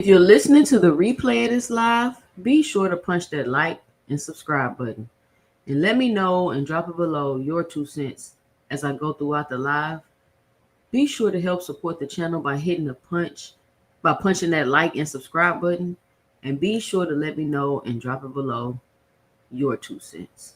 If you're listening to the replay of this live, be sure to punch that like and subscribe button. And let me know and drop it below your 2 cents as I go throughout the live. Be sure to help support the channel by punching that like and subscribe button. And be sure to let me know and drop it below your 2 cents.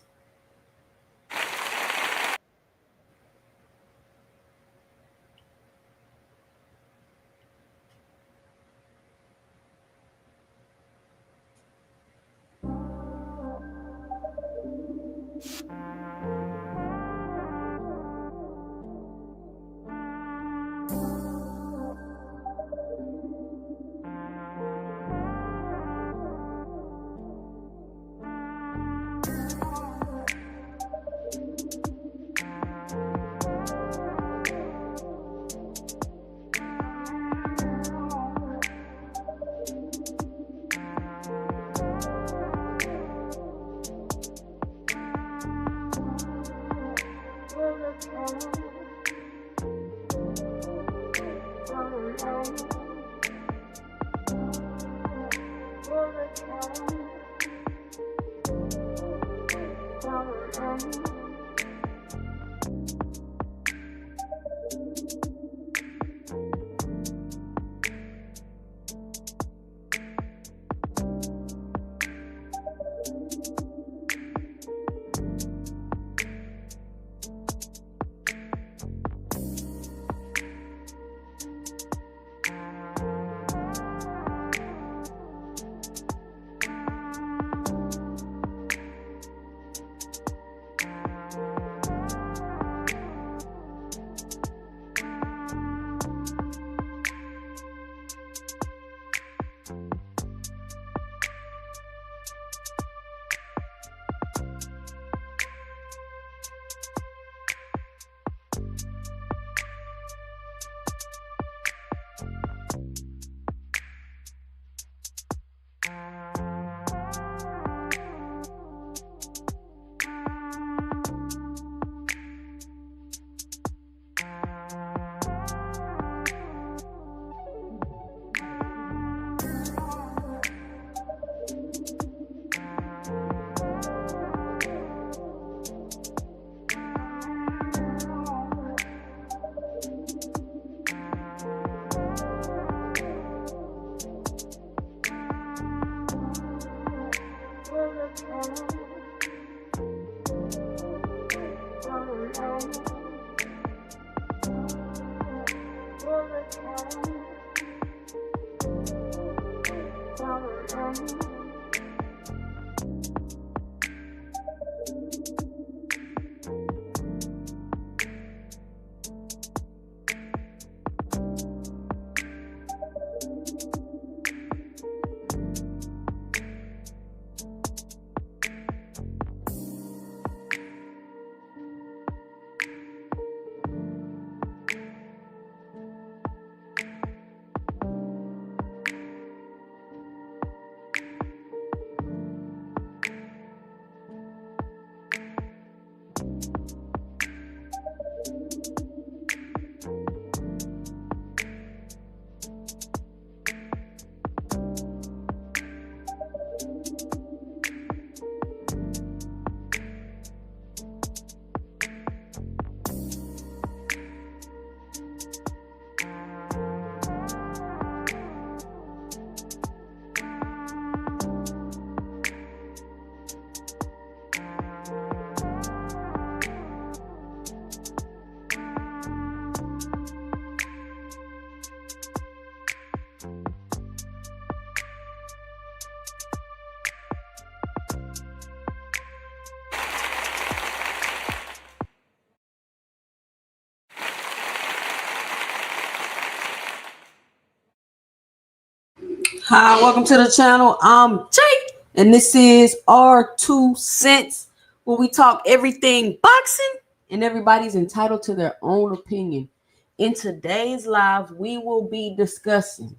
Hi, welcome to the channel. I'm Jake, and this is our 2 cents, where we talk everything boxing, and everybody's entitled to their own opinion. In today's live, we will be discussing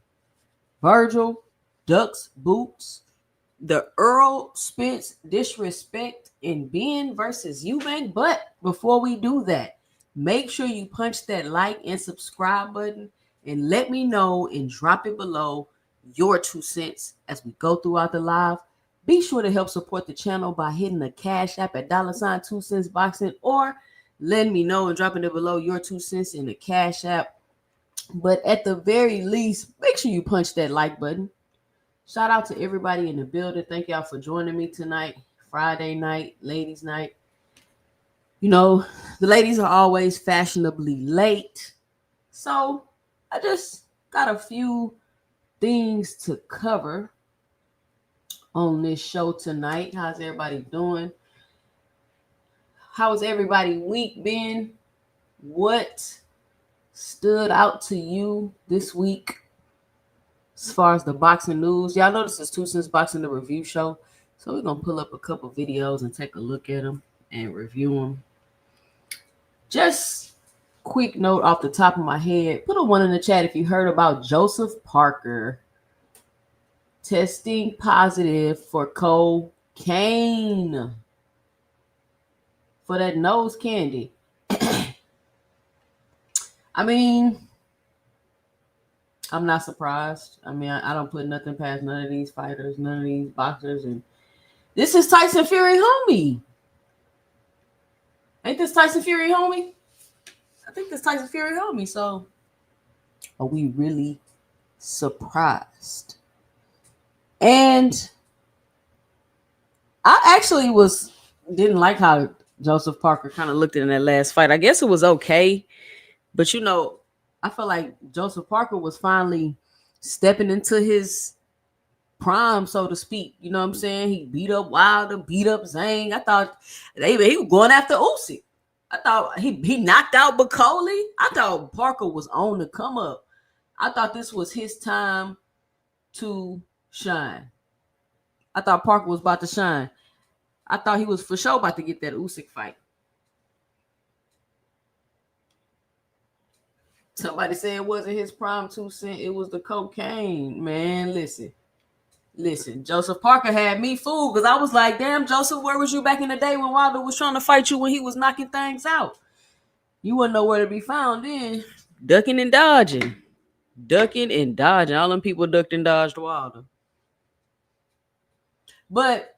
Vergil, Ducks Boots, the Errol Spence disrespect, and Benn versus Eubank. But before we do that, make sure you punch that like and subscribe button and let me know and drop it below your 2 cents as we go throughout the live. Be sure to help support the channel by hitting the Cash App at $2 boxing, or letting me know and dropping it below your 2 cents in the Cash App. But at the very least, make sure you punch that like button. Shout out to everybody in the building. Thank y'all for joining me tonight. Friday night, ladies' night. You know, the ladies are always fashionably late. So I just got a few things to cover on this show tonight. How's everybody doing? How's everybody week been? What stood out to you this week as far as the boxing news? Y'all know this is 2 Cents Boxing, the review show. So we're going to pull up a couple videos and take a look at them and review them. Just quick note off the top of my head. Put a 1 in the chat if you heard about Joseph Parker testing positive for cocaine for that nose candy. I mean, I'm not surprised. I mean, I don't put nothing past none of these fighters, none of these boxers. And this is Tyson Fury homie. Ain't this Tyson Fury homie? I think this Tyson Fury homie. So are we really surprised? And I actually didn't like how Joseph Parker kind of looked in that last fight. I guess it was okay. But, you know, I feel like Joseph Parker was finally stepping into his prime, so to speak. You know what I'm saying? He beat up Wilder, beat up Zhang. I thought he was going after Usyk. I thought he knocked out Bacoli. I thought Parker was on the come up. I thought this was his time to shine. I thought Parker was about to shine. I thought he was for sure about to get that Usyk fight. Somebody said it wasn't his prime 2 cent. It was the cocaine. Man, listen. Joseph Parker had me fooled because I was like, damn, Joseph, where was you back in the day when Wilder was trying to fight you when he was knocking things out? You wouldn't know where to be found then. Ducking and dodging. All them people ducked and dodged Wilder. But,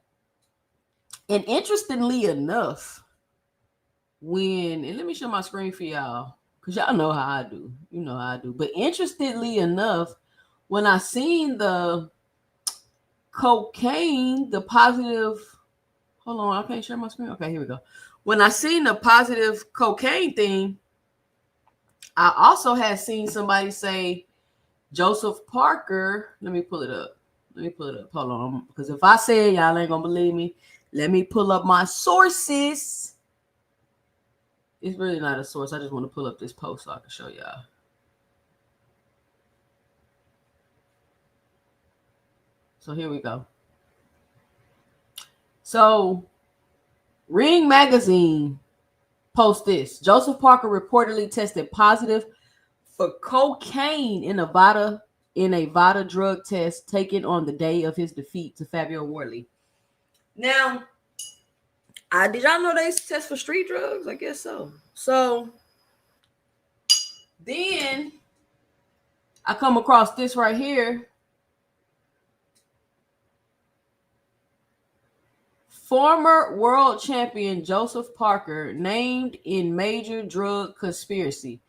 and interestingly enough, and let me show my screen for y'all, because y'all know how I do. You know how I do. But interestingly enough, when I seen the cocaine, the positive, hold on, I can't share my screen. Okay, here we go. When I seen the positive cocaine thing, I also had seen somebody say Joseph Parker. Let me pull it up. Hold on. Because if I say it, y'all ain't going to believe me. Let me pull up my sources. It's really not a source. I just want to pull up this post so I can show y'all. So here we go. So Ring Magazine posts this. Joseph Parker reportedly tested positive for cocaine in a VADA drug test taken on the day of his defeat to Fabio Worley. Now, did y'all know they test for street drugs? I guess so. So then I come across this right here. Former world champion Joseph Parker named in major drug conspiracy.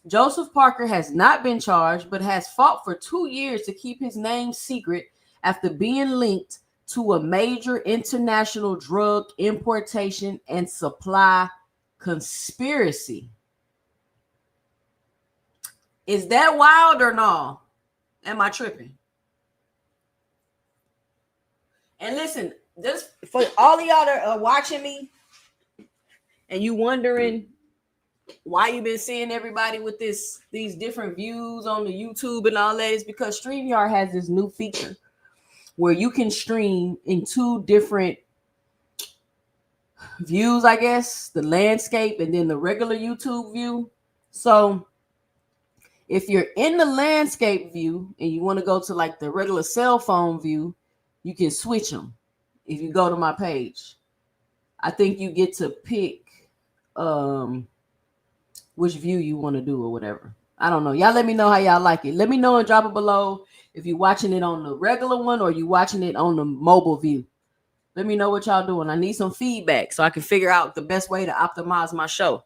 Joseph Parker has not been charged, but has fought for 2 years to keep his name secret after being linked to a major international drug importation and supply conspiracy. Is that wild or no? Am I tripping? And listen, just for all of y'all that are watching me and you wondering why you've been seeing everybody with these different views on the YouTube and all that, is because StreamYard has this new feature where you can stream in 2 different views, I guess, the landscape and then the regular YouTube view. So if you're in the landscape view and you want to go to like the regular cell phone view, you can switch them. If you go to my page, I think you get to pick which view you want to do or whatever. I don't know. Y'all let me know how y'all like it. Let me know and drop it below If you're watching it on the regular one or you watching it on the mobile view. Let me know what y'all doing. I need some feedback so I can figure out the best way to optimize my show.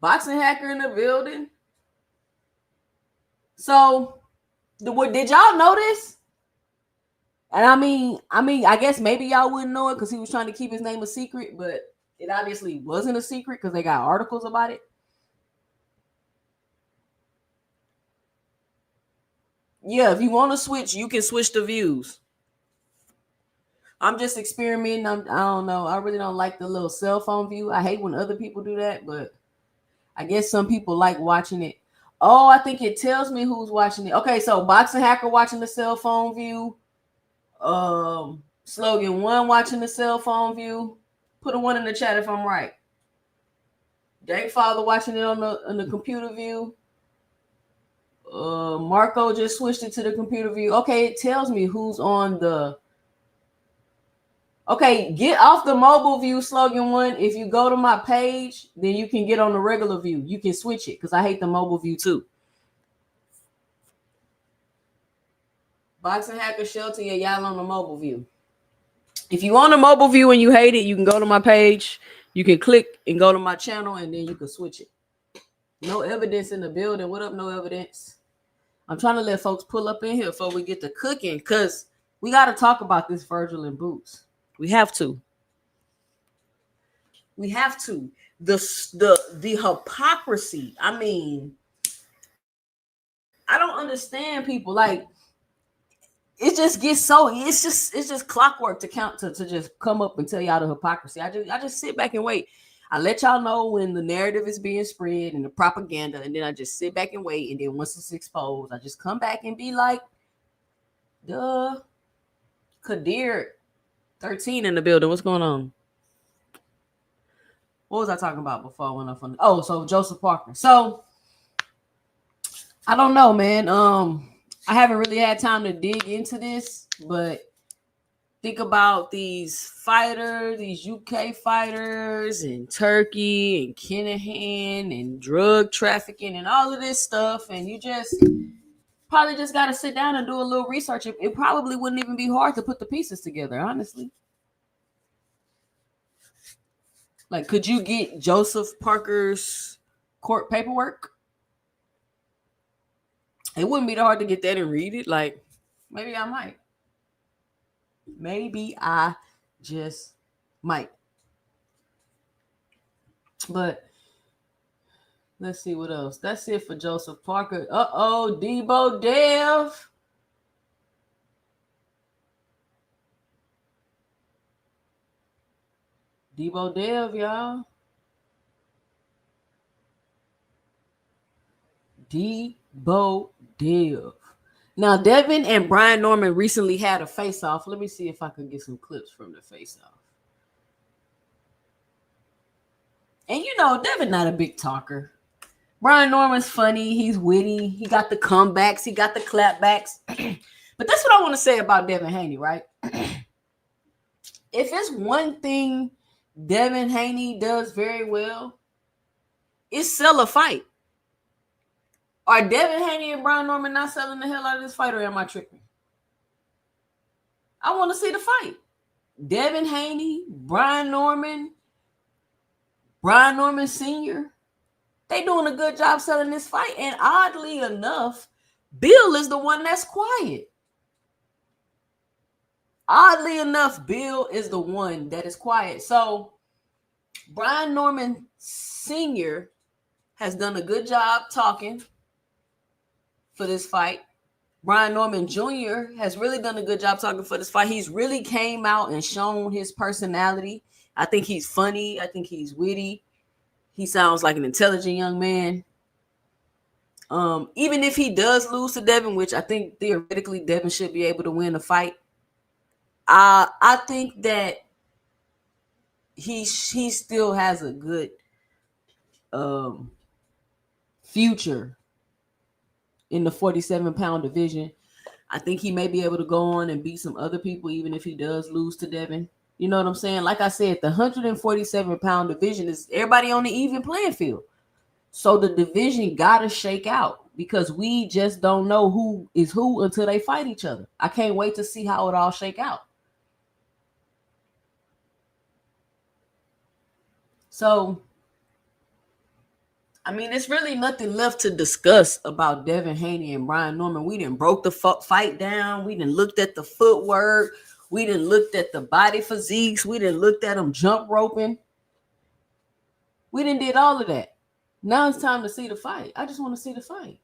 Boxing hacker in the building. So, did y'all notice? And I guess maybe y'all wouldn't know it because he was trying to keep his name a secret, but it obviously wasn't a secret because they got articles about it. Yeah, if you want to switch, you can switch the views. I'm just experimenting. I don't know. I really don't like the little cell phone view. I hate when other people do that, but I guess some people like watching it. Oh, I think it tells me who's watching it. Okay, so Boxing Hacker watching the cell phone view. Slogan 1 watching the cell phone view. Put a 1 in the chat if I'm right. Dank Father watching it on the computer view. Marco just switched it to the computer view. Okay, it tells me who's on the. Okay, get off the mobile view, Slogan 1. If you go to my page, then you can get on the regular view. You can switch it because I hate the mobile view too. Boxing Hacker Shelter, yeah, y'all on the mobile view. If you on the mobile view and you hate it, you can go to my page. You can click and go to my channel, and then you can switch it. No evidence in the building. What up, no evidence? I'm trying to let folks pull up in here before we get to cooking because we got to talk about this Vergil and Boots. We have to. We have to. The hypocrisy. I mean, I don't understand people. Like, it just gets so. It's just clockwork to just come up and tell y'all the hypocrisy. I just sit back and wait. I let y'all know when the narrative is being spread and the propaganda, and then I just sit back and wait. And then once it's exposed, I just come back and be like, duh. Kadir 13 in the building. What's going on? What was I talking about before I went off on? Oh, so Joseph Parker. So I don't know, man. I haven't really had time to dig into this, but think about these fighters, these UK fighters in Turkey and Kinahan and drug trafficking and all of this stuff, and you just probably just got to sit down and do a little research. It probably wouldn't even be hard to put the pieces together, honestly. Like, could you get Joseph Parker's court paperwork? It wouldn't be that hard to get that and read it. Like, maybe I might. Maybe I just might. But let's see what else. That's it for Joseph Parker. Uh-oh, Debo Dev. Debo Dev, y'all. Debo Dev. Now, Devin and Brian Norman recently had a face-off. Let me see if I can get some clips from the face-off. And you know, Devin not a big talker. Brian Norman's funny. He's witty. He got the comebacks. He got the clapbacks. But that's what I want to say about Devin Haney, right? If it's one thing Devin Haney does very well, it's sell a fight. Are Devin Haney and Brian Norman not selling the hell out of this fight, or am I tripping? I want to see the fight. Devin Haney, Brian Norman Sr., they doing a good job selling this fight. And oddly enough, Bill is the one that's quiet. Oddly enough, Bill is the one that is quiet. So Brian Norman Sr. has done a good job talking for this fight. Brian Norman Jr. has really done a good job talking for this fight. He's really came out and shown his personality. I think he's funny. I think he's witty. He sounds like an intelligent young man. Even if he does lose to Devin, which I think theoretically Devin should be able to win the fight, I think that he still has a good future in the 47-pound division. I think he may be able to go on and beat some other people, even if he does lose to Devin. You know what I'm saying? Like I said, the 147-pound division is everybody on the even playing field. So the division got to shake out because we just don't know who is who until they fight each other. I can't wait to see how it all shake out. So, I mean, it's really nothing left to discuss about Devin Haney and Brian Norman. We didn't broke the fight down. We didn't looked at the footwork. We didn't looked at the body physiques. We didn't looked at them jump roping. We didn't did all of that. Now it's time to see the fight. I just want to see the fight.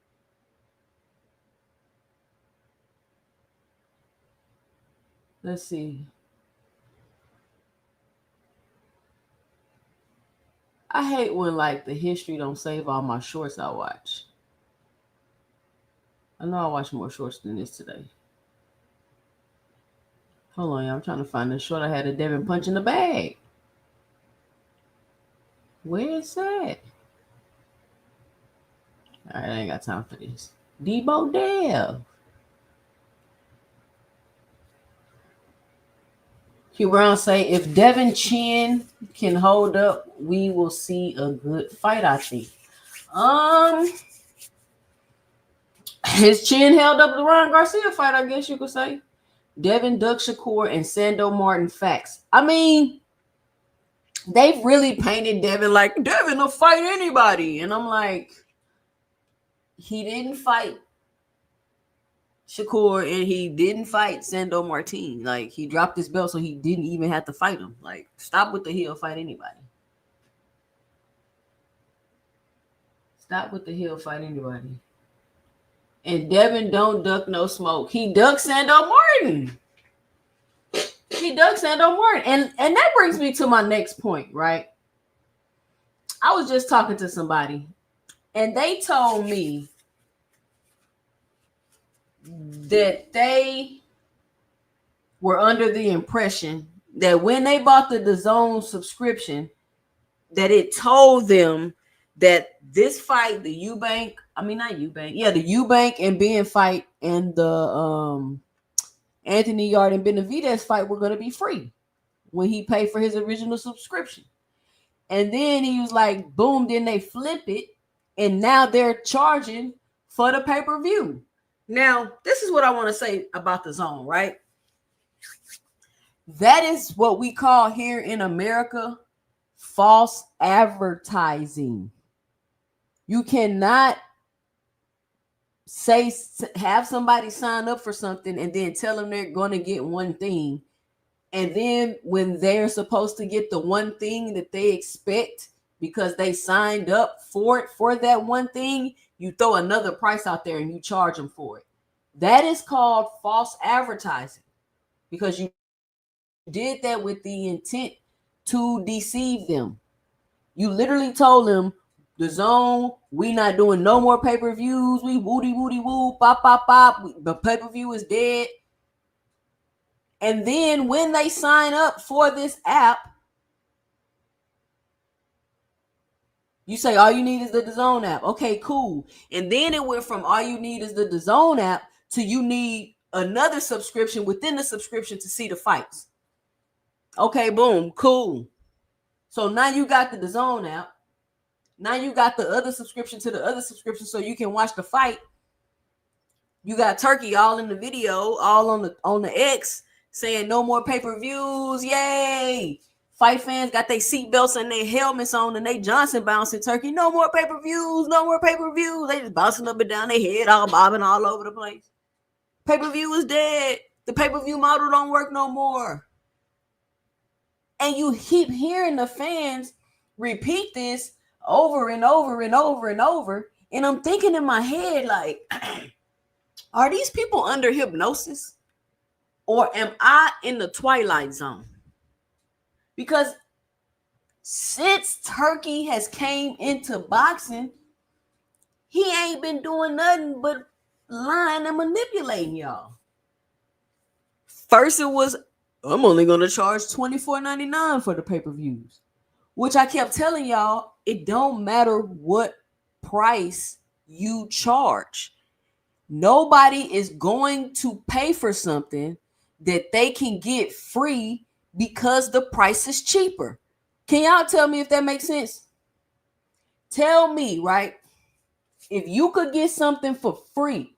Let's see. I hate when like the history don't save all my shorts I watch. I know I watched more shorts than this today. Hold on, y'all. I'm trying to find the short I had a Devin punch in the bag. Where is that? All right, I ain't got time for this. Debo Dev. Hugh Brown say, if Devin Chin can hold up, we will see a good fight, I think. His chin held up the Ryan Garcia fight, I guess you could say. Devin, Doug Shakur, and Sando Martin facts. I mean, they've really painted Devin like, Devin will fight anybody. And I'm like, he didn't fight Shakur and he didn't fight Sando Martin. Like, he dropped his belt so he didn't even have to fight him. Like, stop with the he'll fight anybody. Stop with the he'll fight anybody. And Devin don't duck no smoke. He ducks Sando Martin. He ducks Sando Martin. And that brings me to my next point, right? I was just talking to somebody and they told me that they were under the impression that when they bought the DAZN subscription, that it told them that this fight, the Eubank, the Eubank and Benn fight and the Anthony Yard and Benavidez fight were going to be free when he paid for his original subscription. And then he was like, boom, then they flip it, and now they're charging for the pay-per-view. Now, this is what I want to say about the DAZN, right? That is what we call here in America false advertising. You cannot have somebody sign up for something and then tell them they're going to get one thing. And then when they're supposed to get the one thing that they expect because they signed up for it, for that one thing, you throw another price out there and you charge them for it. That is called false advertising because you did that with the intent to deceive them. You literally told them, the DAZN, we not doing no more pay-per-views. We woody woo, pop. The pay-per-view is dead. And then when they sign up for this app, you say, all you need is the DAZN app. Okay, cool. And then it went from all you need is the DAZN app to you need another subscription within the subscription to see the fights. Okay, boom, cool. So now you got the DAZN app. Now you got the other subscription to the other subscription so you can watch the fight. You got Turkey all in the video, all on the X, saying no more pay-per-views. Yay! Fight fans got their seatbelts and their helmets on and they Johnson bouncing Turkey. No more pay-per-views, no more pay-per-views. They just bouncing up and down their head, all bobbing all over the place. Pay-per-view is dead. The pay-per-view model don't work no more. And you keep hearing the fans repeat this over and over and over and over. And I'm thinking in my head, like, are these people under hypnosis? Or am I in the twilight zone? Because since Turkey has came into boxing, he ain't been doing nothing but lying and manipulating y'all. First it was, I'm only going to charge $24.99 for the pay-per-views. Which I kept telling y'all, it don't matter what price you charge. Nobody is going to pay for something that they can get free because the price is cheaper. Can y'all tell me if that makes sense? Tell me, right? If you could get something for free,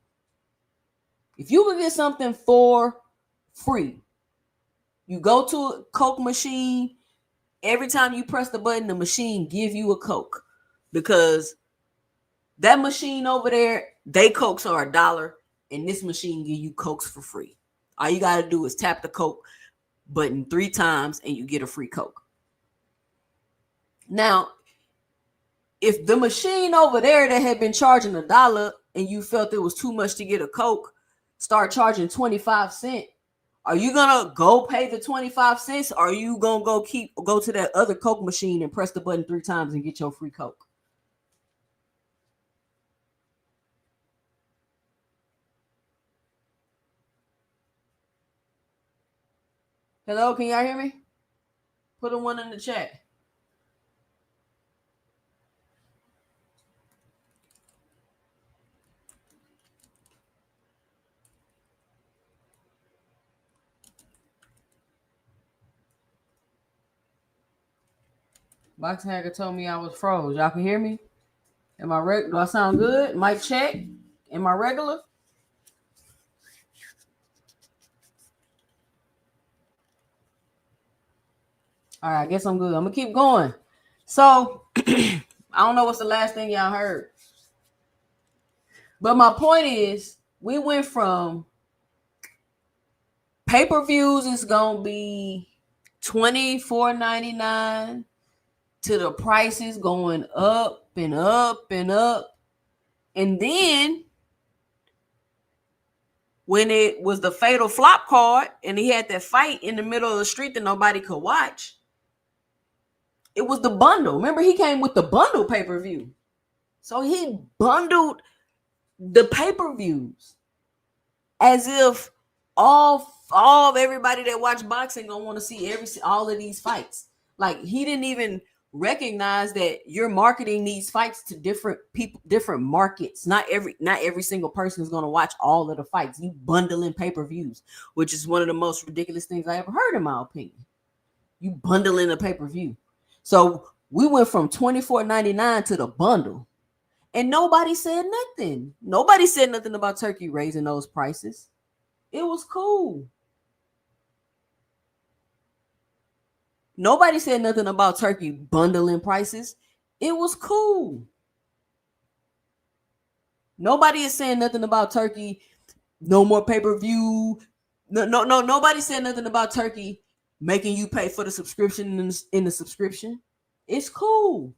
if you could get something for free, you go to a Coke machine. Every time you press the button, the machine give you a Coke, because that machine over there, they Cokes are $1, and this machine give you Cokes for free. All you gotta do is tap the Coke button 3 times, and you get a free Coke. Now, if the machine over there that had been charging $1 and you felt it was too much to get a Coke start charging 25 cents, are you gonna go pay the 25 cents, or are you gonna go to that other Coke machine and press the button 3 times and get your free Coke? Hello, can y'all hear me? Put a 1 in the chat. Box Hacker told me I was froze. Y'all can hear me? Am I do I sound good? Mic check. Am I regular? All right, I guess I'm good. I'm gonna keep going. So I don't know what's the last thing y'all heard, but my point is, we went from pay-per-views is gonna be $24.99 to the prices going up and up and up. And then when it was the fatal flop card and he had that fight in the middle of the street that nobody could watch, it was the bundle. Remember, he came with the bundle pay-per-view. So he bundled the pay-per-views as if all of everybody that watch boxing gonna want to see all of these fights. Like, he didn't even recognize that you're marketing these fights to different people, different markets. Not every single person is gonna watch all of the fights. You bundling pay-per-views, which is one of the most ridiculous things I ever heard, in my opinion. You bundling a pay-per-view. So we went from $24.99 to the bundle, and nobody said nothing. Nobody said nothing about Turkey raising those prices. It was cool. Nobody said nothing about Turkey bundling prices. It was cool. Nobody is saying nothing about Turkey, no more pay-per-view. Nobody said nothing about Turkey making you pay for the subscription in the subscription. It's cool.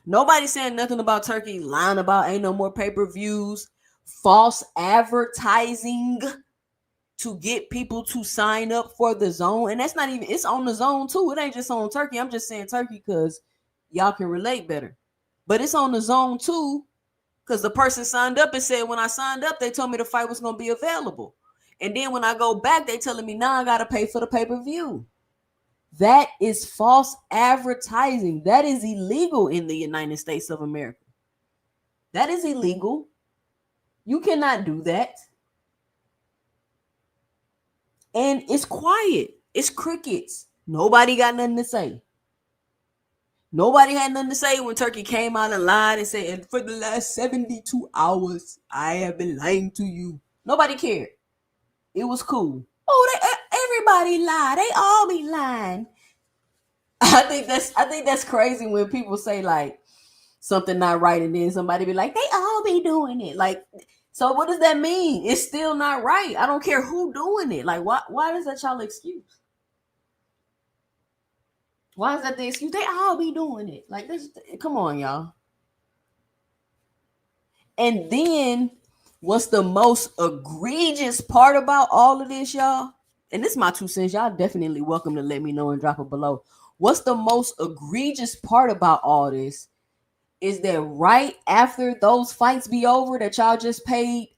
Nobody saying nothing about Turkey lying about ain't no more pay-per-views, false advertising to get people to sign up for the zone. And that's not even, it's on the zone too. It ain't just on Turkey. I'm just saying Turkey because y'all can relate better. But it's on the zone too, because the person signed up and said, when I signed up, they told me the fight was going to be available. And then when I go back, they telling me, now I got to pay for the pay-per-view. That is false advertising. That is illegal in the United States of America. That is illegal. You cannot do that. And it's quiet. It's crickets. Nobody got nothing to say. Nobody had nothing to say when Turkey came out and lied and said, and for the last 72 hours, I have been lying to you. Nobody cared. It was cool. Oh, everybody lie. They all be lying. I think that's crazy when people say like something not right, and then somebody be like, they all be doing it. Like, so what does that mean? It's still not right. I don't care who doing it. Like, why is that y'all excuse? Why is that the excuse? They all be doing it. Like, this, come on, y'all. And then what's the most egregious part about all of this, y'all? And this is my 2 cents. Y'all definitely welcome to let me know and drop it below. What's the most egregious part about all this is that right after those fights be over that y'all just paid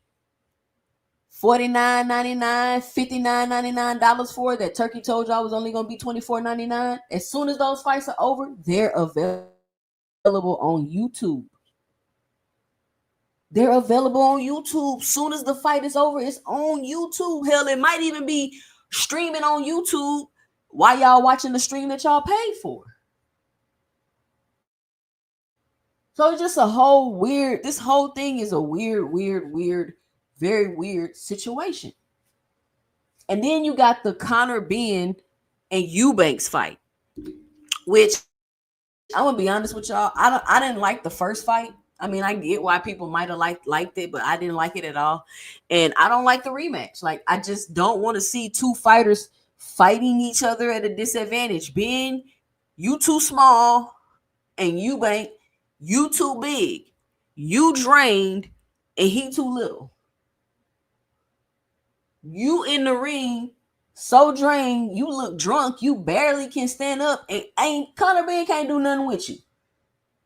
$49.99, $59.99 for, that Turkey told y'all was only going to be $24.99. As soon as those fights are over, they're available on YouTube. They're available on YouTube. Soon as the fight is over, it's on YouTube. Hell, it might even be streaming on YouTube while y'all watching the stream that y'all paid for. So it's just a whole weird, this whole thing is a weird, very weird situation. And then you got the Conor Benn and Eubanks fight, which I'm gonna be honest with y'all. I didn't like the first fight. I mean, I get why people might have liked it, but I didn't like it at all. And I don't like the rematch. Like, I just don't want to see two fighters fighting each other at a disadvantage. Benn, you too small, and Eubank, you too big. You drained, and he too little. You in the ring, so drained, you look drunk, you barely can stand up, and ain't Conor Benn can't do nothing with you.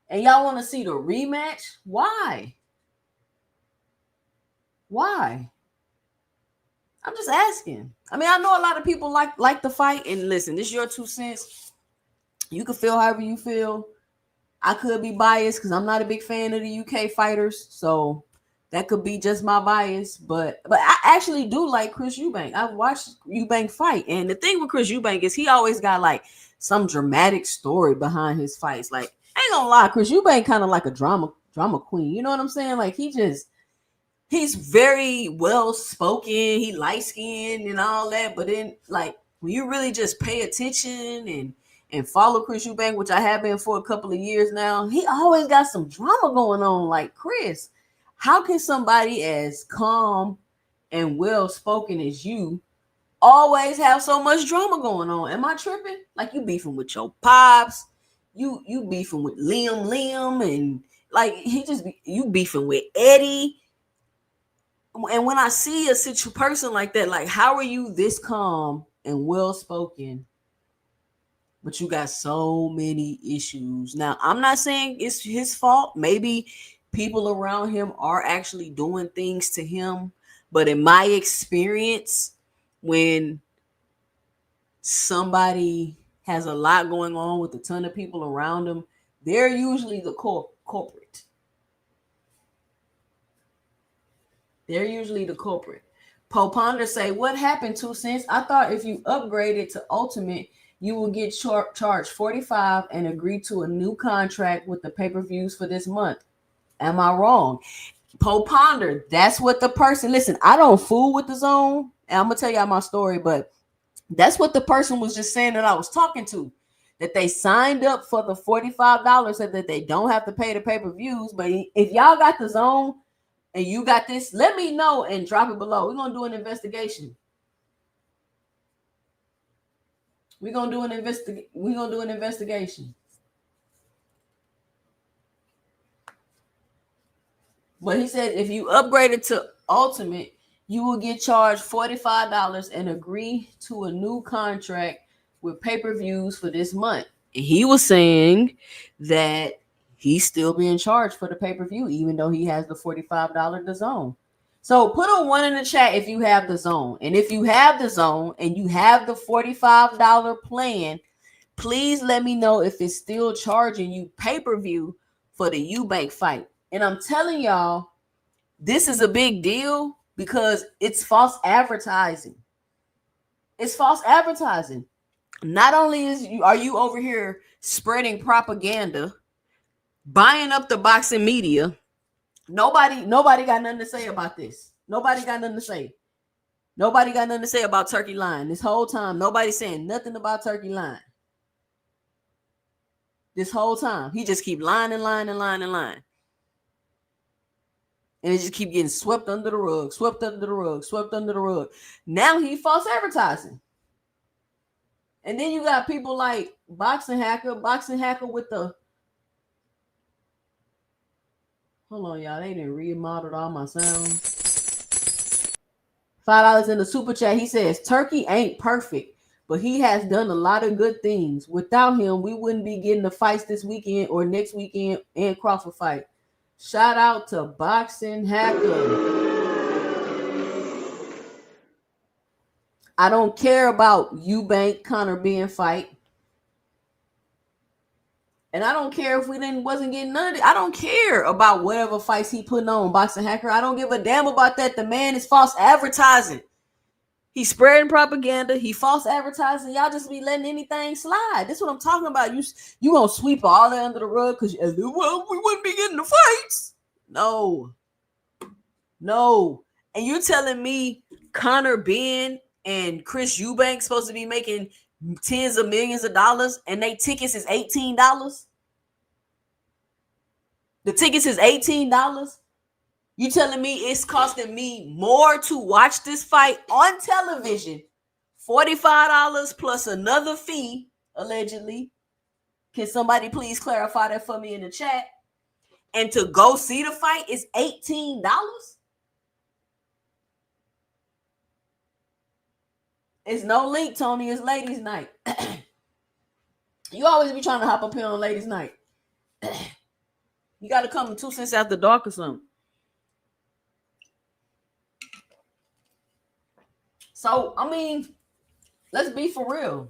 And y'all want to see the rematch? Why? Why? I'm just asking. I mean, I know a lot of people like the fight, and listen, this is your 2 cents. You can feel however you feel. I could be biased because I'm not a big fan of the UK fighters, so that could be just my bias. But I actually do like Chris Eubank. I've watched Eubank fight, and the thing with Chris Eubank is he always got like some dramatic story behind his fights. Like, I ain't gonna lie, Chris Eubank kind of like a drama queen. You know what I'm saying? Like, he's very well spoken. He light skinned and all that. But then, like, when you really just pay attention and follow Chris Eubank, which I have been for a couple of years now, he always got some drama going on. Like, Chris, how can somebody as calm and well spoken as you always have so much drama going on? Am I tripping? Like, you beefing with your pops, you beefing with Liam, and like you beefing with Eddie. And when I see a person like that, like, how are you this calm and well spoken, but you got so many issues? Now, I'm not saying it's his fault. Maybe people around him are actually doing things to him. But in my experience, when somebody has a lot going on with a ton of people around them, they're usually the culprit. They're usually the culprit. Poponder say, what happened, 2 cents? I thought if you upgraded to Ultimate, you will get charged $45 and agree to a new contract with the pay-per-views for this month. Am I wrong? Poponder, that's what the person, listen, I don't fool with the zone. And I'm going to tell y'all my story, but that's what the person was just saying that I was talking to. That they signed up for the $45 so that they don't have to pay the pay-per-views. But if y'all got the zone, and you got this, let me know and drop it below. We're going to do an investigation. We're going to do an investigation. But he said if you upgrade it to Ultimate, you will get charged $45 and agree to a new contract with pay-per-views for this month. And he was saying that he's still being charged for the pay-per-view, even though he has the $45 DAZN. So put a 1 in the chat if you have DAZN. And if you have DAZN and you have the $45 plan, please let me know if it's still charging you pay-per-view for the Eubank fight. And I'm telling y'all, this is a big deal because it's false advertising. It's false advertising. Not only are you over here spreading propaganda, buying up the boxing media, nobody got nothing to say about this. Nobody got nothing to say. Nobody got nothing to say about Turkey lying. This whole time, nobody's saying nothing about Turkey lying. This whole time, he just keep lying. And it just keep getting swept under the rug. Now he false advertising. And then you got people like Boxing Hacker with the... Hold on, y'all. They didn't remodeled all my sound. $5 in the super chat. He says, Turkey ain't perfect, but he has done a lot of good things. Without him, we wouldn't be getting the fights this weekend or next weekend and Crawford fight. Shout out to Boxing Hacker. I don't care about Eubank Conor Benn fight. And I don't care if wasn't getting none of it. I don't care about whatever fights he putting on, Boxing Hacker. I don't give a damn about that. The man is false advertising. He's spreading propaganda. He false advertising. Y'all just be letting anything slide. That's what I'm talking about. You gonna sweep all that under the rug because well, we wouldn't be getting the fights. No. And you're telling me Connor Benn and Chris Eubank supposed to be making tens of millions of dollars and they tickets is $18? The tickets is $18. You telling me it's costing me more to watch this fight on television? $45 plus another fee, allegedly. Can somebody please clarify that for me in the chat? And to go see the fight is $18? It's no link, Tony. It's ladies' night. You always be trying to hop up here on ladies' night. You got to come 2 cents after dark or something. So, I mean, let's be for real.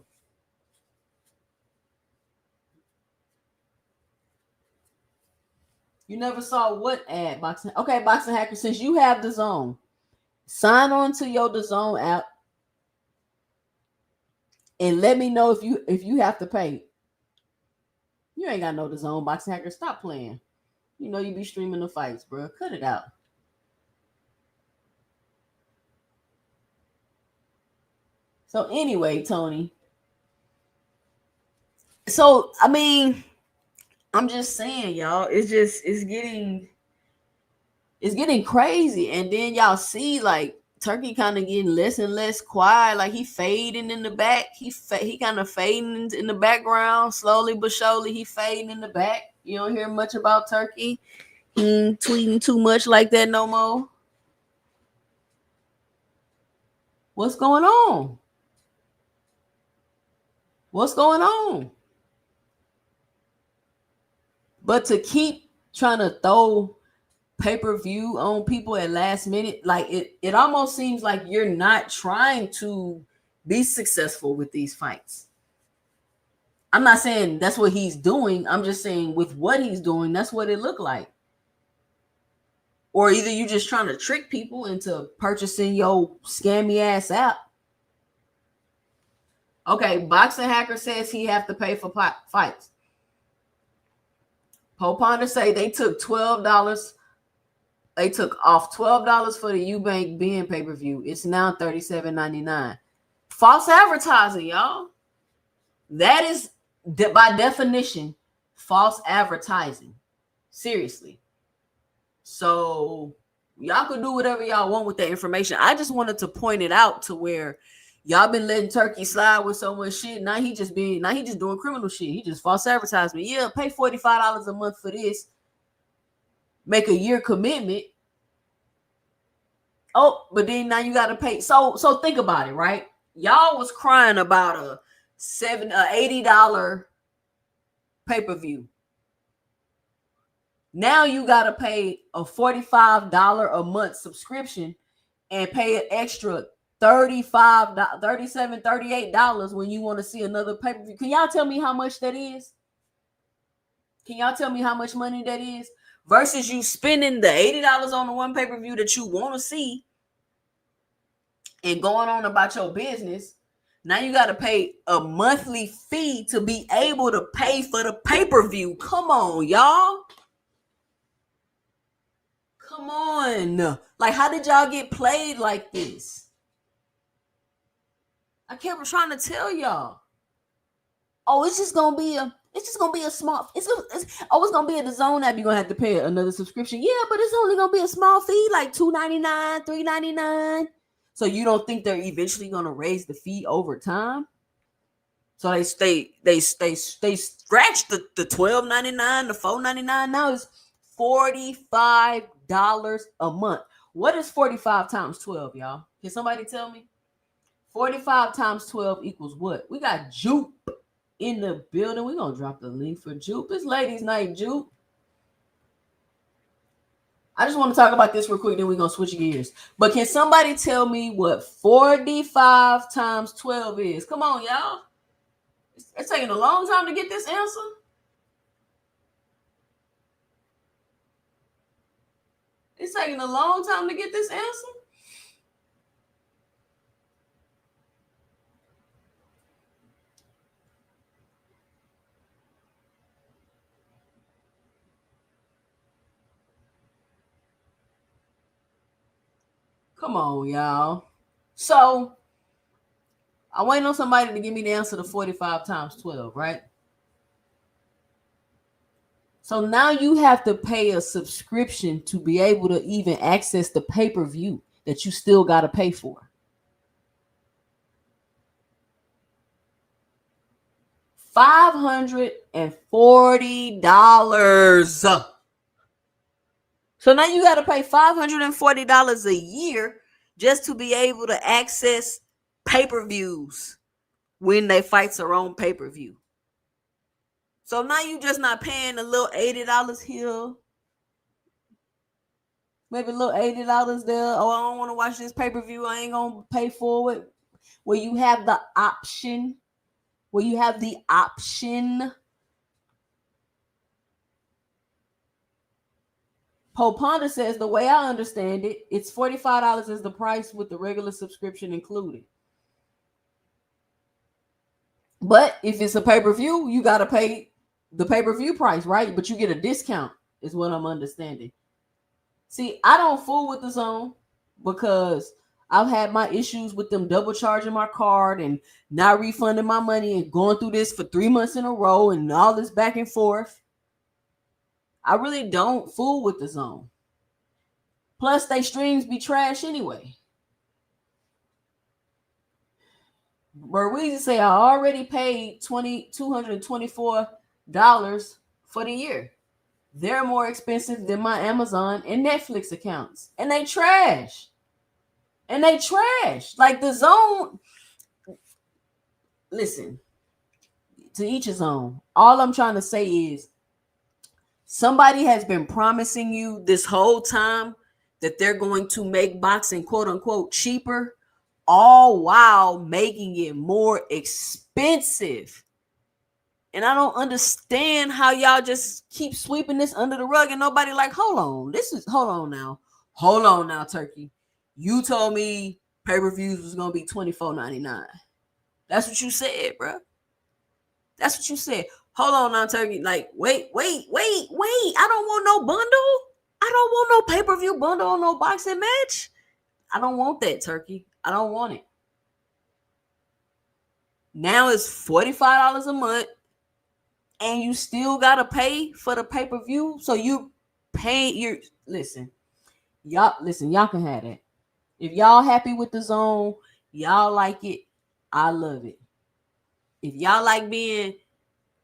You never saw what ad? Boxing. Okay, Boxing Hacker, since you have the zone, sign on to your DAZN app and let me know if you have to pay. You ain't got no DAZN, Boxing Hacker. Stop playing. You know you be streaming the fights, bro. Cut it out. So anyway, Tony. So I mean, I'm just saying, y'all. It's getting crazy, and then y'all see like Turkey kind of getting less and less quiet. Like he fading in the back. He kind of fading in the background slowly but surely. He fading in the back. You don't hear much about Turkey. He ain't tweeting too much like that no more. What's going on? What's going on? But to keep trying to throw pay-per-view on people at last minute, like it almost seems like you're not trying to be successful with these fights. I'm not saying that's what he's doing. I'm just saying with what he's doing, that's what it looked like. Or either you just trying to trick people into purchasing your scammy ass app. Okay, Boxing Hacker says he have to pay for fights. Poe Ponder say they took $12. They took off $12 for the Eubank Benn pay-per-view. It's now $37.99. False advertising, y'all. That is, by definition, false advertising. Seriously. So y'all can do whatever y'all want with that information. I just wanted to point it out to where y'all been letting Turkey slide with so much shit. Now he just doing criminal shit. He just false advertisement. Yeah, pay $45 a month for this. Make a year commitment. Oh, but then now you got to pay. So think about it, right? Y'all was crying about a $80 pay-per-view. Now you got to pay a $45 a month subscription and pay an extra $37, $38 when you want to see another pay-per-view. Can y'all tell me how much that is? Can y'all tell me how much money that is? Versus you spending the $80 on the one pay-per-view that you want to see and going on about your business. Now you got to pay a monthly fee to be able to pay for the pay-per-view. Come on, y'all. Come on. Like, how did y'all get played like this? I kept trying to tell y'all. Oh, it's just gonna be a small. It's gonna be a DAZN app. You're gonna have to pay another subscription. Yeah, but it's only gonna be a small fee, like $2.99, $3.99. So you don't think they're eventually gonna raise the fee over time? So they scratch the $12.99, the $4.99. Now it's $45 a month. What is 45 times 12, y'all? Can somebody tell me? 45 times 12 equals what? We got Jupe in the building. We're gonna drop the link for Jupe. It's ladies' night, Jupe. I just want to talk about this real quick, then we're gonna switch gears. But can somebody tell me what 45 times 12 is? Come on, y'all. It's taking a long time to get this answer. It's taking a long time to get this answer. Come on, y'all. So I waiting on somebody to give me the answer to 45 times 12, right? So now you have to pay a subscription to be able to even access the pay-per-view that you still got to pay for. $540. So now you got to pay $540 a year just to be able to access pay-per-views when they fights are on pay-per-view. So now you just not paying a little $80 here, maybe a little $80 there. Oh, I don't want to watch this pay-per-view. I ain't gonna pay for it. Where you have the option. Poponda says the way I understand it, it's $45 is the price with the regular subscription included. But if it's a pay-per-view, you gotta pay the pay-per-view price, right? But you get a discount, is what I'm understanding. See, I don't fool with the zone because I've had my issues with them double charging my card and not refunding my money and going through this for 3 months in a row and all this back and forth. I really don't fool with the zone. Plus, they streams be trash anyway. Burweezy say I already paid $224 for the year. They're more expensive than my Amazon and Netflix accounts. And they trash. Like the zone. Listen, to each his own. All I'm trying to say is somebody has been promising you this whole time that they're going to make boxing quote unquote cheaper, all while making it more expensive. And I don't understand how y'all just keep sweeping this under the rug and nobody like, hold on now, Turkey. You told me pay-per-views was gonna be $24.99. That's what you said, bro. That's what you said. Hold on now, Turkey. Like, wait. I don't want no bundle. I don't want no pay-per-view bundle on no boxing match. I don't want that, Turkey. I don't want it. Now it's $45 a month. And you still gotta pay for the pay-per-view. So you pay your y'all can have that. If y'all happy with the zone, y'all like it, I love it. If y'all like being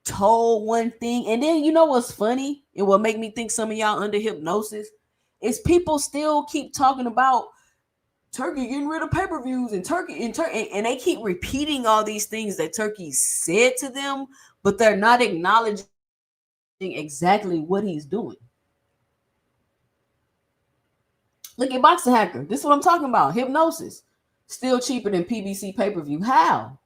told one thing, and then you know what's funny and what make me think some of y'all under hypnosis is people still keep talking about Turkey getting rid of pay-per-views and Turkey and they keep repeating all these things that Turkey said to them, but they're not acknowledging exactly what he's doing. Look at Boxing Hacker. This is what I'm talking about. Hypnosis. Still cheaper than PBC pay-per-view. How?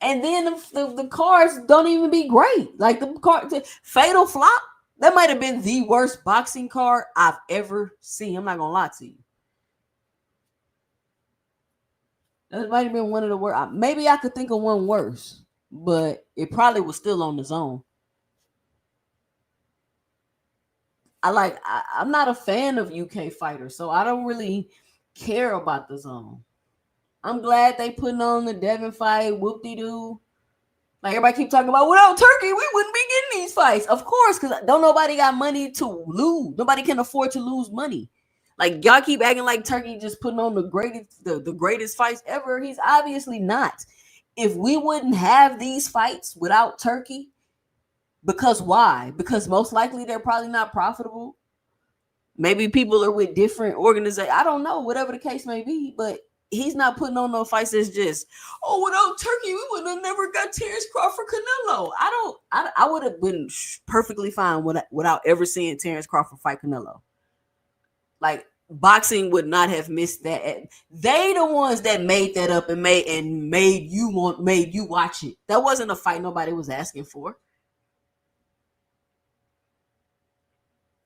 And then the cards don't even be great. Like the card Fatal Flop, that might have been the worst boxing card I've ever seen. I'm not gonna lie to you. That might have been one of the worst. Maybe I could think of one worse, but it probably was still on the zone. I'm not a fan of UK fighters, so I don't really care about the zone. I'm glad they putting on the Devin fight, whoop-de-doo. Like everybody keep talking about, without Turkey, we wouldn't be getting these fights. Of course, because don't nobody got money to lose. Nobody can afford to lose money. Like y'all keep acting like Turkey just putting on the greatest fights ever. He's obviously not. If we wouldn't have these fights without Turkey, because why? Because most likely they're probably not profitable. Maybe people are with different organizations. I don't know, whatever the case may be, but he's not putting on no fights that's just, oh, without Turkey, we would have never got Terrence Crawford Canelo. I would have been perfectly fine without ever seeing Terrence Crawford fight Canelo. Like boxing would not have missed that. They the ones that made that up and made you watch it. That wasn't a fight nobody was asking for.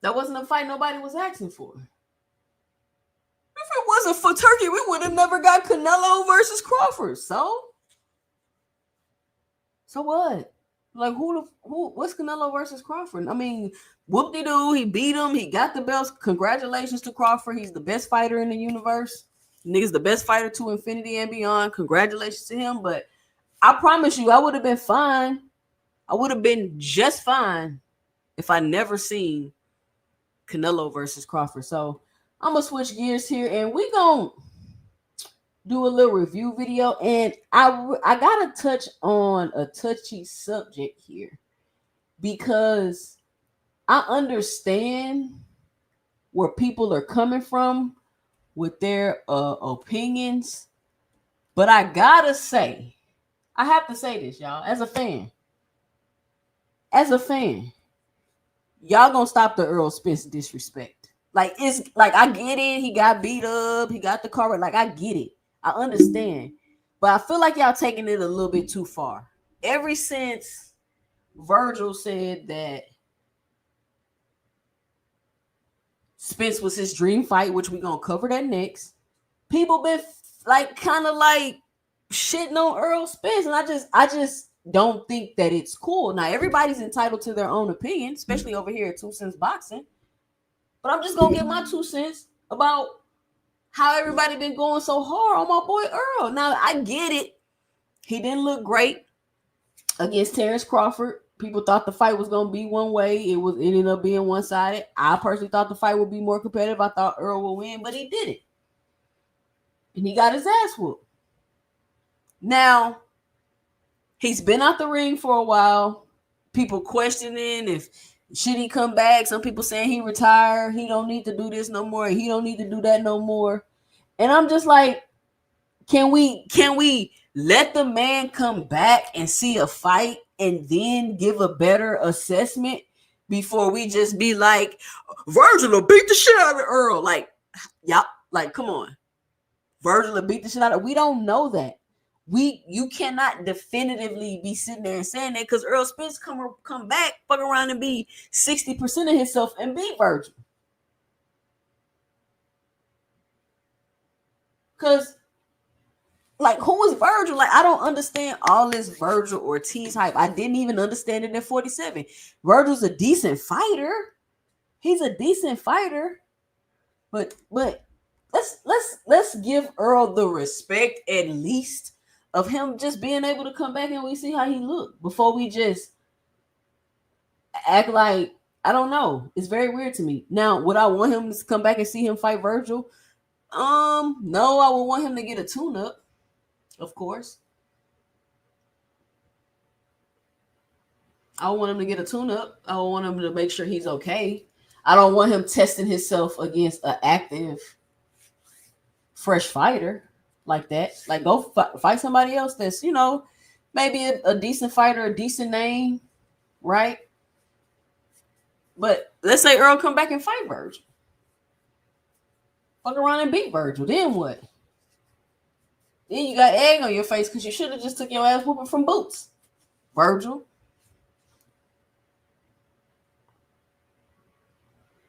That wasn't a fight nobody was asking for. If it wasn't for Turkey, we would have never got Canelo versus Crawford. So what? Like what's Canelo versus Crawford? I mean, whoop-de-doo, he beat him, he got the belts. Congratulations to Crawford. He's the best fighter in the universe. Nigga's the best fighter to infinity and beyond. Congratulations to him. But I promise you, I would have been fine. I would have been just fine if I never seen Canelo versus Crawford. So I'm gonna switch gears here, and we gonna do a little review video. And I gotta touch on a touchy subject here because I understand where people are coming from with their opinions, but I gotta say, I have to say this, y'all, as a fan, y'all gonna stop the Errol Spence disrespect. Like, it's like, I get it, he got beat up, he got the car, like, I get it, I understand, but I feel like y'all taking it a little bit too far. Ever since Vergil said that Spence was his dream fight, which we're gonna cover that next, people been like kind of like shitting on Errol Spence, and I just don't think that it's cool. Now everybody's entitled to their own opinion, especially over here at 2 Cents Boxing. But I'm just gonna get my 2 cents about how everybody been going so hard on my boy Errol. Now I get it. He didn't look great against Terrence Crawford. People thought the fight was gonna be one way. It ended up being one-sided. I personally thought the fight would be more competitive. I thought Errol would win, but he didn't. And he got his ass whooped. Now, he's been out the ring for a while. People questioning if should he come back. Some people saying he retired. He don't need to do this no more. He don't need to do that no more. And I'm just like, can we let the man come back and see a fight and then give a better assessment before we just be like, Vergil will beat the shit out of Errol? Like, y'all, like, come on. Vergil will beat the shit out of. We don't know that. You cannot definitively be sitting there and saying that because Errol Spence come back, fuck around and be 60% of himself and beat Vergil. Because, like, who is Vergil? Like, I don't understand all this Vergil Ortiz hype. I didn't even understand it in 47. Virgil's a decent fighter. He's a decent fighter. But let's give Errol the respect at least of him just being able to come back and we see how he looked before we just act like, I don't know. It's very weird to me. Now, would I want him to come back and see him fight Vergil? No, I would want him to get a tune-up. Of course. I want him to get a tune-up. I want him to make sure he's okay. I don't want him testing himself against an active, fresh fighter like that. Like, go fight somebody else that's, maybe a decent fighter, a decent name, right? But let's say Errol come back and fight Vergil. Fuck around and beat Vergil. Then what? Then you got egg on your face because you should have just took your ass whooping from Boots. Vergil.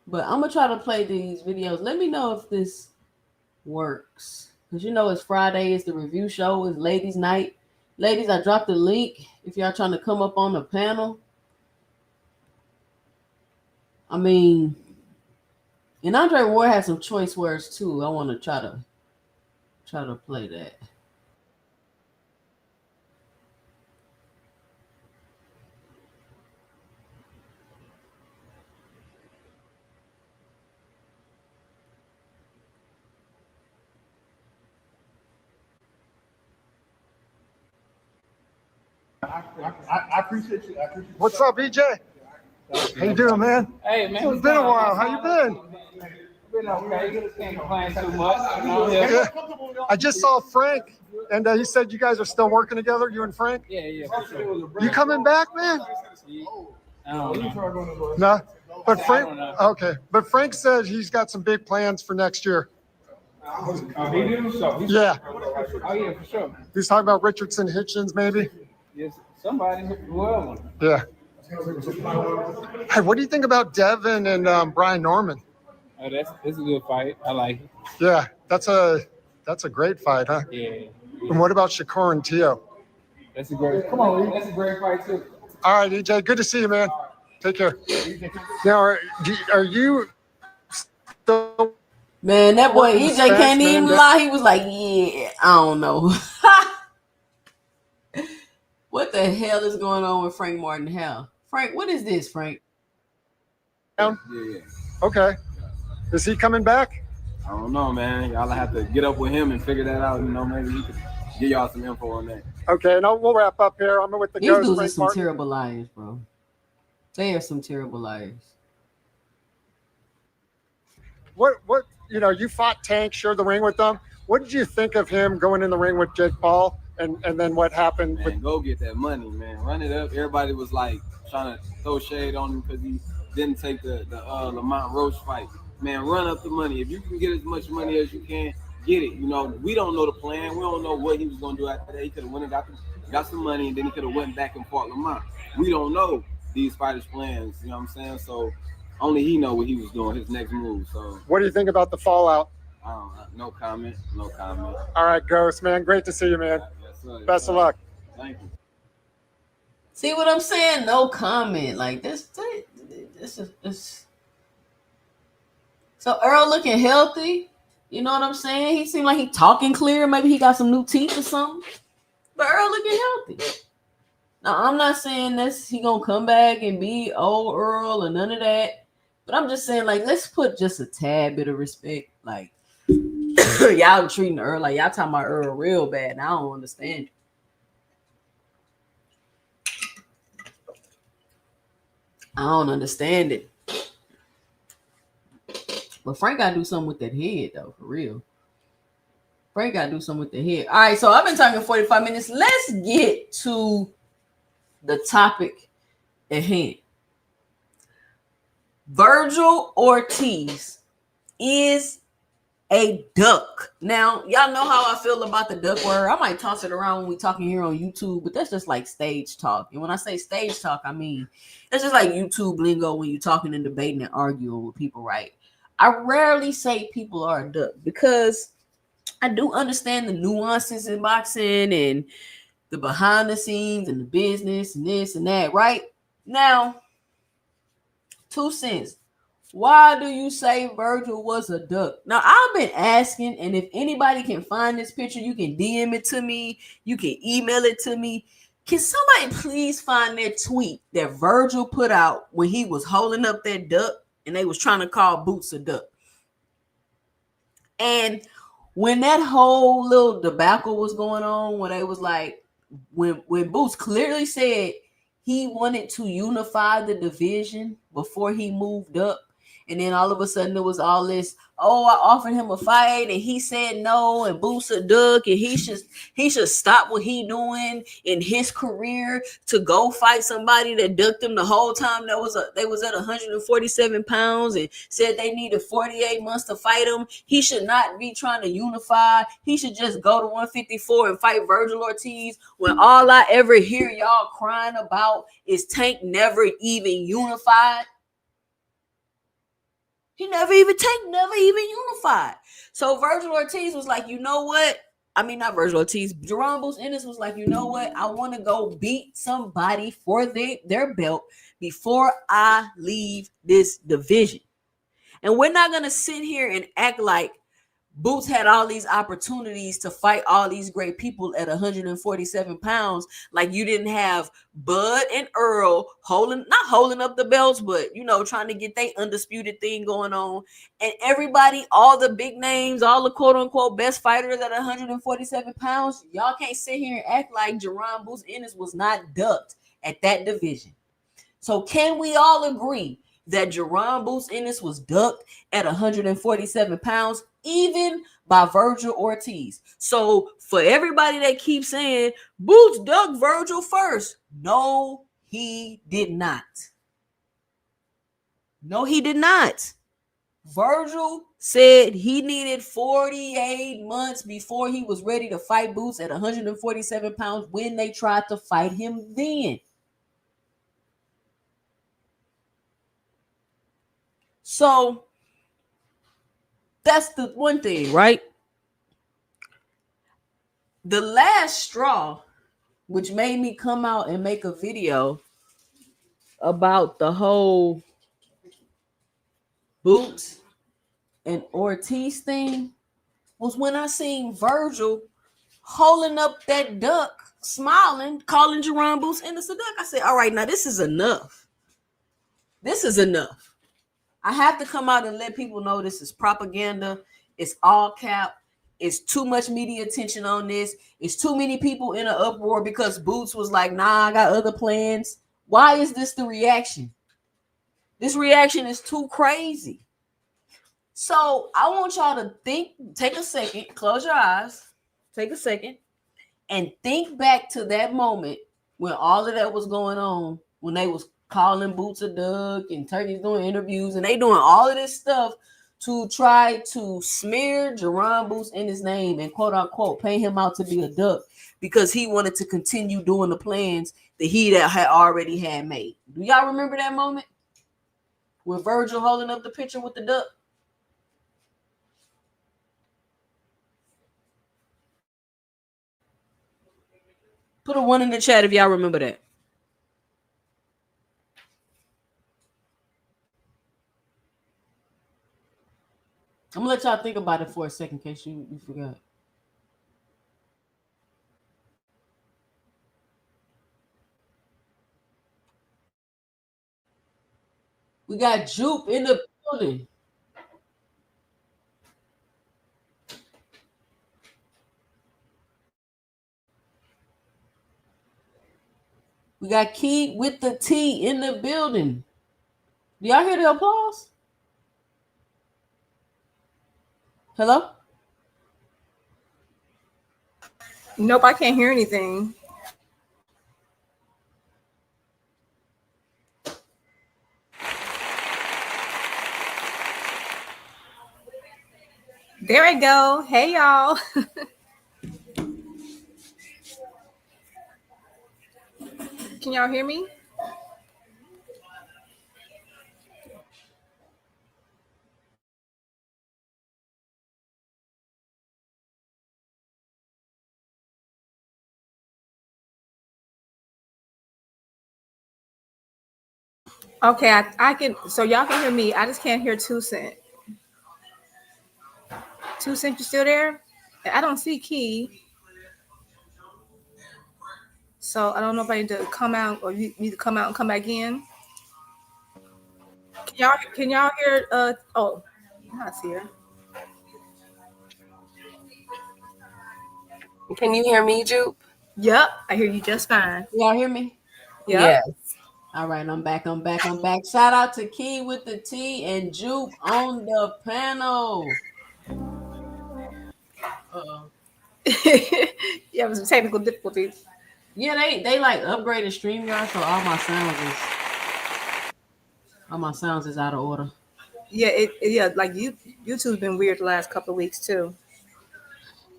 But I'm going to try to play these videos. Let me know if this works. Because it's Friday. It's the review show. It's ladies' night. Ladies, I dropped the link if y'all trying to come up on the panel. I mean, and Andre Ward has some choice words too. I want to try to play that. I appreciate you. What's up, EJ? How you doing, man? Hey, man. It's been a while. How you been? Been okay. Can't complain too much. Yeah. I just saw Frank, and he said you guys are still working together, you and Frank? Yeah, for sure. You coming back, man? I don't know. No? But Frank, okay. But Frank said he's got some big plans for next year. He did so. Yeah. Oh, yeah, for sure. He's talking about Richardson Hitchens, maybe? Yes, somebody, whoever. Yeah. Hey, what do you think about Devin and Brian Norman? Oh, that's a good fight. I like it. Yeah, that's a great fight, huh? Yeah. And what about Shakur and Tio? That's a great. Come on, that's a great fight too. All right, EJ. Good to see you, man. Take care. Now, are you still Man, that boy working with EJ Spence, can't man? even lie. He was like, yeah, I don't know. What the hell is going on with Frank Martin? Hell, Frank, what is this, Frank? Yeah. Okay. Is he coming back? I don't know, man. Y'all have to get up with him and figure that out. You know, maybe he could give y'all some info on that. Okay, now we'll wrap up here. I'm with the These ghost, dudes are Frank some Martin. terrible liars, bro. They are some terrible liars. What you fought Tank, shared the ring with them. What did you think of him going in the ring with Jake Paul, and then what happened? Man, go get that money, man. Run it up. Everybody was like trying to throw shade on him because he didn't take the Lamont Roach fight. Man, run up the money. If you can get as much money as you can, get it. You know, we don't know the plan. We don't know what he was going to do after that. He could have went and got some money, and then he could have went back and fought Lamont. We don't know these fighters' plans. You know what I'm saying? So only he know what he was doing, his next move. So what do you think about the fallout? No comment. No comment. All right, Ghost, man. Great to see you, man. Yes, sir. Best of luck. Thank you. See what I'm saying? No comment. Like this is. So Errol looking healthy. You know what I'm saying? He seemed like he talking clear. Maybe he got some new teeth or something. But Errol looking healthy. Now I'm not saying this he gonna come back and be old Earl or none of that. But I'm just saying, like, let's put just a tad bit of respect. Like, y'all treating Earl like y'all talking about Earl real bad. And I don't understand it. I don't understand it. But Frank gotta do something with that head, though, for real. Frank gotta do something with the head. All right, so I've been talking 45 minutes. Let's get to the topic at hand. Vergil Ortiz is a duck. Now, y'all know how I feel about the duck word. I might toss it around when we talking here on YouTube, but that's just like stage talk. And when I say stage talk, I mean that's just like YouTube lingo when you're talking and debating and arguing with people, right? I rarely say people are a duck because I do understand the nuances in boxing and the behind the scenes and the business and this and that, right? Now, 2 cents. Why do you say Vergil was a duck? Now, I've been asking, and if anybody can find this picture, you can DM it to me. You can email it to me. Can somebody please find that tweet that Vergil put out when he was holding up that duck and they was trying to call Boots a duck? And when that whole little debacle was going on, when they was like, when Boots clearly said he wanted to unify the division before he moved up, and then all of a sudden there was all this, oh, I offered him a fight and he said no, and Boots a duck, and he should stop what he doing in his career to go fight somebody that ducked him the whole time. They was at 147 pounds and said they needed 48 months to fight him. He should not be trying to unify. He should just go to 154 and fight Vergil Ortiz, when all I ever hear y'all crying about is Tank never even unified. He never even unified. So Vergil Ortiz was like, you know what? I mean, not Vergil Ortiz. Jerome Bruce Ennis was like, you know what? I want to go beat somebody for their belt before I leave this division. And we're not going to sit here and act like Boots had all these opportunities to fight all these great people at 147 pounds. Like you didn't have Bud and Errol not holding up the belts, but, trying to get their undisputed thing going on. And everybody, all the big names, all the quote unquote best fighters at 147 pounds, y'all can't sit here and act like Jerome Bruce Ennis was not ducked at that division. So can we all agree that Jerome Bruce Ennis was ducked at 147 pounds, even by Vergil Ortiz? So for everybody that keeps saying Boots ducked Vergil first, no, he did not. No, he did not. Vergil said he needed 48 months before he was ready to fight Boots at 147 pounds when they tried to fight him then. So that's the one thing, right? The last straw, which made me come out and make a video, about the whole Boots and Ortiz thing was when I seen Vergil holding up that duck, smiling, calling Jerron Boots in the duck. I said, all right, now this is enough. This is enough. I have to come out and let people know this is propaganda. It's all cap. It's too much media attention on this. It's too many people in an uproar because Boots was like, nah, I got other plans. Why is this the reaction? This reaction is too crazy. So I want y'all to take a second, close your eyes, take a second, and think back to that moment when all of that was going on, when they was calling Boots a duck and Turkey's doing interviews and they doing all of this stuff to try to smear Jerron Boots in his name and quote unquote pay him out to be a duck because he wanted to continue doing the plans that he had already had made. Do y'all remember that moment? With Vergil holding up the picture with the duck? Put a 1 in the chat if y'all remember that. I'm gonna let y'all think about it for a second in case you forgot. We got Jupe in the building. We got Key with the T in the building. Do y'all hear the applause? Hello? Nope, I can't hear anything. There we go. Hey, y'all. Can y'all hear me? Okay, I can. So y'all can hear me. I just can't hear 2 Cent. 2 Cent, you still there? I don't see Key. So I don't know if I need to come out or you need to come out and come back in. Can y'all hear? Oh, not here. Can you hear me, Jupe? Yep, I hear you just fine. Y'all hear me? Yep. Yes. All right, I'm back. Shout out to Key with the T and Jupe on the panel. Uh-oh. Yeah, it was some technical difficulties. Yeah, they like upgraded StreamYard, so all my sounds is out of order. Yeah, like YouTube's been weird the last couple of weeks too.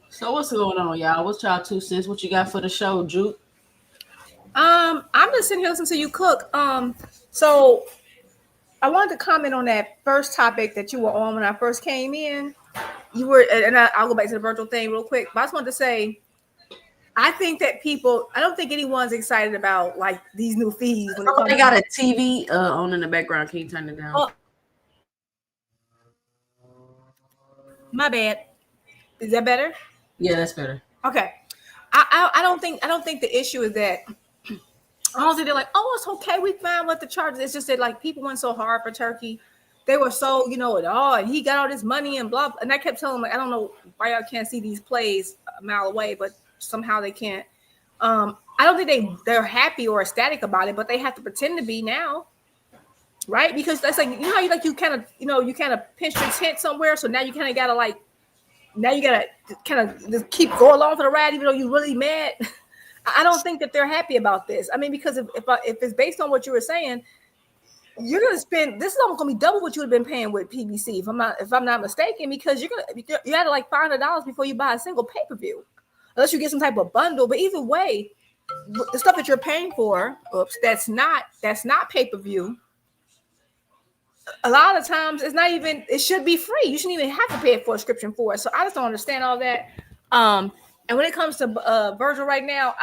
So what's going on, y'all? What's y'all 2 cents? What you got for the show, Jupe? I'm just sitting here listening to you cook. So I wanted to comment on that first topic that you were on when I first came in. You were, and I'll go back to the virtual thing real quick. But I just wanted to say, I think that I don't think anyone's excited about like these new fees. When They got a TV on in the background. Can you turn it down? Oh, my bad. Is that better? Yeah, that's better. Okay. I don't think the issue is that. I don't think they're like, oh, it's okay. We found what the charges. It's just that like people went so hard for Turkey. They were so, and he got all this money and blah. And I kept telling them, like, I don't know why y'all can't see these plays a mile away, but somehow they can't. I don't think they're happy or ecstatic about it, but they have to pretend to be now, right? Because that's like, how you kind of pinch your tent somewhere, so now you kind of gotta kind of just keep going along for the ride, even though you're really mad. I don't think that they're happy about this. I mean, because if it's based on what you were saying, you're gonna spend. This is almost gonna be double what you would have been paying with PBC, if I'm not mistaken, because you had to like $500 before you buy a single pay-per-view, unless you get some type of bundle. But either way, the stuff that you're paying for, that's not pay-per-view. A lot of times, it's not even. It should be free. You shouldn't even have to pay a subscription for it. So I just don't understand all that. And when it comes to Vergil right now,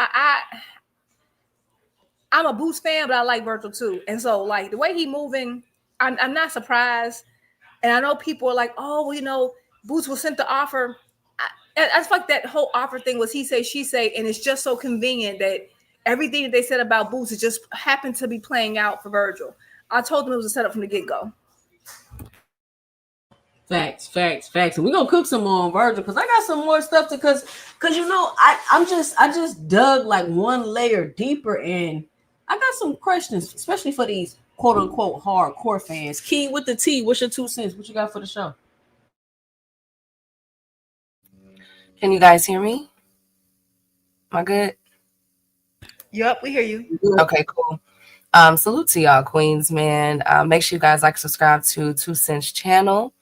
I'm a Boots fan, but I like Vergil too. And so like the way he moving, I'm not surprised. And I know people are like, oh, well, you know, Boots was sent the offer. I just like that whole offer thing was he say, she say, and it's just so convenient that everything that they said about Boots is just happened to be playing out for Vergil. I told them it was a setup from the get-go. Facts, facts, facts. And we're gonna cook some more on Vergil because I got some more stuff to cause you know I just dug like one layer deeper and I got some questions, especially for these quote unquote hardcore fans. Key with the T, what's your 2 cents? What you got for the show? Can you guys hear me? Am I good? Yep, we hear you. Okay, cool. Salute to y'all, Queens, man. Make sure you guys like, subscribe to 2 Cents channel.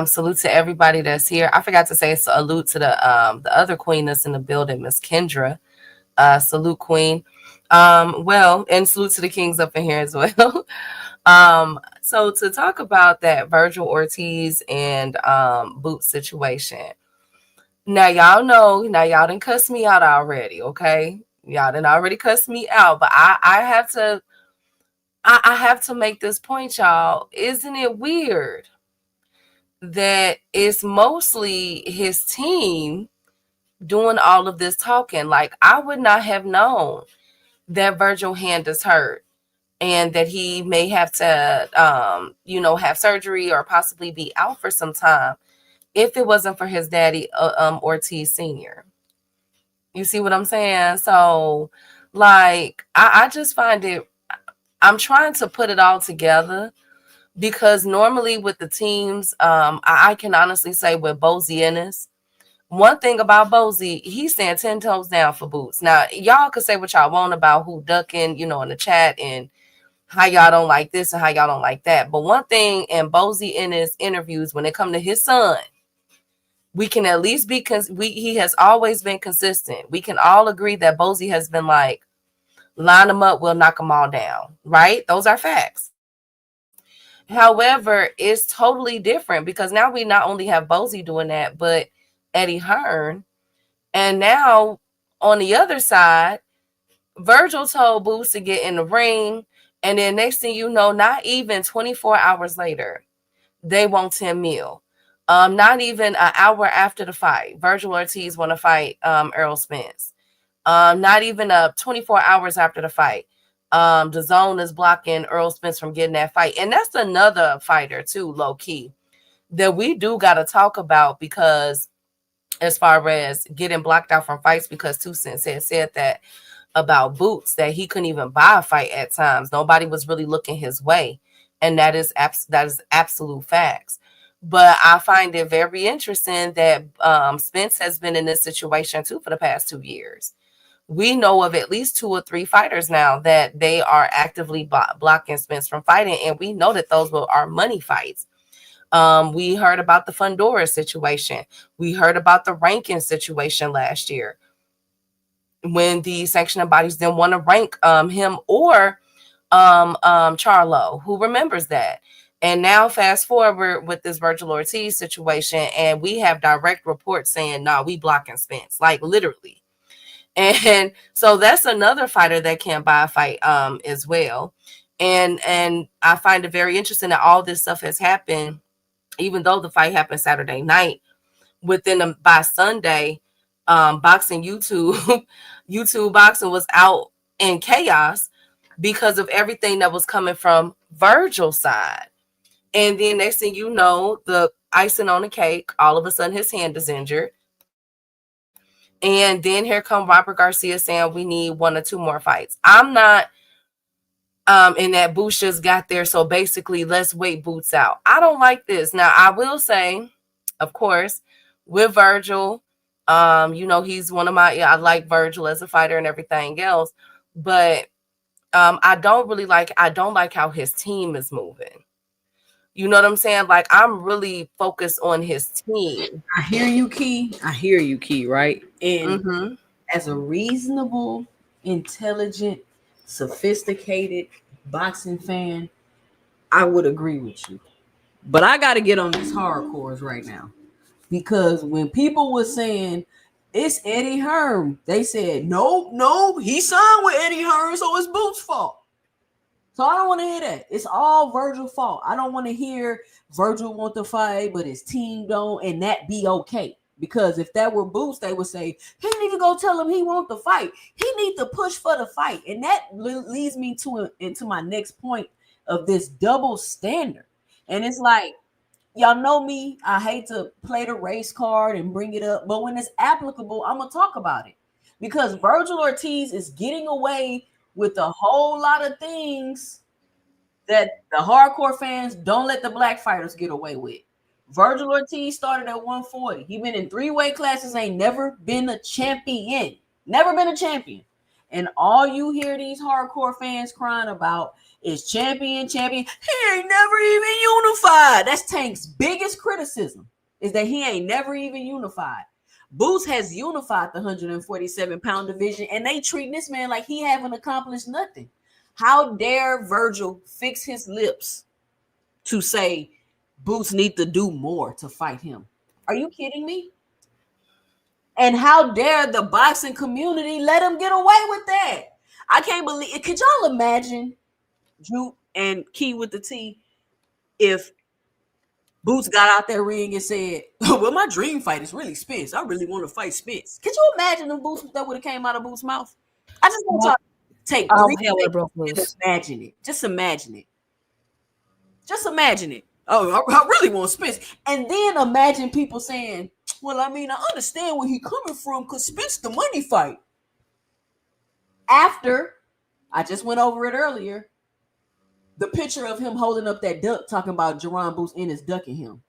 Salute to everybody that's here. I forgot to say salute to the other queen that's in the building, Miss Kendra. Salute, Queen. Well, and salute to the kings up in here as well. So to talk about that Vergil Ortiz and Boots situation. Now y'all know, y'all didn't cuss me out already, okay? Y'all didn't already cuss me out, but I have to make this point, y'all. Isn't it weird that it's mostly his team doing all of this talking? Like, I would not have known that Vergil hand is hurt and that he may have to, have surgery or possibly be out for some time if it wasn't for his daddy, Ortiz Sr. You see what I'm saying? So, like, I just find it, I'm trying to put it all together because normally with the teams, I can honestly say with Bozy Ennis, one thing about Bozy, he's saying 10 toes down for Boots. Now, y'all could say what y'all want about who ducking, in the chat and how y'all don't like this and how y'all don't like that. But one thing in Bozy Ennis interviews, when it come to his son, we can at least be, he has always been consistent. We can all agree that Bozy has been like, line them up, we'll knock them all down, right? Those are facts. However, it's totally different because now we not only have Bozy doing that, but Eddie Hearn. And now on the other side, Vergil told Boots to get in the ring. And then next thing you know, not even 24 hours later, they want 10 mil. Not even an hour after the fight, Vergil Ortiz want to fight Errol Spence. Not even 24 hours after the fight, the zone is blocking Errol Spence from getting that fight. And that's another fighter too, low key, that we do got to talk about because as far as getting blocked out from fights, because 2 Cents had said that about Boots, that he couldn't even buy a fight at times. Nobody was really looking his way. And that is absolute facts. But I find it very interesting that Spence has been in this situation too for the past 2 years. We know of at least 2 or 3 fighters now that they are actively blocking Spence from fighting. And we know that those are money fights. We heard about the Fundora situation. We heard about the ranking situation last year when the sanctioning bodies didn't want to rank him or Charlo. Who remembers that? And now fast forward with this Vergil Ortiz situation, and we have direct reports saying, "No, we blocking Spence," like literally. And so that's another fighter that can't buy a fight as well. And I find it very interesting that all this stuff has happened, even though the fight happened Saturday night. Within by Sunday, boxing YouTube boxing was out in chaos because of everything that was coming from Vergil's side. And then next thing you know, the icing on the cake, all of a sudden his hand is injured. And then here come Robert Garcia saying we need 1 or 2 more fights. I'm not in that Boots just got there. So basically, let's wait Boots out. I don't like this. Now, I will say, of course, with Vergil, he's one of my, I like Vergil as a fighter and everything else. But I don't like how his team is moving. You know what I'm saying? Like, I'm really focused on his team. I hear you, Key, right? And as a reasonable, intelligent, sophisticated boxing fan, I would agree with you. But I got to get on these hardcores right now. Because when people were saying, It's Eddie Hearn. They said, no, he signed with Eddie Hearn, so it's Boots' fault. So I don't want to hear that. It's all Vergil's fault. I don't want to hear Vergil want to fight, but his team don't, and that be okay. Because if that were Boots, they would say, he need to go tell him he want the fight. He need to push for the fight. And that leads me into my next point of this double standard. And it's like, y'all know me. I hate to play the race card and bring it up, but when it's applicable, I'm going to talk about it. Because Vergil Ortiz is getting away with a whole lot of things that the hardcore fans don't let the black fighters get away with. Vergil Ortiz started at 140. He been in 3 weight classes, ain't never been a champion. Never been a champion. And all you hear these hardcore fans crying about is champion. He ain't never even unified. That's Tank's biggest criticism, is that he ain't never even unified. Boots has unified the 147-pound division, and they treating this man like he haven't accomplished nothing. How dare Vergil fix his lips to say Boots need to do more to fight him? Are you kidding me? And how dare the boxing community let him get away with that? I can't believe it. Could y'all imagine, Drew and Key with the T, if Boots got out that ring and said, well, my dream fight is really Spence. I really want to fight Spence. Could you imagine the Boots that would have came out of Boots' mouth? I just want y'all to take 3 seconds and imagine it. Just imagine it. Just imagine it. Oh, I really want Spence. And then imagine people saying, well, I mean, I understand where he's coming from because Spence the money fight. After, I just went over it earlier, the picture of him holding up that duck, talking about Jerron Boots in his ducking him.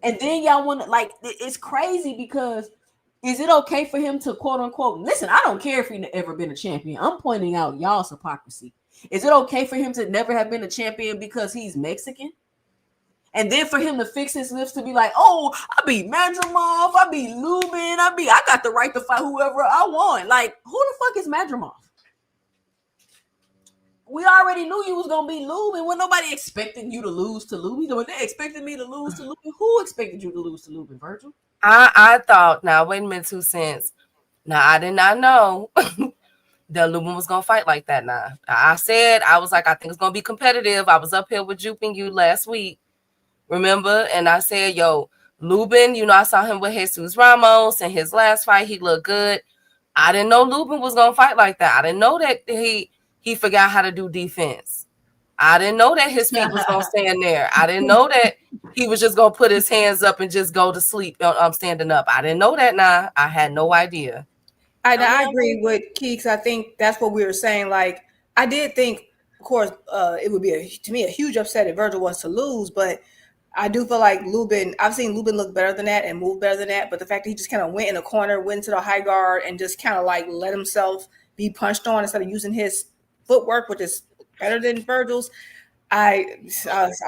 And then y'all want to, like, it's crazy because is it okay for him to quote unquote, listen, I don't care if he's ever been a champion. I'm pointing out y'all's hypocrisy. Is it okay for him to never have been a champion because he's Mexican? And then for him to fix his lips to be like, oh, I beat Madrimov, I beat Lubin, I got the right to fight whoever I want. Like, who the fuck is Madrimov? We already knew you was gonna be Lubin. Wasn't nobody expecting you to lose to Lubin. When they expected me to lose to Lubin, who expected you to lose to Lubin, Vergil? I thought, now wait a minute, 2 cents. Now I did not know that Lubin was gonna fight like that. Now I said, I was like, I think it's gonna be competitive. I was up here with Juping you last week, remember? And I said, yo, Lubin, I saw him with Jesus Ramos and his last fight, he looked good. I didn't know Lubin was gonna fight like that. I didn't know that he forgot how to do defense. I didn't know that his feet was gonna stand there. I didn't know that he was just gonna put his hands up and just go to sleep. I'm standing up. I didn't know that. Nah, I had no idea. I agree with Keeks. I think that's what we were saying. Like, I did think, of course, it would be to me a huge upset if Vergil was to lose, but I do feel like Lubin, I've seen Lubin look better than that and move better than that. But the fact that he just kind of went in a corner, went to the high guard, and just kind of like let himself be punched on instead of using his footwork, which is better than Vergil's. I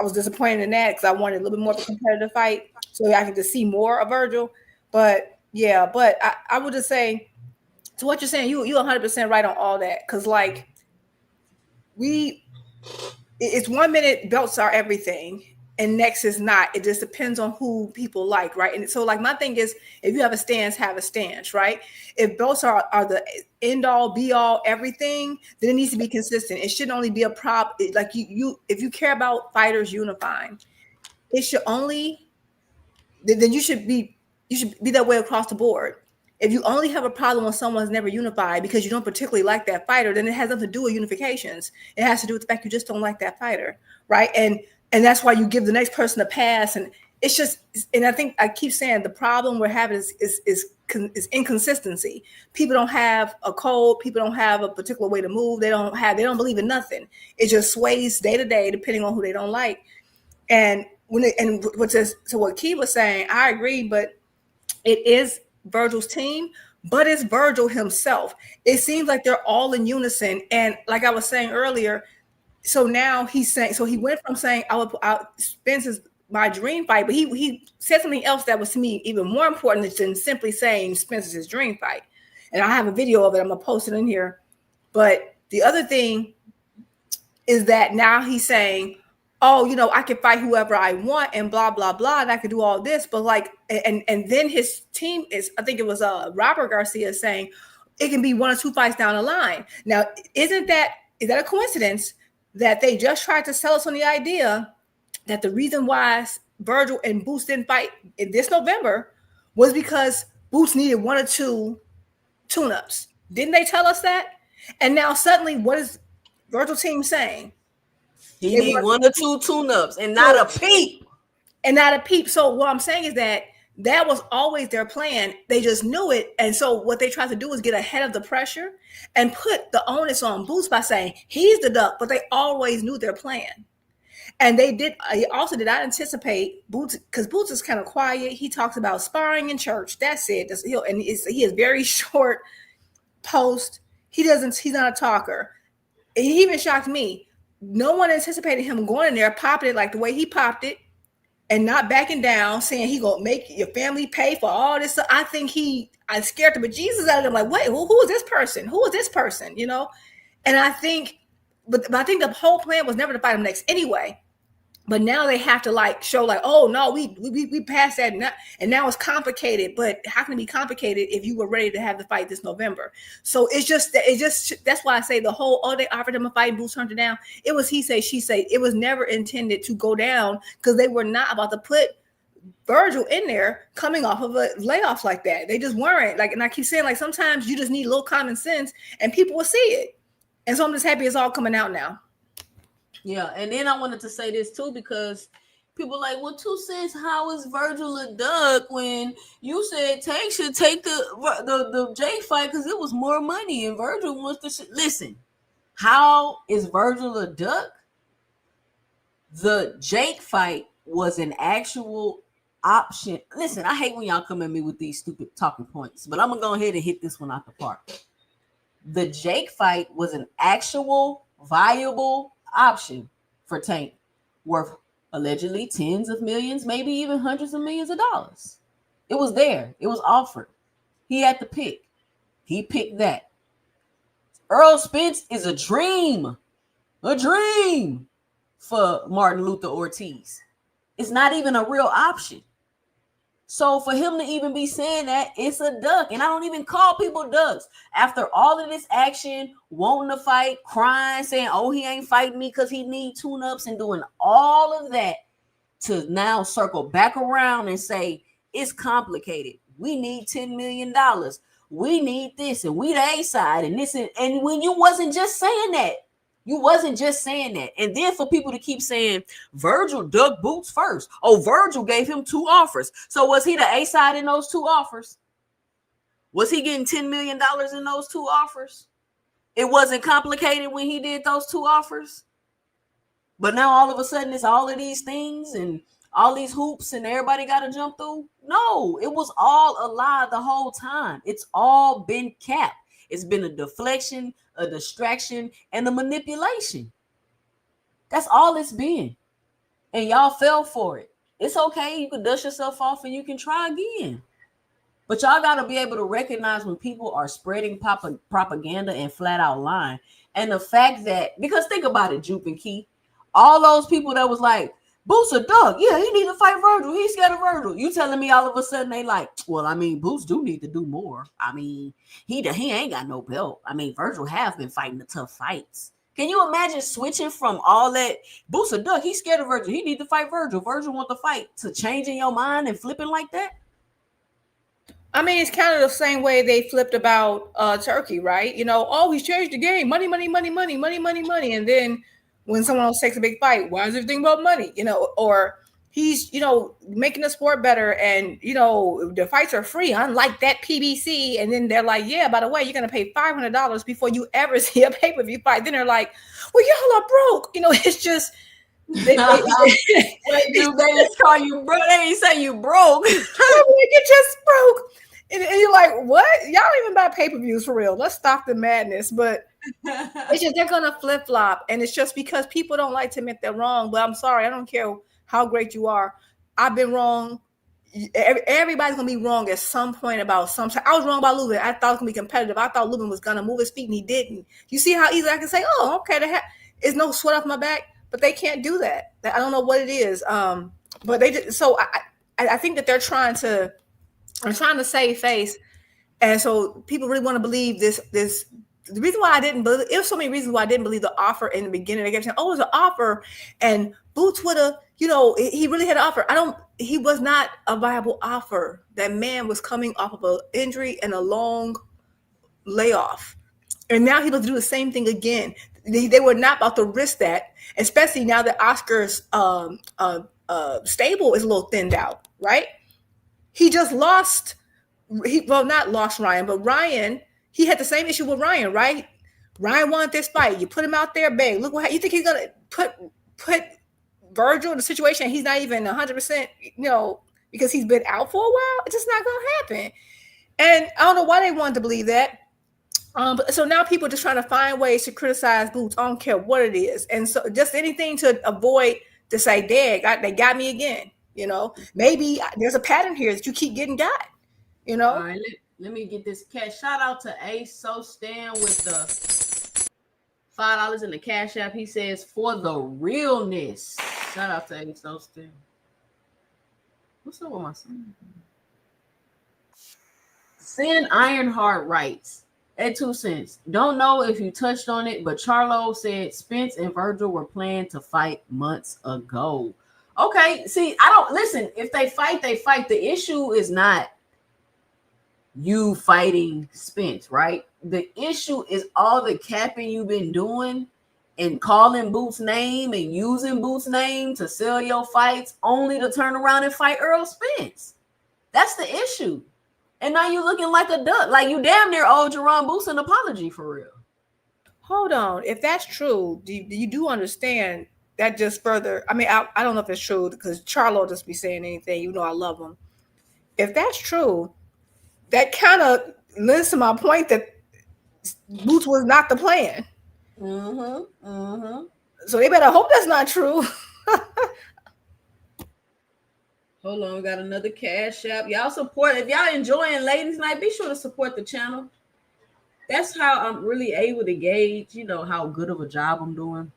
was disappointed in that because I wanted a little bit more of a competitive fight so I could just see more of Vergil. But yeah, but I would just say, to what you're saying, you 100% right on all that. Because like it's 1 minute belts are everything and next is not. It just depends on who people like, right? And so like my thing is, if you have a stance, have a stance, right? If belts are the end all be all everything, then it needs to be consistent. It shouldn't only be a prop. Like you if you care about fighters unifying, it should only then you should be that way across the board. If you only have a problem when someone's never unified because you don't particularly like that fighter, then it has nothing to do with unifications. It has to do with the fact you just don't like that fighter, right? And that's why you give the next person a pass. And it's just, and I think I keep saying the problem we're having is inconsistency. People don't have a code. People don't have a particular way to move. They don't believe in nothing. It just sways day to day depending on who they don't like. And what Key was saying, I agree, but it is Vergil's team, but it's Vergil himself. It seems like they're all in unison. And like I was saying earlier, so now he's saying, so he went from saying Spence is my dream fight, but he said something else that was to me even more important than simply saying Spence is his dream fight. And I have a video of it. I'm gonna post it in here. But the other thing is that now he's saying, oh, you know, I can fight whoever I want and blah, blah, blah. And I could do all this. But like, and then his team is, I think it was Robert Garcia saying it can be 1 or 2 fights down the line. Now, is that a coincidence that they just tried to sell us on the idea that the reason why Vergil and Boots didn't fight in this November was because Boots needed 1 or 2 tune-ups? Didn't they tell us that? And now suddenly, what is Vergil team saying? He need 1 or 2 tune-ups and not a peep. And not a peep. So what I'm saying is that was always their plan. They just knew it. And so what they tried to do is get ahead of the pressure and put the onus on Boots by saying he's the duck, but they always knew their plan. And they also did not anticipate Boots, because Boots is kind of quiet. He talks about sparring in church. That's it. He is very short post. He's not a talker. He even shocked me. No one anticipated him going in there, popping it like the way he popped it, and not backing down, saying he gonna make your family pay for all this. I think I scared the bejesus out of him. Like, wait, who is this person? Who is this person? You know? And I think, but I think the whole plan was never to fight him next anyway. But now they have to like show like, oh no, we passed that, and now it's complicated. But how can it be complicated if you were ready to have the fight this November? So it's just that's why I say the whole, oh, they offered him a fight, Boots turned it down. It was he say, she say. It was never intended to go down because they were not about to put Vergil in there coming off of a layoff like that. They just weren't. Like, and I keep saying, like, sometimes you just need a little common sense and people will see it. And so I'm just happy it's all coming out now. Yeah, and then I wanted to say this too, because people like, well, 2 cents, how is Vergil a duck when you said Tank should take the Jake fight because it was more money and Vergil wants to listen, how is Vergil a duck? The Jake fight was an actual option. Listen, I hate when y'all come at me with these stupid talking points, but I'm gonna go ahead and hit this one out the park. The Jake fight was an actual viable option for Tank, worth allegedly tens of millions, maybe even hundreds of millions of dollars. It was there. It was offered. He had to pick. He picked that. Errol Spence is a dream for Martin Luther Ortiz. It's not even a real option. So for him to even be saying that, it's a duck. And I don't even call people ducks. After all of this action, wanting to fight, crying, saying, oh, he ain't fighting me because he need tune-ups, and doing all of that, to now circle back around and say, it's complicated. We need $10 million. We need this, and we the A side, and this, and when you wasn't just saying that. You wasn't just saying that. And then for people to keep saying Vergil dug Boots first. Oh, Vergil gave him 2 offers. So was he the A side in those 2 offers? Was he getting $10 million in those 2 offers? It wasn't complicated when he did those 2 offers. But now all of a sudden it's all of these things and all these hoops and everybody got to jump through. No, it was all a lie the whole time. It's all been capped. It's been a deflection, a distraction, and a manipulation. That's all it's been. And y'all fell for it. It's okay. You can dust yourself off and you can try again. But y'all got to be able to recognize when people are spreading propaganda and flat out lying. And the fact that, because think about it, Jupe and Key, all those people that was like, Boots a dog. Yeah, he need to fight Vergil. He's scared of Vergil. You telling me all of a sudden they like, well, I mean, Boots do need to do more. I mean, he ain't got no belt. I mean, Vergil have been fighting the tough fights. Can you imagine switching from all that, Boots a duck, he's scared of Vergil. He need to fight Vergil. Vergil want to fight, to changing your mind and flipping like that? I mean, it's kind of the same way they flipped about Turkey, right? You know, oh, he's changed the game. Money, money, money, money, money, money, money. And then when someone else takes a big fight, why is everything about money? You know, or he's, you know, making the sport better, and, you know, the fights are free, unlike that PBC. And then they're like, yeah, by the way, you're going to pay $500 before you ever see a pay-per-view fight. Then they're like, well, y'all are broke. You know, it's just, they just call you broke. They ain't say you broke. You just broke. And you're like, what? Y'all don't even buy pay-per-views for real. Let's stop the madness. But it's just, they're gonna flip-flop, and it's just because people don't like to admit they're wrong. But I'm sorry, I don't care how great you are. I've been wrong. Everybody's gonna be wrong at some point about something. I was wrong about Lubin. I thought it was gonna be competitive. I thought Lubin was gonna move his feet, and he didn't. You see how easy I can say, oh, okay, there's no sweat off my back. but they can't do that. I don't know what it is. But they did. So I think that they're trying to save face, and so people really want to believe this. The reason why I didn't believe it was so many reasons why I didn't believe the offer in the beginning. They kept saying, "Oh, it was an offer," and Boots would have, he really had an offer. He was not a viable offer. That man was coming off of an injury and a long layoff, and now he was do the same thing again. They were not about to risk that, especially now that Oscar's stable is a little thinned out, right? He just lost. Not lost Ryan, but Ryan. He had the same issue with Ryan, right? Ryan wanted this fight. You put him out there, bang. Look what you think he's gonna put Vergil in a situation he's not even 100%, because he's been out for a while. It's just not gonna happen. And I don't know why they wanted to believe that. So now people are just trying to find ways to criticize Boots. I don't care what it is, and so just anything to avoid to say, "Dang, they got me again." Maybe there's a pattern here that you keep getting got. All right, let me get this cash. Shout out to Ace So Stan with the $5 in the Cash App. He says, "For the realness." Shout out to Ace So Stan. What's up with my son? Sin Ironheart writes at 2 cents. Don't know if you touched on it, but Charlo said Spence and Vergil were planning to fight months ago. Okay, see, I don't listen. If they fight, they fight. The issue is not you fighting Spence, right? The issue is all the capping you've been doing and calling Boots' name and using Boots' name to sell your fights only to turn around and fight Errol Spence. That's the issue. And now you're looking like a duck. Like you damn near owed Jerron Boots an apology for real. Hold on. If that's true, you do understand that just further. I mean, I don't know if it's true because Charlo just be saying anything. You know I love him. If that's true, that kind of lends to my point that Boots was not the plan. So they better hope that's not true. Hold on, we got another Cash App. Y'all support. If y'all enjoying Ladies Night, be sure to support the channel. That's how I'm really able to gauge, how good of a job I'm doing.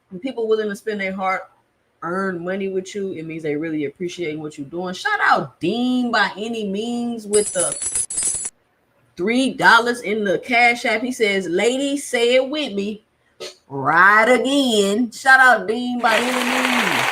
When people willing to spend their hard-earned money with you, it means they really appreciate what you're doing. Shout out Dean by any means with the $3 in the Cash App. He says, "Ladies, say it with me. Ride again." Shout out Dean by any means.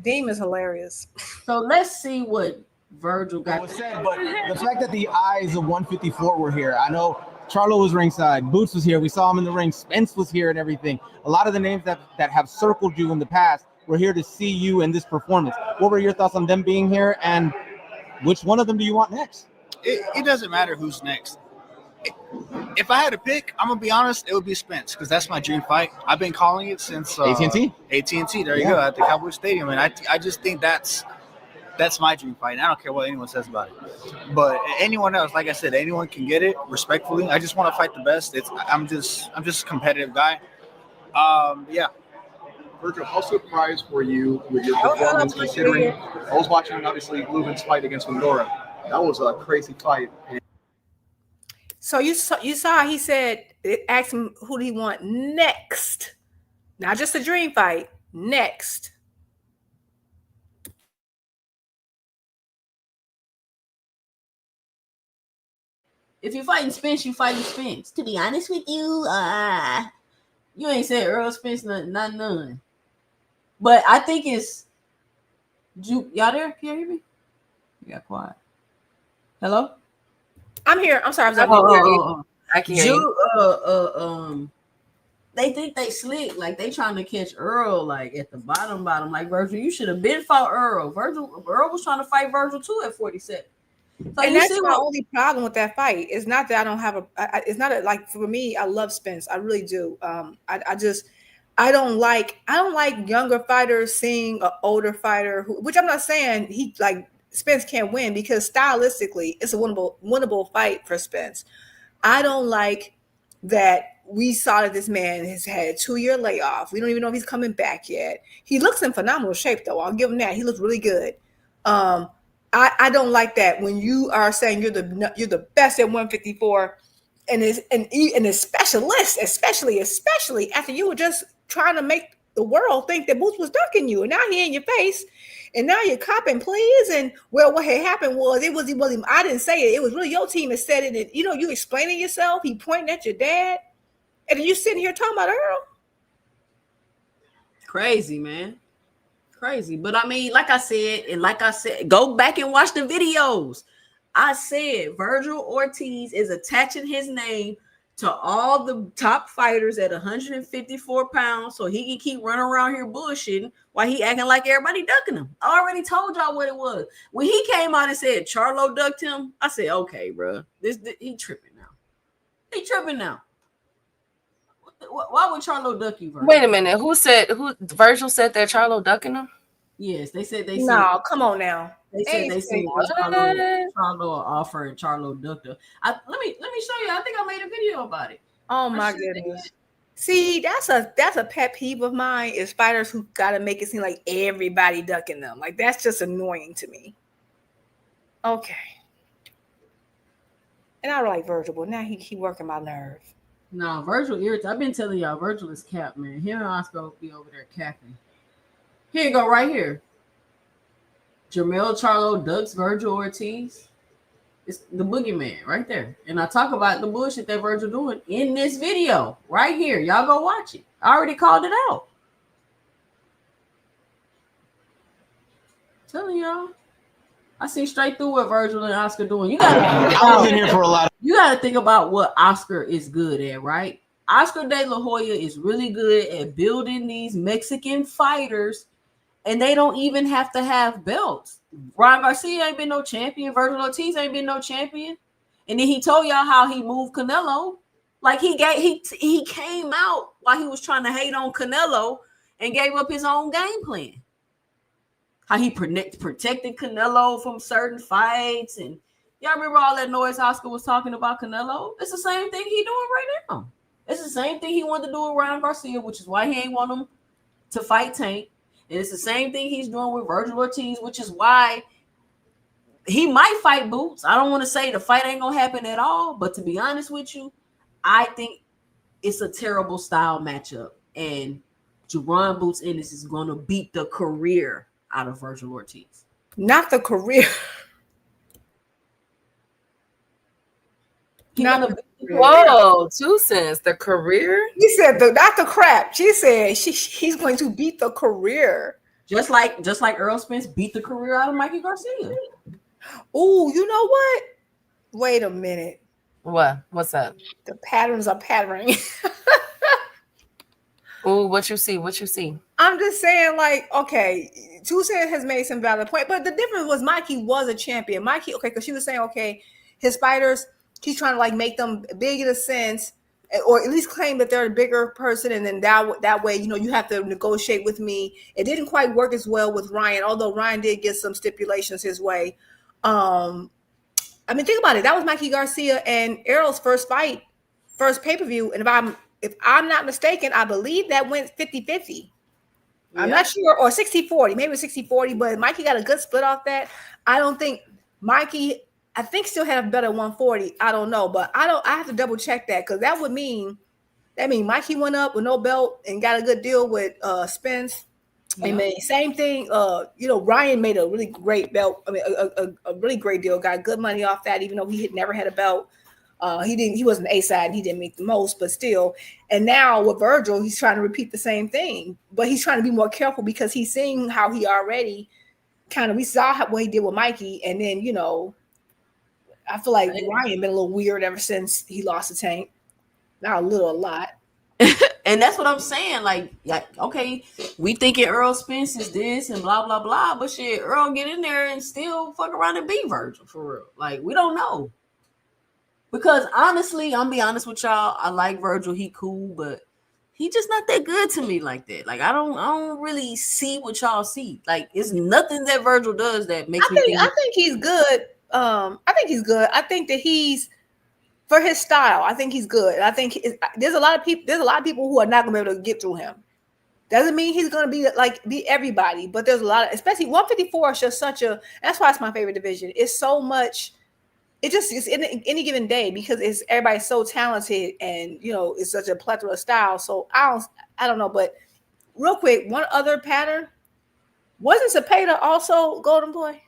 Dean is hilarious. So let's see what Vergil got. Said, but the fact that the eyes of 154 were here, I know Charlo was ringside, Boots was here, we saw him in the ring, Spence was here and everything. A lot of the names that have circled you in the past were here to see you in this performance. What were your thoughts on them being here, and which one of them do you want next? It doesn't matter who's next. If I had to pick, I'm gonna be honest, it would be Spence because that's my dream fight. I've been calling it since AT&T. AT&T. There you go, at the Cowboy Stadium, and I just think that's my dream fight. And I don't care what anyone says about it. But anyone else, like I said, anyone can get it respectfully. I just want to fight the best. I'm just a competitive guy. Yeah. Vergil, how surprised were you with your performance? Considering I was watching obviously Lubin's fight against Fundora. That was a crazy fight. So you saw he said, asked him who do he want next, not just a dream fight, next. If you're fighting Spence, you fighting Spence. To be honest with you, you ain't said Errol Spence not none. But I think it's y'all there? Can you hear me? You got quiet. Hello? I'm here. I'm sorry. I can't hear you. They think they slick, like they trying to catch Errol like at the bottom. Like Vergil, you should have been fought Errol. Errol was trying to fight Vergil too at 47. So and that's my only problem with that fight. It's not that I don't have it's not like for me, I love Spence. I really do. I don't like younger fighters seeing an older fighter which I'm not saying he like Spence can't win because stylistically it's a winnable fight for Spence. I don't like that we saw that this man has had a 2-year layoff. We don't even know if he's coming back yet. He looks in phenomenal shape though. I'll give him that. He looks really good. I don't like that when you are saying you're the best at 154 and especially after you were just trying to make the world think that Boots was ducking you, and now he in your face, and now you're copping pleas. And well, what had happened was it wasn't. I didn't say it. It was really your team that said it. And you explaining yourself. He pointing at your dad, and then you sitting here talking about Earl. Crazy, man. Crazy. But I mean, like I said, go back and watch the videos. I said Vergil Ortiz is attaching his name to all the top fighters at 154 pounds so he can keep running around here bullshitting while he acting like everybody ducking him. I already told y'all what it was. When he came out and said Charlo ducked him, I said, okay, bro, he tripping now. He tripping now. Why would Charlo duck you, Vergil? Wait a minute. Vergil said that Charlo ducking him? Yes, they said No, come on now. They said Charlo offered and Charlo ducked her. Let me show you. I think I made a video about it. Oh my goodness. See, that's a pet peeve of mine is fighters who gotta make it seem like everybody ducking them. Like that's just annoying to me. Okay. And I like Vergil, but now he working my nerve. No, Vergil irritates. I've been telling y'all Vergil is cap, man. Him and Oscar will be over there capping. Here you go, right here. Jermell Charlo ducks Vergil Ortiz. It's the boogeyman right there. And I talk about the bullshit that Vergil doing in this video right here. Y'all go watch it. I already called it out. Telling y'all. I see straight through what Vergil and Oscar doing. You gotta think about what Oscar is good at, right? Oscar De La Hoya is really good at building these Mexican fighters, and they don't even have to have belts. Ryan Garcia ain't been no champion. Vergil Ortiz ain't been no champion. And then he told y'all how he moved Canelo. Like he came out while he was trying to hate on Canelo and gave up his own game plan. How he protected Canelo from certain fights. And y'all remember all that noise Oscar was talking about Canelo? It's the same thing he doing right now. It's the same thing he wanted to do with Ryan Garcia, which is why he ain't want him to fight Tank. And it's the same thing he's doing with Vergil Ortiz, which is why he might fight Boots. I don't want to say the fight ain't going to happen at all. But to be honest with you, I think it's a terrible style matchup. And Jerron Boots Ennis is going to beat the career out of Vergil Ortiz. Not the career. Whoa, 2 cents. The career? He said not the crap. She said he's going to beat the career. Just like Errol Spence beat the career out of Mikey Garcia. Oh, you know what? Wait a minute. What? What's up? The patterns are patterning. Oh, what you see? I'm just saying, like, okay, 2 Cents has made some valid point, but the difference was Mikey was a champion. Mikey, okay, because she was saying, okay, his fighters, he's trying to like make them big in a sense, or at least claim that they're a bigger person, and then that way, you have to negotiate with me. It didn't quite work as well with Ryan, although Ryan did get some stipulations his way. I mean, think about it. That was Mikey Garcia and Errol's first pay-per-view, and if I'm not mistaken, I believe that went 50-50. I'm not sure, or 60-40, maybe 60-40, but Mikey got a good split off that. I don't think Mikey, I think still had a better 140. I don't know, but I have to double check that, because that mean Mikey went up with no belt and got a good deal with Spence. Yeah. And made same thing. Ryan made a really great belt. I mean, a really great deal. Got good money off that, even though he had never had a belt. He wasn't A side, and he didn't make the most, but still. And now with Vergil, he's trying to repeat the same thing, but he's trying to be more careful because he's seeing how he already we saw what he did with Mikey, and then I feel like Ryan been a little weird ever since he lost the Tank. Not a little, a lot. And that's what I'm saying. Like, okay, we thinking Errol Spence is this and blah blah blah, but shit, Earl get in there and still fuck around and beat Vergil for real. Like, we don't know. Because honestly, I'm be honest with y'all, I like Vergil, he cool, but he just not that good to me like that. Like, I don't really see what y'all see. Like, it's nothing that Vergil does that makes me think. I think he's good. I think that he's, for his style, I think he's good. I think there's a lot of people who are not gonna be able to get through him. Doesn't mean he's gonna be everybody, but there's a lot of, especially 154 is just that's why it's my favorite division. It's so much it's in any given day because it's everybody's so talented and it's such a plethora of style. So I don't know, but real quick, one other pattern wasn't Cepeda also Golden Boy?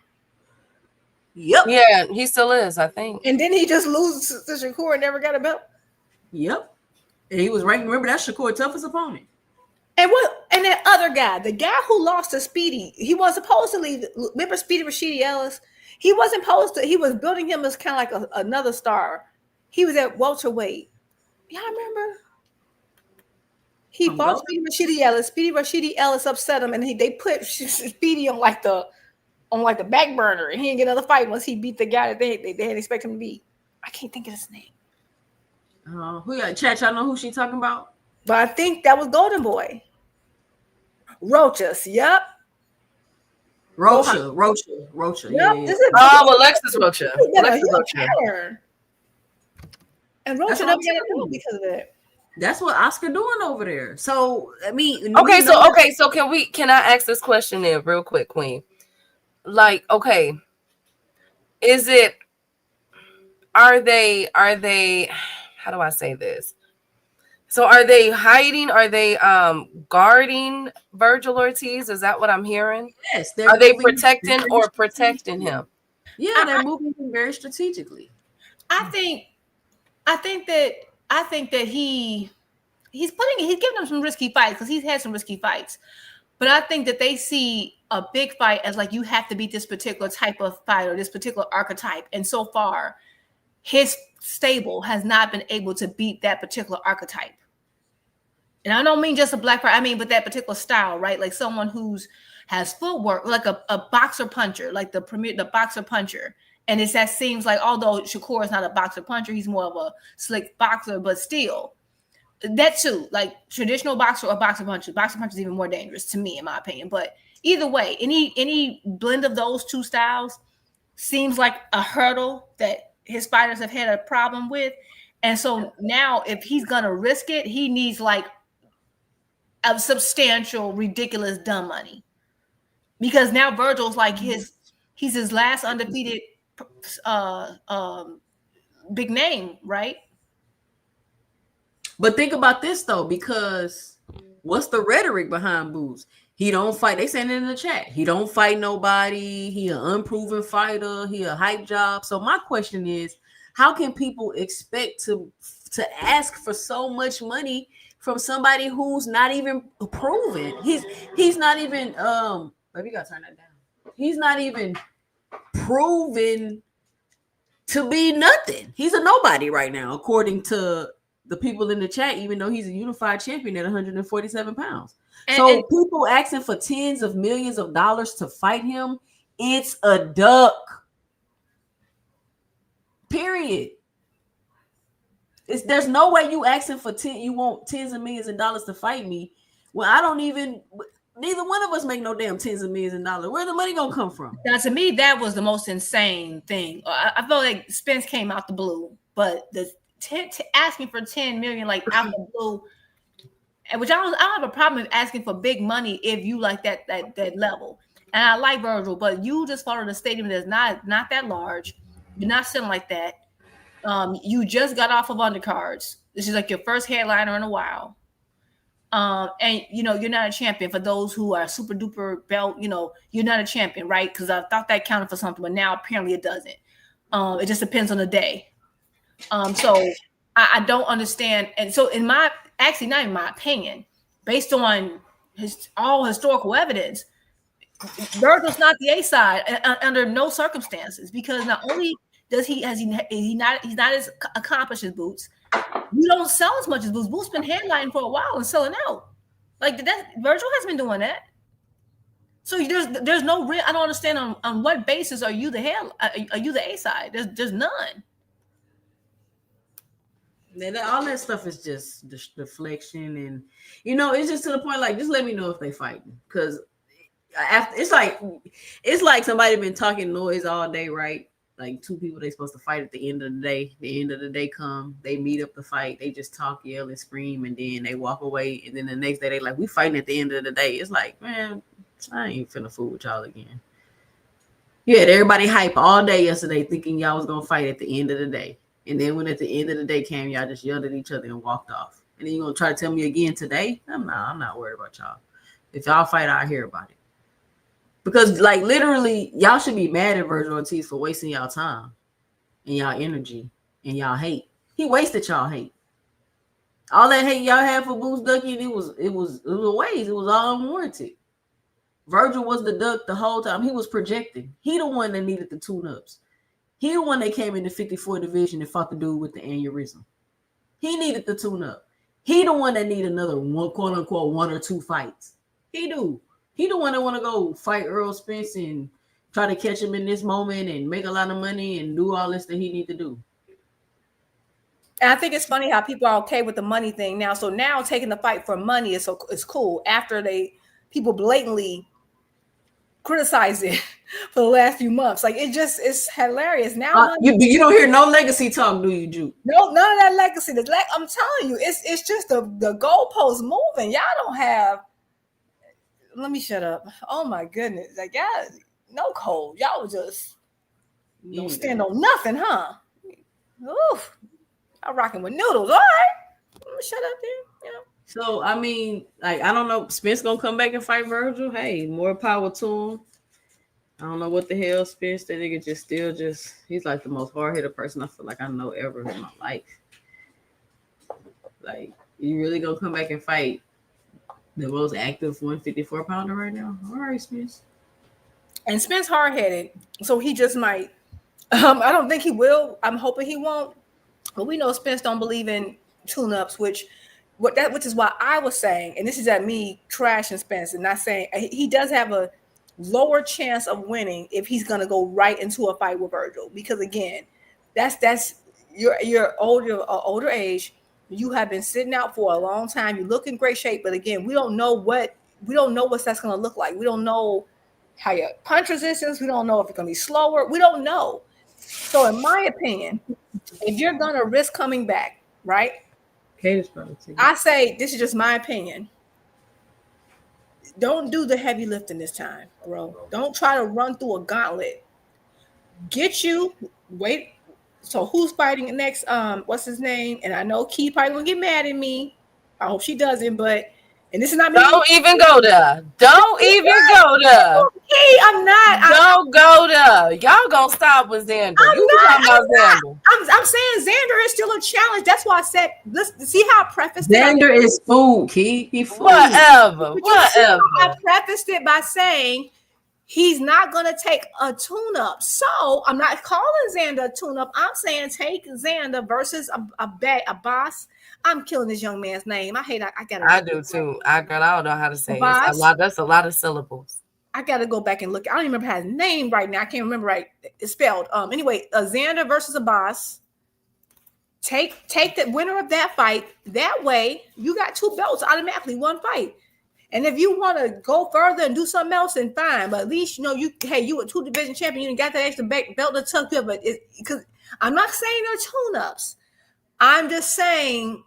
Yep. Yeah, he still is, I think. And then he just loses to Shakur and never got a belt. Yep. And he was ranked. Remember, that's Shakur's toughest opponent. And that other guy, the guy who lost to Speedy, he was supposed to leave. Remember Speedy Rashidi Ellis? He wasn't supposed to. He was building him as kind of like another star. He was at welterweight. Y'all remember? He fought Speedy Rashidi Ellis. Speedy Rashidi Ellis upset him, and they put Speedy on like the back burner, and he didn't get another fight once he beat the guy that they didn't expect him to beat. I can't think of his name. Who got chat? Y'all know who she talking about? But I think that was Golden Boy. Rochas, yep. Rocha. Yep. Yeah. Alexis Rocha. Alexis Rocha. And Rocha never got a deal because of it. That's what Oscar doing over there. So I mean, okay. So can I ask this question then, real quick, Queen? Like, okay, are they? How do I say this? So are they hiding? Are they guarding Vergil Ortiz? Is that what I'm hearing? Yes. Are they protecting him? Yeah, they're moving him very strategically. I think that he's giving them some risky fights because he's had some risky fights. But I think that they see a big fight as like you have to beat this particular type of fight or this particular archetype. And so far, his stable has not been able to beat that particular archetype. And I don't mean just a black fight. I mean, but that particular style, right? Like someone has footwork, like a boxer puncher, like the boxer puncher. And that seems like, although Shakur is not a boxer puncher, he's more of a slick boxer, but still, that too, like traditional boxer or boxer puncher. Boxer puncher is even more dangerous to me, in my opinion. But either way, any blend of those two styles seems like a hurdle that his fighters have had a problem with. And so now, if he's gonna risk it, he needs like a substantial, ridiculous, dumb money, because now Vergil's like he's his last undefeated big name, right? But think about this though, because what's the rhetoric behind Boots? He don't fight. They saying it in the chat. He don't fight nobody. He an unproven fighter. He a hype job. So my question is, how can people expect to ask for so much money from somebody who's not even proven? He's not even baby, you gotta turn that down. He's not even proven to be nothing. He's a nobody right now, according to the people in the chat, even though he's a unified champion at 147 pounds. So people asking for tens of millions of dollars to fight him, it's a duck. Period. There's no way you asking for you want tens of millions of dollars to fight me. Well, neither one of us make no damn tens of millions of dollars. Where the money gonna come from? Now, to me, that was the most insane thing. I felt like Spence came out the blue, but asking for 10 million like out the blue, which I don't have a problem with asking for big money if you like that level. And I like Vergil, but you just followed a stadium that's not that large. You're not sitting like that. You just got off of undercards. This is like your first headliner in a while. And you're not a champion. For those who are super duper belt, you're not a champion, right? Because I thought that counted for something, but now apparently it doesn't. It just depends on the day. So I don't understand. And so not in my opinion, based on all historical evidence, Vergil's not the A side under no circumstances, because not only he's not as accomplished as Boots. You don't sell as much as Boots. Boots been headlining for a while and selling out. Like Vergil has been doing that. So there's no real. I don't understand on what basis are you the A side? There's none. All that stuff is just deflection, and it's just to the point. Like, just let me know if they fighting, because after it's like somebody been talking noise all day, right? Like two people they supposed to fight at the end of the day. The end of the day come, they meet up to fight. They just talk, yell, and scream, and then they walk away. And then the next day they like, we fighting at the end of the day. It's like, man, I ain't finna fool with y'all again. You had everybody hype all day yesterday thinking y'all was gonna fight at the end of the day. And then when at the end of the day came, y'all just yelled at each other and walked off. And then you're gonna try to tell me again today? I'm not worried about y'all. If y'all fight, I'll hear about it. Because like literally, y'all should be mad at Vergil Ortiz for wasting y'all time and y'all energy and y'all hate. He wasted y'all hate. All that hate y'all had for Boots ducking, it was a waste. It was all unwarranted. Vergil was the duck the whole time. He was projecting. He the one that needed the tune-ups. He the one that came in the 54 division and fought the dude with the aneurysm. He needed the tune-up. He the one that needed another one, quote unquote, 1 or 2 fights. He do. He the one that want to go fight Errol Spence and try to catch him in this moment and make a lot of money and do all this that he need to do. And I think it's funny how people are okay with the money thing now. So now taking the fight for money is cool after people blatantly criticize it for the last few months. Like it's hilarious now. You don't hear no legacy talk, do you, Juke? No, none of that legacy. I'm telling you, it's just the goalposts moving. Y'all don't have. Let me shut up. Oh my goodness, like y'all no code. Y'all just don't stand on nothing, huh? Oof, I'm rocking with noodles. All right, let me shut up there. You know. So I mean, like I don't know, Spence gonna come back and fight Vergil. Hey, more power to him. I don't know what the hell Spence. That nigga he's like the most hard-headed person I feel like I know ever in my life. Like, you really gonna come back and fight the most active 154 pounder right now? All right, Spence. And Spence hard-headed, so he just might. I don't think he will. I'm hoping he won't. But we know Spence don't believe in tune-ups, which is why I was saying, and this is at me trashing Spence and not saying he does have a lower chance of winning if he's gonna go right into a fight with Vergil, because again, that's you're older age. You have been sitting out for a long time. You look in great shape, but again, we don't know what that's gonna look like. We don't know how your punch resistance. We don't know if it's gonna be slower. We don't know. So, in my opinion, if you're gonna risk coming back, right? I say this is just my opinion. Don't do the heavy lifting this time, bro. Don't try to run through a gauntlet. Wait. So who's fighting next? What's his name? And I know Key probably gonna get mad at me. I hope she doesn't, but and this is not me. Don't even go there. Don't even go there. Hey, I'm not. Don't go there. Y'all gonna stop with Xander. I'm saying Xander is still a challenge. That's why I said, let's see how I prefaced it. Xander is food, Key. He food. Whatever. I prefaced it by saying he's not going to take a tune-up. So I'm not calling Xander a tune-up. I'm saying take Xander versus a boss. I'm killing this young man's name. I do too. I don't know how to say it. That's a lot of syllables. I got to go back and look. I don't even remember his name right now. I can't remember right. It's spelled. Anyway, Xander versus a boss. Take the winner of that fight. That way, you got 2 belts automatically, 1 fight. And if you want to go further and do something else, then fine. But at least you a 2 division champion. You got that extra belt to tuck you. But because I'm not saying they're tune-ups. I'm just saying,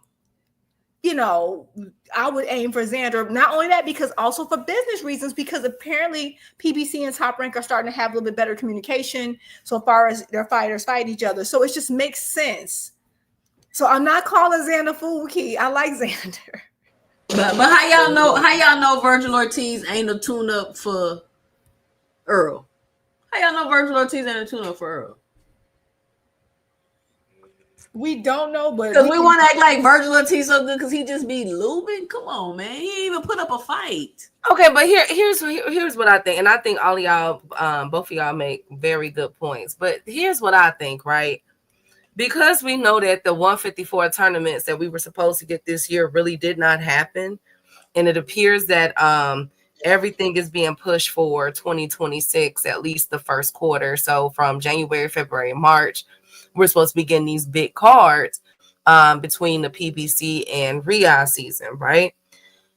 I would aim for Xander. Not only that, because also for business reasons, because apparently PBC and Top Rank are starting to have a little bit better communication so far as their fighters fight each other. So it just makes sense. So I'm not calling Xander fool key. I like Xander. But how y'all know Vergil Ortiz ain't a tune-up for Errol? How y'all know Vergil Ortiz ain't a tune-up for Errol? We don't know, but because we want to act like Vergil Ortiz so good because he just be lubing. Come on, man, he ain't even put up a fight. Okay, but here's what I think, and I think all of y'all, both of y'all make very good points. But here's what I think, right? Because we know that the 154 tournaments that we were supposed to get this year really did not happen, and it appears that everything is being pushed for 2026, at least the first quarter. So from January, February, March, we're supposed to be getting these big cards between the PBC and Riyadh season, right?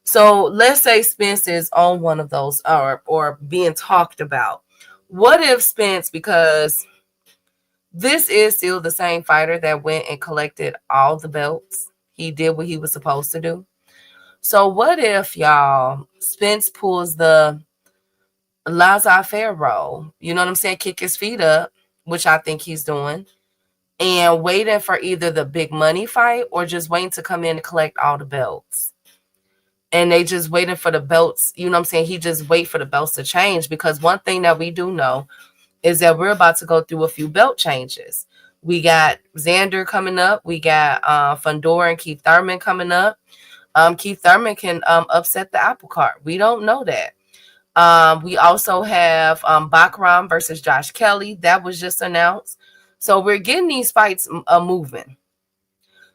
So let's say Spence is on one of those or being talked about. What if Spence, because this is still the same fighter that went and collected all the belts. He did what he was supposed to do. So what if, y'all, Spence pulls the laissez-faire role. You know what I'm saying? Kick his feet up, which I think he's doing, and waiting for either the big money fight or just waiting to come in and collect all the belts. And they just waiting for the belts. You know what I'm saying? He just wait for the belts to change, because one thing that we do know is that we're about to go through a few belt changes. We got Xander coming up. We got Fundora and Keith Thurman coming up. Keith Thurman can upset the apple cart. We don't know that. We also have Baccarat versus Josh Kelly. That was just announced. So we're getting these fights moving.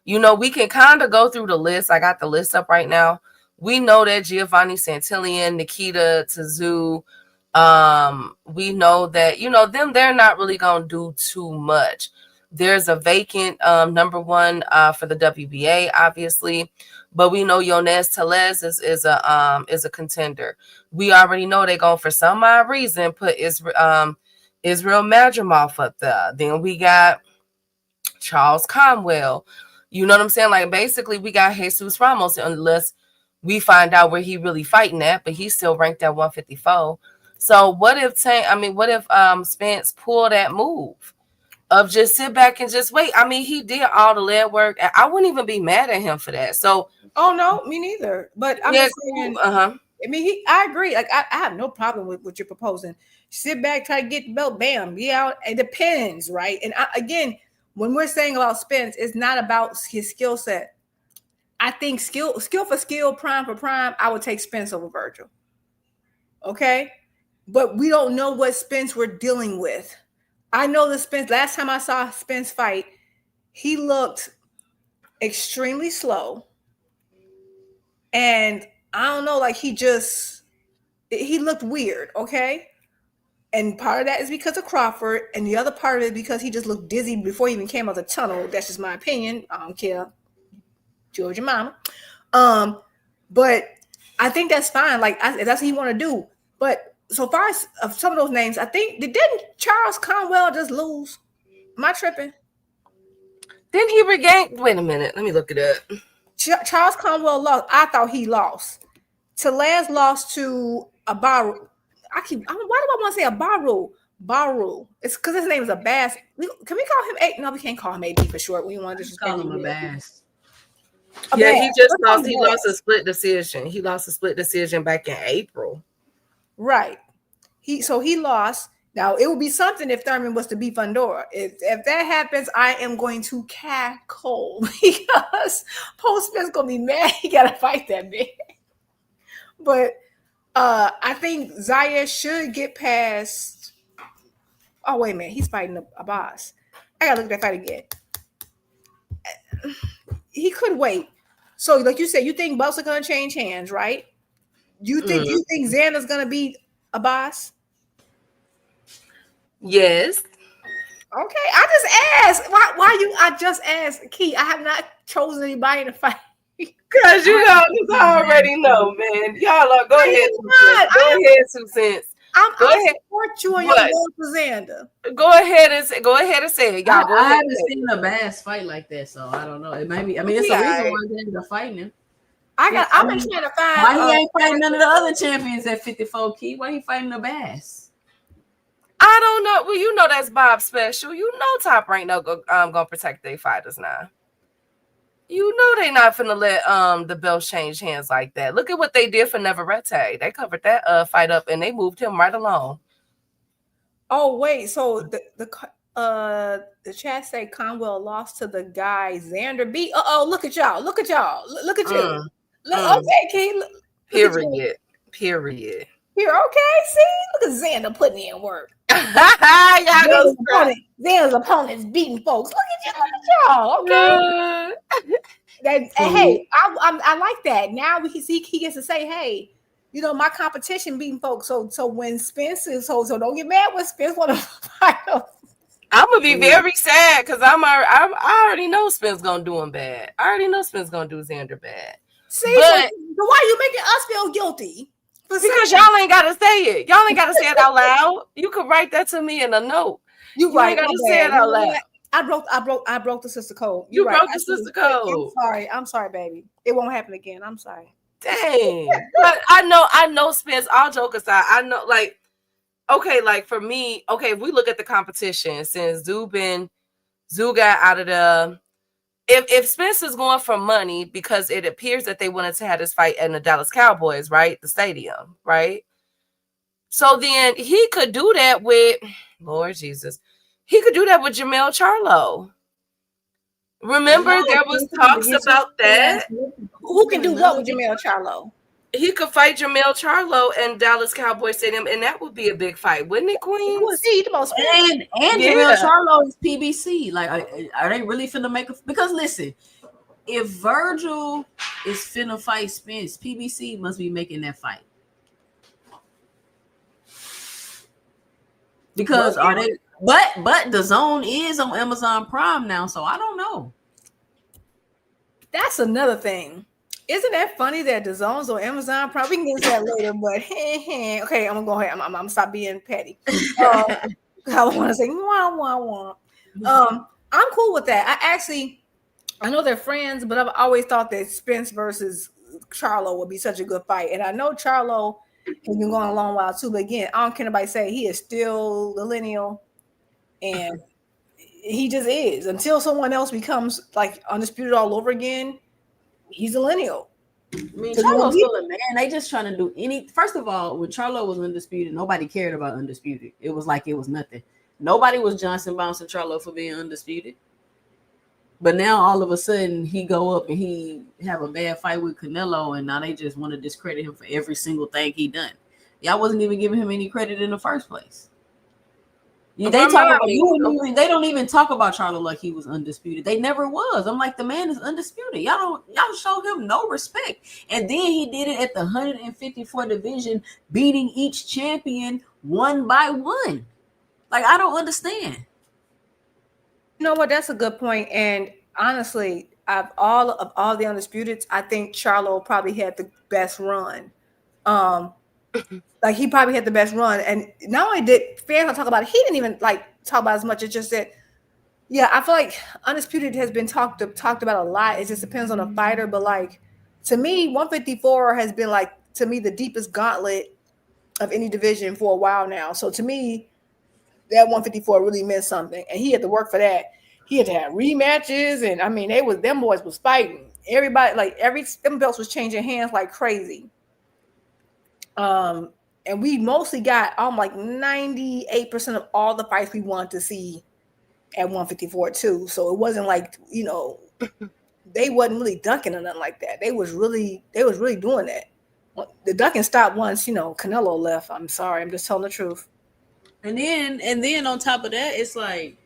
You know, we can kind of go through the list. I got the list up right now. We know that Giovanni Santillan, Nikita Tszyu, we know that, you know, they're not really going to do too much. There's a vacant number one for the WBA, obviously, but we know Yones Telez is a contender. We already know they're going, for some odd reason, put Israel Madrimov up there. Then we got Charles Conwell. You know what I'm saying? Like, basically, we got Jesus Ramos, unless we find out where he really fighting at, but he's still ranked at 154. So what if Spence pulled that move of just sit back and just wait? I mean, he did all the lead work, and I wouldn't even be mad at him for that. So, oh no, me neither. But I'm just saying, I mean, I agree. Like, I have no problem with what you're proposing. Sit back, try to get the belt, bam, be out. It depends, right? And again, when we're saying about Spence, it's not about his skill set. I think skill for skill, prime for prime, I would take Spence over Vergil. Okay? But we don't know what Spence we're dealing with. I know that Spence, last time I saw Spence fight, he looked extremely slow. And I don't know, like he looked weird, okay? And part of that is because of Crawford, and the other part of it is because he just looked dizzy before he even came out the tunnel. That's just my opinion. I don't care. Georgia mama. But I think that's fine. Like, if that's what you want to do. But so far as of some of those names, I think didn't Charles Conwell just lose? Am I tripping? Didn't he regain? Wait a minute. Let me look it up. Charles Conwell lost. I thought he lost. Telez lost to Abaru. Why do I want to say Abaru? Baru. It's because his name is Abbas. Can we call him A? No, we can't call him AD for short. We want to just call him Abbas. Yeah, he just lost. He lost a split decision. He lost a split decision back in April. Right. He lost. Now it would be something if Thurman was to beat Fundora. If that happens, I am going to cackle because Postman's gonna be mad. He gotta fight that man. But I think Zaya should get past. Oh wait a minute, he's fighting a boss. I gotta look at that fight again. He could wait. So, like you said, you think belts are gonna change hands, right? You think Xander's gonna be a boss? Yes. Okay, I just asked. Why you? I just asked. Key, I have not chosen anybody to fight. Because you already know, man. Y'all are go ahead, 2 cents. I support you on your love for Xander. Go ahead and say it, y'all. I haven't seen a Bass fight like that, so I don't know. It might be. I mean, it's a reason why they're fighting him. I've been trying to find. Why he ain't fighting none of the other champions at 54 Key? Why he fighting the Bass? I don't know. Well, you know that's Bob's special. You know Top Rank gonna protect their fighters now. You know they not finna let the belts change hands like that. Look at what they did for Navarrete. They covered that fight up and they moved him right along. Oh wait, so the chat say Conwell lost to the guy Xander beat. Look at y'all. Look at you. Okay, Key. Period. Here, okay. See, look at Xander putting in work. Xander's opponents beating folks. Look at y'all. Okay. Hey, I like that. Now he gets to say, hey, you know, my competition beating folks. So when Spence is so don't get mad when Spence want to fight him. I'm gonna be very sad because I already know Spence gonna do him bad. I already know Spence gonna do Xander bad. See, but why are you making us feel guilty? Because y'all ain't gotta say it. Y'all ain't gotta say it out loud. You could write that to me in a note. You ain't gotta say it out loud. I broke the sister code. You broke the sister code. I'm sorry, baby. It won't happen again. I'm sorry. Dang. But I know Spence, all joke aside, I know, like, okay, like for me, okay, if we look at the competition, since Zoo got out of the, if Spence is going for money because it appears that they wanted to have this fight in the Dallas Cowboys, right? The stadium, right? So then he could do that with, Lord Jesus, he could do that with Jamel Charlo. Remember, there was talks about that. Who can do what with Jamel Charlo? He could fight Jamel Charlo in Dallas Cowboy Stadium, and that would be a big fight, wouldn't it, Queen? And Jamel Charlo is PBC. Like, are they really finna make a? Because listen, if Vergil is finna fight Spence, PBC must be making that fight. Because are they? But the Zone is on Amazon Prime now, so I don't know. That's another thing. Isn't that funny that the Zone's on Amazon Prime? We can get into that later, but okay, I'm gonna go ahead. I'm gonna stop being petty. I want to say wah. I'm cool with that. I know they're friends, but I've always thought that Spence versus Charlo would be such a good fight. And I know Charlo has been going a long while too. But again, I don't care anybody say he is still the lineal, and he just is until someone else becomes like undisputed all over again. He's a lineal. I mean, Charlo's still a man. They just trying to do any. First of all, when Charlo was undisputed, nobody cared about undisputed. It was like it was nothing. Nobody was Johnson bouncing Charlo for being undisputed. But now all of a sudden he go up and he have a bad fight with Canelo, and now they just want to discredit him for every single thing he done. Y'all wasn't even giving him any credit in the first place. They don't even talk about Charlo like he was undisputed. They never was. I'm like, the man is undisputed. Y'all show him no respect. And then he did it at the 154 division, beating each champion one by one. Like, I don't understand. You know what? That's a good point. And honestly, of all the undisputeds, I think Charlo probably had the best run. Like, he probably had the best run. And not only did fans talk about it, he didn't even like talk about as much. It's just that, yeah, I feel like undisputed has been talked about a lot. It just depends on the fighter. But like, to me, 154 has been like, to me, the deepest gauntlet of any division for a while now. So to me, that 154 really meant something, and he had to work for that. He had to have rematches, and I mean, them boys was fighting. Everybody, like them belts was changing hands like crazy. And we mostly got like 98% of all the fights we wanted to see at 154 too. So it wasn't like, they wasn't really ducking or nothing like that. They was really doing that. The ducking stopped once, Canelo left. I'm sorry, I'm just telling the truth. And then on top of that, it's like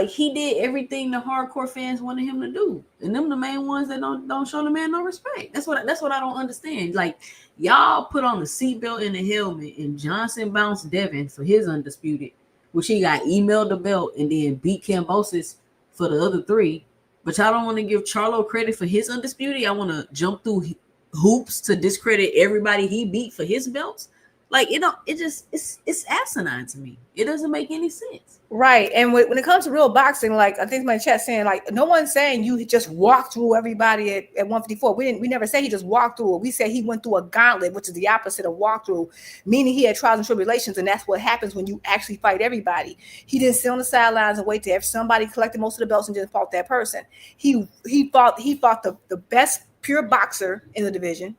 he did everything the hardcore fans wanted him to do, and them the main ones that don't show the man no respect. That's what I don't understand. Like, y'all put on the seatbelt and the helmet, and Johnson bounced Devin for his undisputed, which he got emailed the belt, and then beat Kambosos for the other three. But y'all don't want to give Charlo credit for his undisputed. Y'all want to jump through hoops to discredit everybody he beat for his belts. Like, it's asinine to me. It doesn't make any sense. Right. And when it comes to real boxing, like, I think my chat saying, like, no one's saying you just walked through everybody at 154. We never say he just walked through it. We said he went through a gauntlet, which is the opposite of walkthrough, meaning he had trials and tribulations, and that's what happens when you actually fight everybody. He didn't sit on the sidelines and wait till somebody collected most of the belts and just fought that person. He fought the best pure boxer in the division.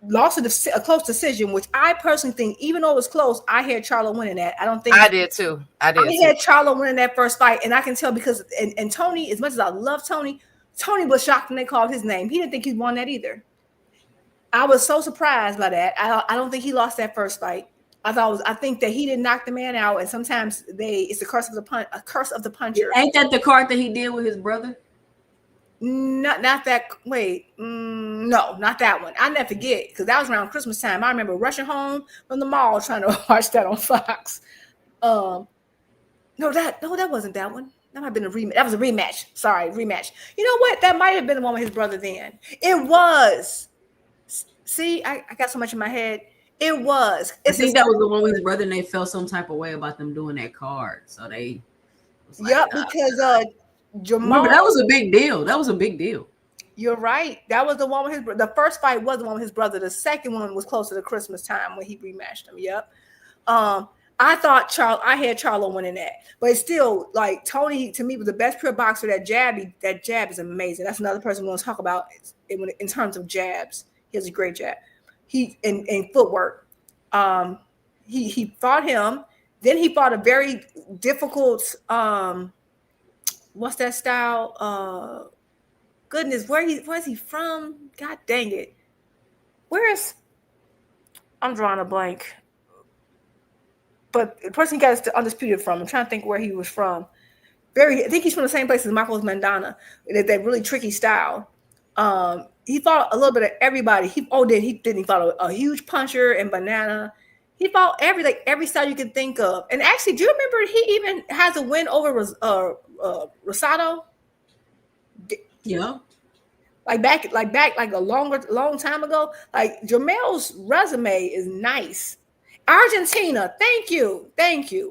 Lost a close decision, which I personally think, even though it was close, I had Charlo winning that. I did too. I had Charlo winning that first fight, and I can tell because and Tony, as much as I love Tony was shocked when they called his name. He didn't think he won that either. I was so surprised by that. I don't think he lost that first fight. I think that he didn't knock the man out, and sometimes it's a curse of the puncher. Ain't that the card that he did with his brother? Not that. Wait, no, not that one. I never forget because that was around Christmas time. I remember rushing home from the mall trying to watch that on Fox. No, that wasn't that one. That might have been a rematch. That was a rematch. Sorry, rematch. You know what? That might have been the one with his brother. Then it was. See, I got so much in my head. It was. I think that was the one with his brother, and they felt some type of way about them doing that card. So they. Because Jamal. Remember, that was a big deal. You're right. That was the one with his. The first fight was the one with his brother. The second one was closer to Christmas time when he rematched him. Yep. I thought I had Charlo winning that, but it's still like Tony to me was the best pure boxer. That jab is amazing. That's another person we want to talk about in terms of jabs. He has a great jab. He in footwork. He fought him. Then he fought a very difficult. What's that style? Goodness, where's he from? God dang it. I'm drawing a blank. But the person he got is undisputed from. I'm trying to think where he was from. I think he's from the same place as Marcos Mandana. That really tricky style. He fought a little bit of everybody. He fought a huge puncher and banana. He fought every style you can think of. And actually, do you remember he even has a win over Rosado? Yeah. Like a long time ago. Like Jamel's resume is nice. Argentina, thank you.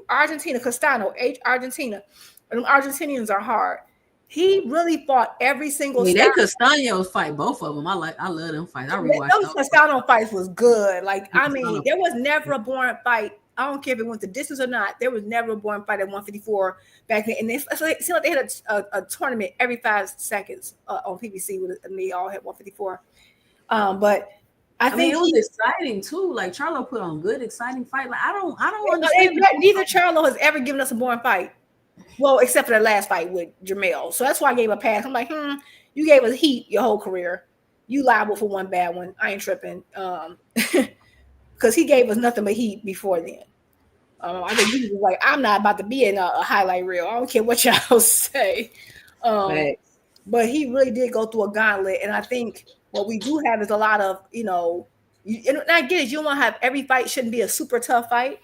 Argentina, Castano, Argentina. And Argentinians are hard. He really fought every single. They Castaños fight both of them. I love them fights. I rewatched those Castano fights was good. Like I mean, there was never a boring fight. I don't care if it went the distance or not. There was never a boring fight at 154 back then. And it seemed like they had a tournament every 5 seconds on PBC, and they all had 154. But I think it was exciting too. Like Charlo put on good, exciting fight. Like I don't understand. Neither Charlo has ever given us a boring fight. Well, except for the last fight with Jamel. So that's why I gave a pass. I'm like, you gave us heat your whole career. You liable for one bad one. I ain't tripping. Because he gave us nothing but heat before then. I think he was like, I'm not about to be in a highlight reel. I don't care what y'all say. But he really did go through a gauntlet. And I think what we do have is a lot of, and I get it. You don't want to have every fight shouldn't be a super tough fight.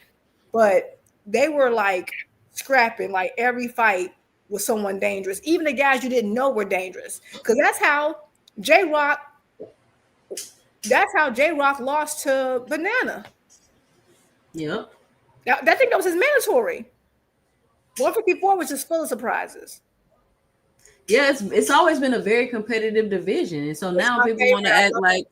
But they were like scrapping like every fight with someone dangerous. Even the guys you didn't know were dangerous. Because that's how J-Rock lost to Banana. Yep. I think that was his mandatory. 154 was just full of surprises. Yeah, it's always been a very competitive division. And so now people want to act like,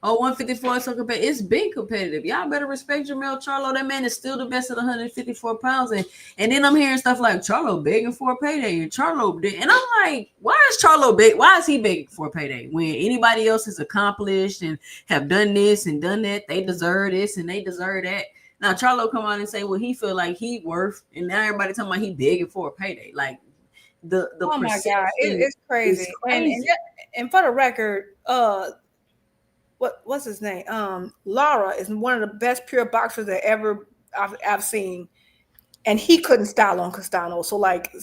154 is so competitive. It's been competitive. Y'all better respect Jamel Charlo. That man is still the best at 154 pounds. And then I'm hearing stuff like Charlo begging for a payday. And Charlo did. And I'm like, why is he begging for a payday? When anybody else has accomplished and have done this and done that, they deserve this and they deserve that. Now Charlo come on and say, well, he feel like he worth, and now everybody talking about he begging for a payday. Like the oh my god, it's crazy. And for the record, what's his name? Lara is one of the best pure boxers that ever I've seen, and he couldn't style on Castano. So like,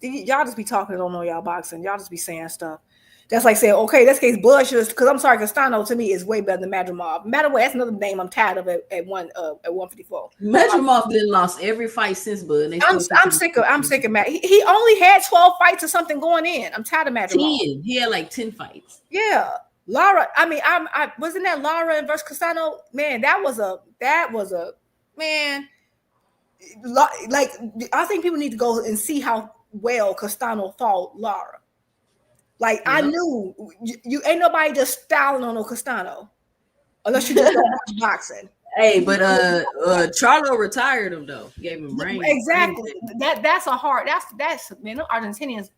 y'all just be talking, don't know y'all boxing. Y'all just be saying stuff. That's like saying, okay, this case Bud should, because I'm sorry, Castano to me is way better than Madrimov. Madrimov, that's another name I'm tired of at 154. Madrimov been lost every fight since Bud. I'm sick of Matt. He only had 12 fights or something going in. I'm tired of Madrimov. 10. He had like 10 fights. Yeah. Lara, I mean, I wasn't that Lara versus Castano? Man, that was a man. Like, I think people need to go and see how well Castano fought Lara. Like, I knew you ain't nobody just styling on no Castano unless you just don't watch boxing. Hey, but Charlo retired him though. Gave him brain. Exactly. That's a hard. That's man. Them Argentinians.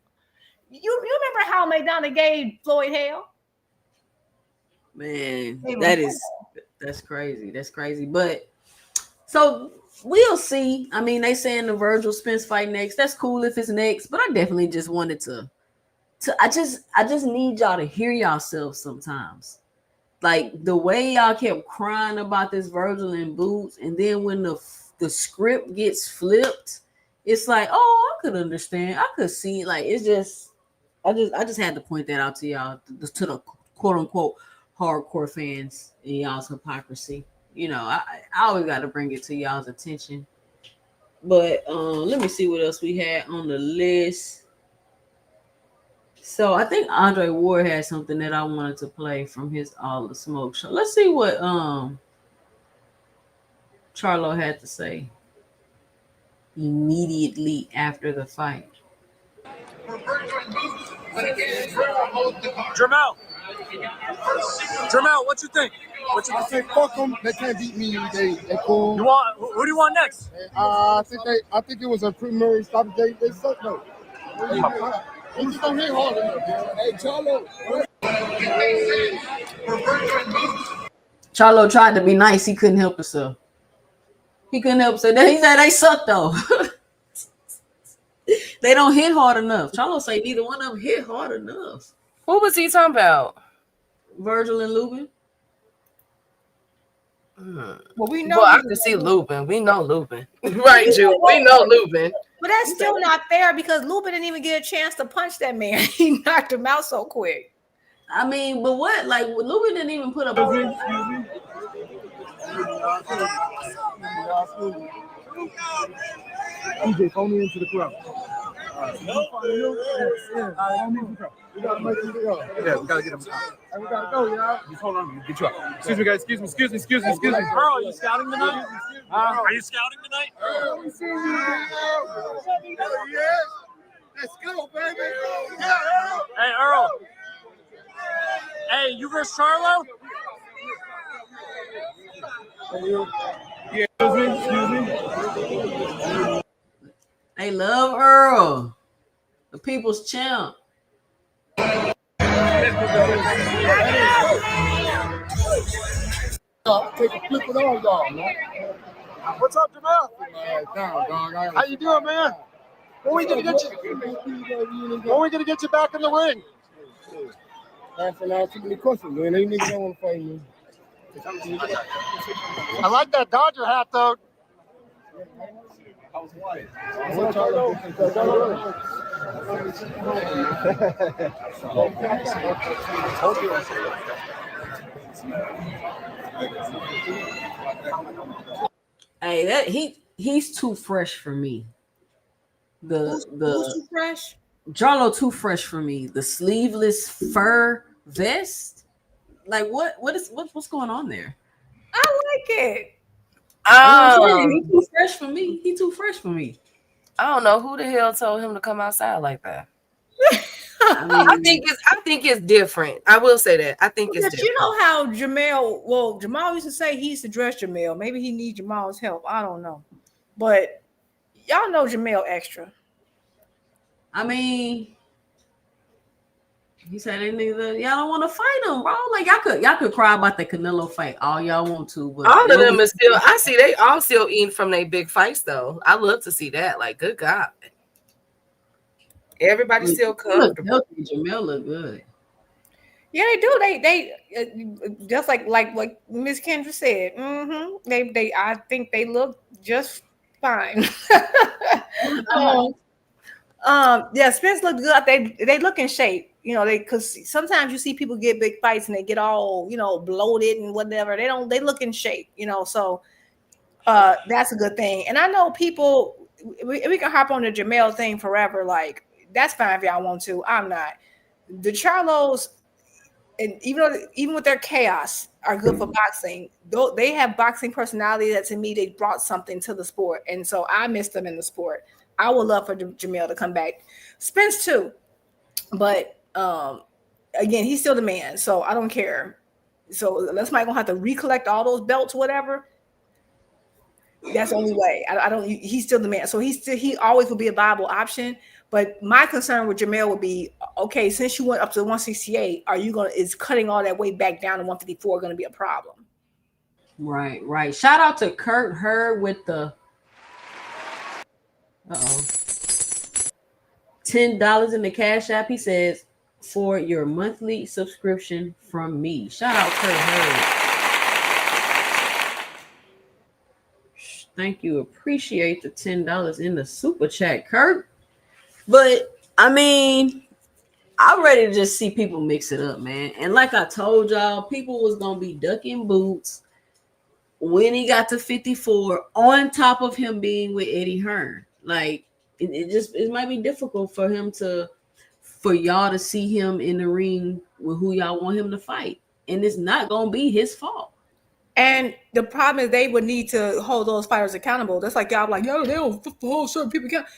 You remember how Maidana gave Floyd hell? Man, that's crazy. That's crazy. But so we'll see. I mean, they saying the Vergil Spence fight next. That's cool if it's next. But I definitely just wanted to I just need y'all to hear yourselves sometimes. Like the way y'all kept crying about this Vergil and Boots, and then when the script gets flipped, it's like, oh, I could understand. I could see. Like it's just, I just had to point that out to y'all, to the quote unquote hardcore fans and y'all's hypocrisy. You know, I always got to bring it to y'all's attention. But let me see what else we had on the list. So I think Andre Ward had something that I wanted to play from his All the Smoke show. Let's see what Charlo had to say immediately after the fight. Jermel, what you think? I say fuck them. They can't beat me. They cool. Who do you want next? I think it was a preliminary stop. They suck though. They just don't hit hard enough. Hey, Charlo. Charlo tried to be nice. He couldn't help himself. He said they suck though. They don't hit hard enough. Charlo say neither one of them hit hard enough. Who was he talking about? Vergil and Eubank. Well, we know. Well, I can see Lubin. We know Lubin. Right, Jude. We know Lubin. But that's still not fair because Lubin didn't even get a chance to punch that man. He knocked him out so quick. I mean, but what? Like, Lubin didn't even put up. DJ, phone me into the crowd. We gotta make it go. Yeah, we gotta get him out. Hey, we gotta go, y'all. Just hold on, get you up. Excuse me, guys. Excuse me. Earl, are you scouting tonight? Are you scouting tonight? Earl, we see you. Yes. Let's go, baby. Yeah, Earl. Hey, Earl. Hey, you versus Charlo? Yeah, excuse me. They love Earl, the people's champ. Take a flip with all y'all, man. What's up, Jamel? How you doing, man? When we gonna get you back in the ring? Asking all too many questions, man. They niggas don't want to fight me. I like that Dodger hat, though. Hey, he's too fresh for me. Who's too fresh? Jarlo too fresh for me. The sleeveless fur vest. Like what's going on there? I like it. He's too fresh for me. He too fresh for me. I don't know who the hell told him to come outside like that. I think it's different. I will say that. I think it's different. You know how Jamal used to say he used to dress Jamel. Maybe he needs Jamal's help. I don't know. But y'all know Jamel extra. I mean, he said y'all don't want to fight him, bro. Like y'all could cry about the Canelo fight all y'all want to, but all of them is still. I see they all still eating from their big fights though. I love to see that. Like, good God, everybody's still comfortable. Jamel look good. Yeah, they do. They just like Miss Kendra said. They I think they look just fine. Yeah, Spence looked good. They look in shape, because sometimes you see people get big fights and they get all, bloated and whatever. They look in shape, so that's a good thing. And I know people, we can hop on the Jamel thing forever. Like, that's fine if y'all want to. I'm not. The Charlos, and even with their chaos, are good for boxing. Though they have boxing personality that, to me, they brought something to the sport. And so I miss them in the sport. I would love for Jamel to come back. Spence too. But again, he's still the man. So I don't care. So unless Mike gonna have to recollect all those belts, whatever. That's the only way. He's still the man. So he always will be a viable option. But my concern with Jamel would be, okay, since you went up to 168, is cutting all that weight back down to 154 going to be a problem? Right. Shout out to Kurt Hurd with the $10 in the Cash App. He says, for your monthly subscription from me. Shout out Kurt Hurd. Thank you. Appreciate the $10 in the super chat, Kurt. But I mean, I'm ready to just see people mix it up, man. And like I told y'all, people was gonna be ducking boots when he got to 54, on top of him being with Eddie Hearn. Like, it might be difficult for y'all to see him in the ring with who y'all want him to fight. And it's not gonna be his fault. And the problem is they would need to hold those fighters accountable. That's like y'all like, yo, they don't hold certain people accountable.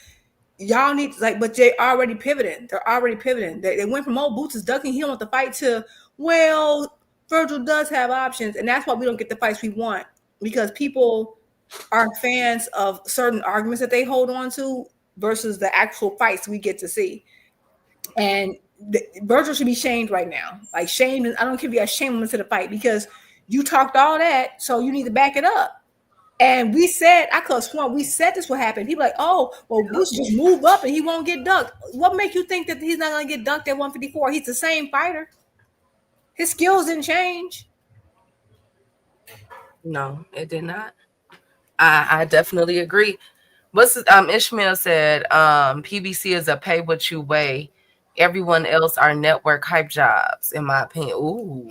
y'all need but they already pivoting. They're already pivoting. They went from Boots is ducking, he don't want the fight to Vergil does have options, and that's why we don't get the fights we want, because people are fans of certain arguments that they hold on to versus the actual fights we get to see. And Vergil should be shamed right now. Like shamed, I don't care if you got shame into the fight because you talked all that, so you need to back it up. And we said, I could have sworn we said this would happen. People like, oh, well, Boots just move up and he won't get dunked. What make you think that he's not going to get dunked at 154? He's the same fighter. His skills didn't change. No, it did not. I definitely agree. Ishmael said, PBC is a pay what you weigh. Everyone else are network hype jobs, in my opinion. Ooh,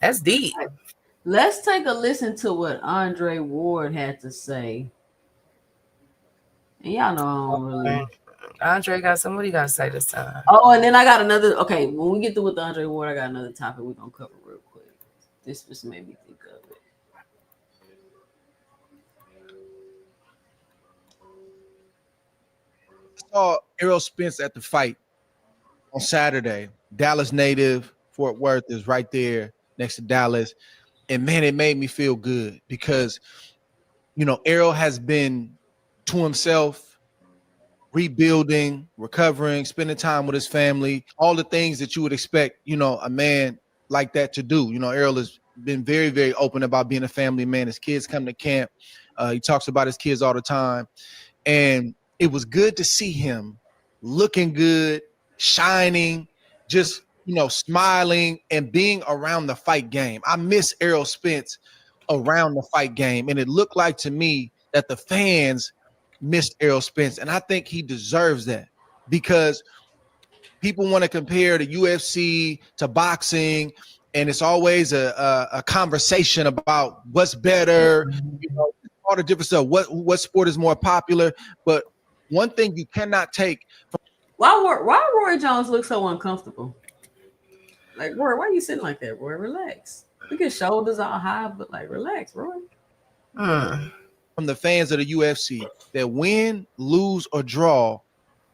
that's deep. Let's take a listen to what Andre Ward had to say. And y'all know I don't really. Andre got somebody got to say this time. Oh, and then I got another. Okay, when we get through with the Andre Ward, I got another topic we're gonna cover real quick. This just made me think of it. I saw Errol Spence at the fight on Saturday. Dallas native, Fort Worth is right there next to Dallas. And man, it made me feel good because, Errol has been to himself, rebuilding, recovering, spending time with his family, all the things that you would expect, a man like that to do. Errol has been very, very open about being a family man. His kids come to camp. He talks about his kids all the time. And it was good to see him looking good, shining, just smiling and being around the fight game. I miss Errol Spence around the fight game. And it looked like to me that the fans missed Errol Spence. And I think he deserves that because people want to compare the UFC to boxing. And it's always a conversation about what's better, all the different stuff. What sport is more popular? But one thing you cannot take from why Roy Jones looks so uncomfortable? Like, Roy, why are you sitting like that, Roy? Relax. Look, his shoulders all high, but like, relax, Roy. From the fans of the UFC that win, lose, or draw,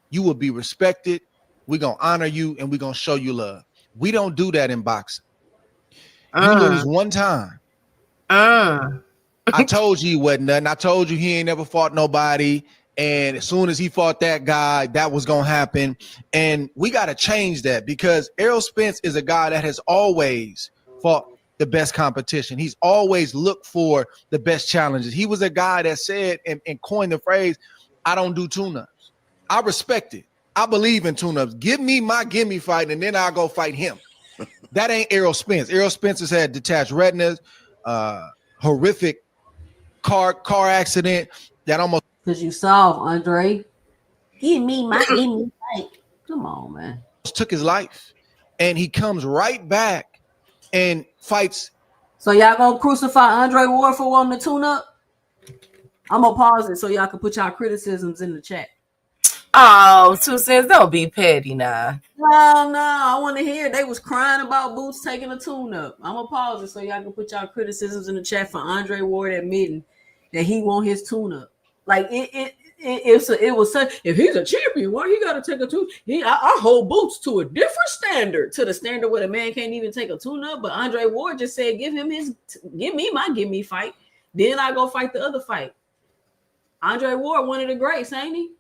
you will be respected. We're going to honor you and we're going to show you love. We don't do that in boxing. You lose one time. I told you he wasn't nothing. I told you he ain't never fought nobody. And as soon as he fought that guy, that was going to happen. And we got to change that because Errol Spence is a guy that has always fought the best competition. He's always looked for the best challenges. He was a guy that said and coined the phrase, I don't do tune-ups. I respect it. I believe in tune-ups. Give me my gimme fight, and then I'll go fight him. That ain't Errol Spence. Errol Spence has had detached retinas, horrific car accident that almost because you saw Andre. Give me fight. Come on, man. Took his life, and he comes right back and fights. So y'all gonna crucify Andre Ward for wanting to tune up? I'm gonna pause it so y'all can put y'all criticisms in the chat. Oh, 2 cents. Don't be petty now. No, I want to hear. They was crying about Boots taking a tune-up. I'm gonna pause it so y'all can put y'all criticisms in the chat for Andre Ward admitting that he want his tune-up. Like it was such. If he's a champion, why he got to take a tune? I hold Boots to a different standard, to the standard where the man can't even take a tune-up. But Andre Ward just said, give me my fight. Then I go fight the other fight. Andre Ward, one of the greats, ain't he?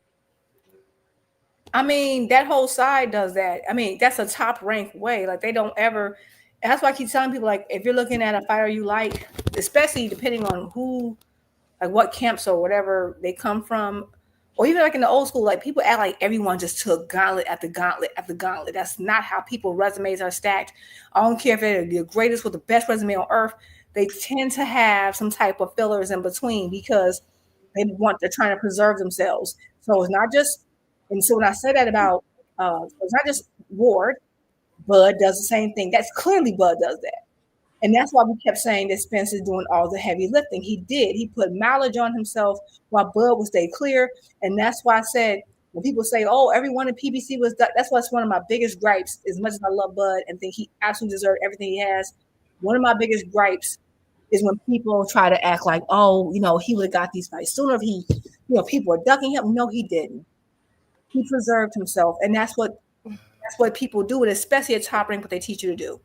I mean, that whole side does that. I mean, that's a top ranked way. Like they don't ever. That's why I keep telling people, like, if you're looking at a fighter you like, especially depending on who, like what camps or whatever they come from, or even like in the old school, like people act like everyone just took gauntlet after gauntlet after gauntlet. That's not how people resumes are stacked. I don't care if they're the greatest with the best resume on earth. They tend to have some type of fillers in between because they're trying to preserve themselves. So it's not just. And so when I say that about, it's not just Ward, Bud does the same thing. That's clearly Bud does that. And that's why we kept saying that Spence is doing all the heavy lifting. He did. He put mileage on himself while Bud would stay clear. And that's why I said, when people say, oh, everyone in PBC was, that's what's one of my biggest gripes. As much as I love Bud and think he absolutely deserved everything he has, one of my biggest gripes is when people try to act like, oh, he would have got these fights sooner if he people are ducking him. No, he didn't. He preserved himself, and that's what people do, and especially at top rank, what they teach you to do.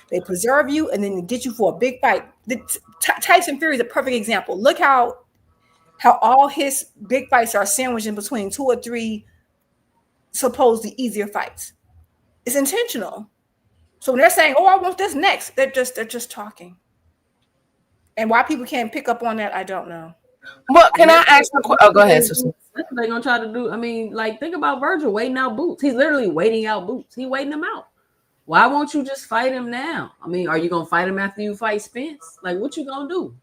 They preserve you, and then they get you for a big fight. Tyson Fury is a perfect example. Look how all his big fights are sandwiched in between 2 or 3 supposedly easier fights. It's intentional. So when they're saying, "Oh, I want this next," they're just talking. And why people can't pick up on that, I don't know. Well, can I ask a question? Oh, go ahead, sister. That's what they're gonna try to do. I mean, like, think about Vergil waiting out Boots. He's literally waiting out Boots. He's waiting him out. Why won't you just fight him now? I mean, are you gonna fight him after you fight Spence? Like, what you gonna do?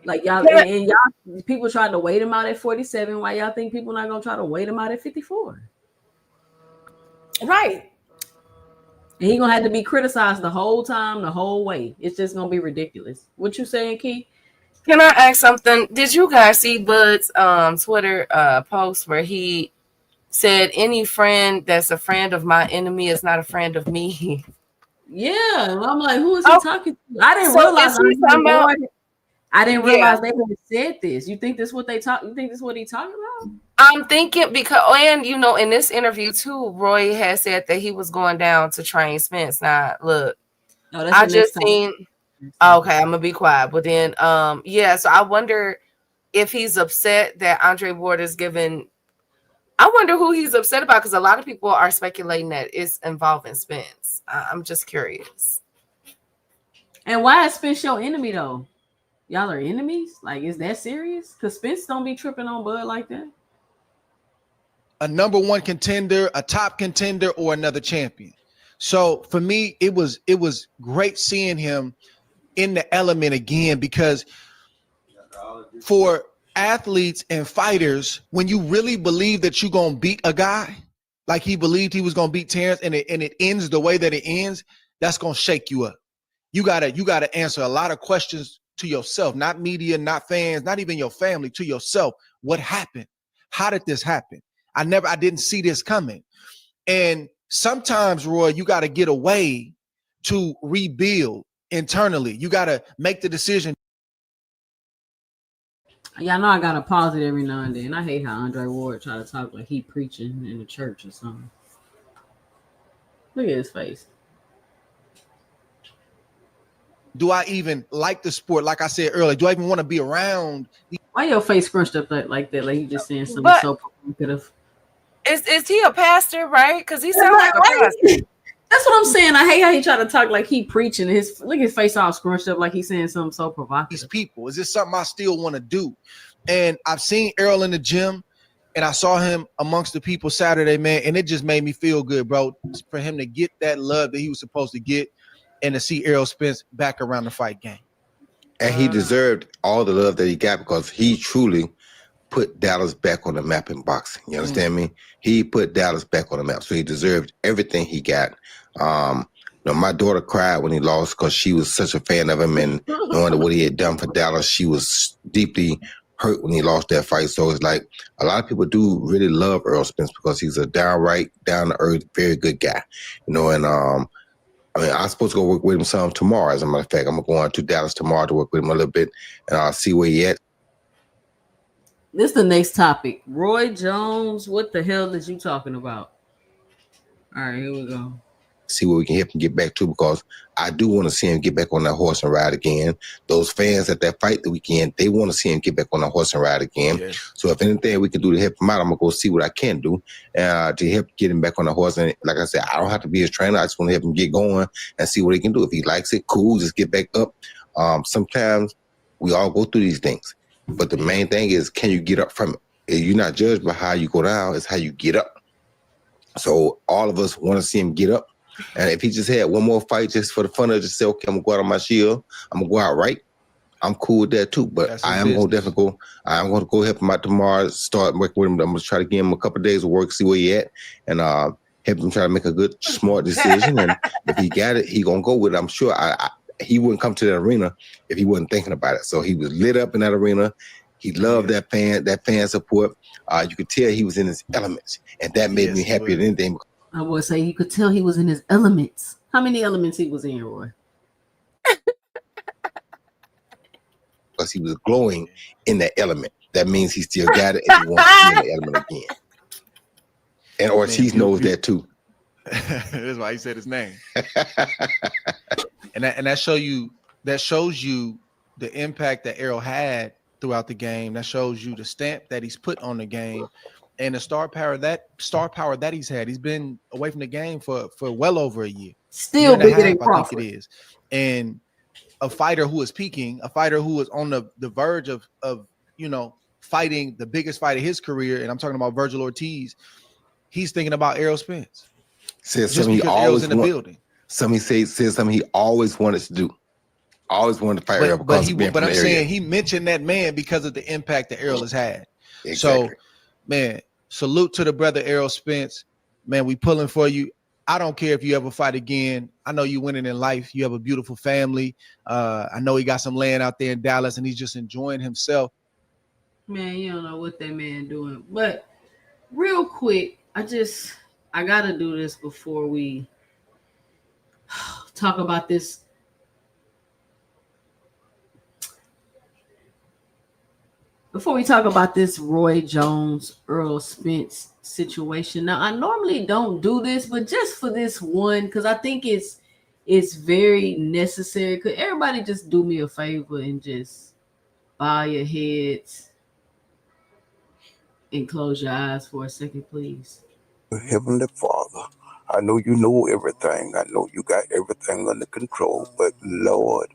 Like, y'all, and y'all people tried to wait him out at 47. Why y'all think people not gonna try to wait him out at 54? Right. And he gonna have to be criticized the whole time, the whole way. It's just gonna be ridiculous. What you saying, Key? Can I ask something? Did you guys see Bud's Twitter post where he said any friend that's a friend of my enemy is not a friend of me? Yeah, I'm like, who is he talking to? I didn't realize. I didn't realize they had said this. You think this what they talk? You think this what he talking about? I'm thinking because, and in this interview too, Roy had said that he was going down to train Spence. Now, look, I just seen. Okay, I'm gonna be quiet. But then, so I wonder if he's upset that Andre Ward is given. I wonder who he's upset about, because a lot of people are speculating that it's involving Spence. I'm just curious. And why is Spence your enemy though? Y'all are enemies? Like, is that serious? Because Spence don't be tripping on Bud like that. A number 1 contender, a top contender, or another champion. So for me, it was great seeing him in the element again, because for athletes and fighters, when you really believe that you're gonna beat a guy, like he believed he was gonna beat Terrence, and it ends the way that it ends, that's gonna shake you up. You gotta answer a lot of questions to yourself, not media, not fans, not even your family, to yourself. What happened? How did this happen? I didn't see this coming. And sometimes, Roy, you got to get away to rebuild internally. You got to make the decision. Y'all know I got to pause it every now and then. I hate how Andre Ward try to talk like he preaching in the church or something. Look at his face. Do I even like the sport? Like I said earlier, do I even want to be around? Why your face scrunched up like that? Like you just saying something so provocative. Is he a pastor, right? Because he sounds like a pastor. That's what I'm saying. I hate how he try to talk like he preaching. Look at his face all scrunched up like he's saying something so provocative. These people, is this something I still want to do? And I've seen Errol in the gym, and I saw him amongst the people Saturday, man, and it just made me feel good, bro, for him to get that love that he was supposed to get, and to see Errol Spence back around the fight game. And he deserved all the love that he got, because he truly put Dallas back on the map in boxing. You understand me? He put Dallas back on the map, so he deserved everything he got. My daughter cried when he lost, because she was such a fan of him, and knowing what he had done for Dallas, she was deeply hurt when he lost that fight. So it's like a lot of people do really love Errol Spence, because he's a downright, down-to-earth, very good guy. And I'm supposed to go work with him some tomorrow. As a matter of fact, I'm going to Dallas tomorrow to work with him a little bit, and I'll see where he at. This is the next topic. Roy Jones, what the hell is you talking about? All right, here we go. See where we can help him get back to, because I do want to see him get back on that horse and ride again. Those fans at that fight the weekend, they want to see him get back on that horse and ride again. Yeah. So if anything we can do to help him out, I'm going to go see what I can do to help get him back on the horse. And like I said, I don't have to be his trainer. I just want to help him get going and see what he can do. If he likes it, cool, just get back up. Sometimes we all go through these things, but the main thing is, can you get up from it? You're not judged by how you go down, it's how you get up. So all of us want to see him get up. And if he just had one more fight just for the fun of it, just say, okay, I'm going to go out on my shield, I'm going to go out right, I'm cool with that too. But I am going to definitely go. I'm going to go help him out tomorrow, start working with him. I'm going to try to give him a couple of days of work, see where he at, and help him try to make a good, smart decision. And if he got it, he going to go with it. I'm sure he wouldn't come to that arena if he wasn't thinking about it. So he was lit up in that arena. He loved that fan support. You could tell he was in his elements, and that made me happier than anything. I would say you could tell he was in his elements. How many elements he was in, Roy? Because he was glowing in that element. that means he still got it and he wants to be in the element again. And Ortiz knows that too. That's why he said his name. and that shows you the impact that Errol had throughout the game. That shows you the stamp that he's put on the game and the star power that he's had. He's been away from the game for well over a year. Still bigger than I Crawford. think it is. And a fighter who is peaking, a fighter who is on the verge of fighting the biggest fight of his career, and I'm talking about Vergil Ortiz. He's thinking about Errol Spence. Says something he always in the building. Says something he always wanted to do. Always wanted to fight Errol. But I'm saying he mentioned that man because of the impact that Errol has had. Exactly. So, man, salute to the brother Errol Spence. Man, we pulling for you. I don't care if you ever fight again. I know you're winning in life. You have a beautiful family. I know he got some land out there in Dallas, and he's just enjoying himself. Man, you don't know what that man doing. But real quick, I gotta do this before we talk about this. Before we talk about this Roy Jones, Errol Spence situation. Now, I normally don't do this, but just for this one, because I think it's very necessary. Could everybody just do me a favor and just bow your heads and close your eyes for a second, please? Heavenly Father, I know you know everything. I know you got everything under control, but Lord,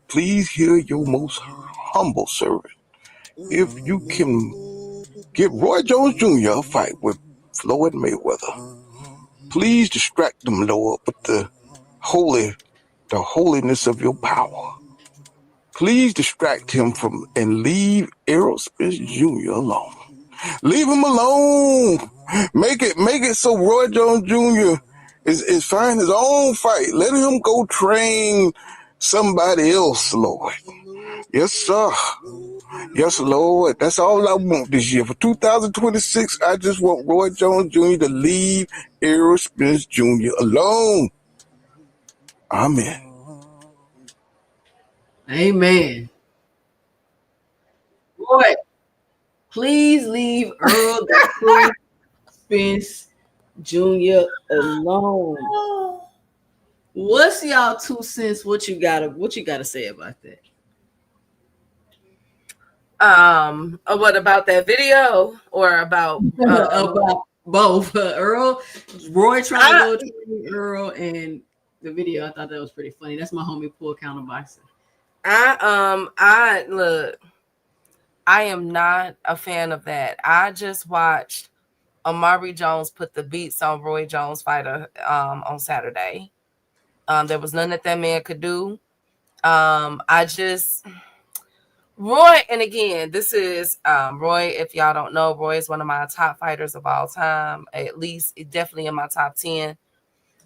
please hear your most humble servant. If you can get Roy Jones Jr. a fight with Floyd Mayweather, please distract them, Lord, with the holiness of your power. Please distract him from and leave Errol Spence Jr. alone. Leave him alone. Make it so Roy Jones Jr. is finding his own fight. Let him go train somebody else, Lord. Yes, sir. Yes, Lord. That's all I want this year. For 2026, I just want Roy Jones Jr. to leave Errol Spence Jr. alone. Amen. Amen. Roy, please leave Earl Spence Jr. alone. What's y'all 2 cents? What you gotta say about that? What about that video or about both? Roy trying to go to Earl and the video. I thought that was pretty funny. That's my homie Pool Counterboxing. Look, I am not a fan of that. I just watched Amari Jones put the beats on Roy Jones fighter on Saturday. There was nothing that man could do. Roy, and again, this is Roy. If y'all don't know, Roy is one of my top fighters of all time. At least, definitely in my top 10.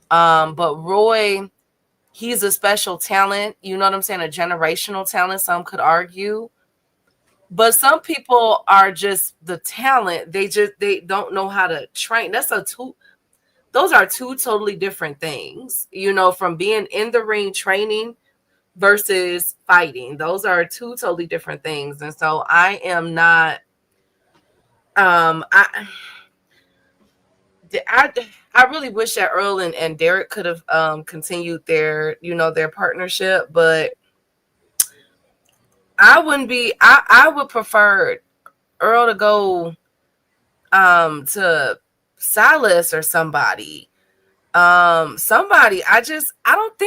But Roy, he's a special talent. You know what I'm saying? A generational talent. Some could argue, but some people are just the talent. They don't know how to train. Those are two totally different things. You know, from being in the ring training versus fighting. Those are two totally different things. And so I am not I really wish that Earl and Derek could have continued their partnership, but I would prefer Earl to go to Silas or somebody. I don't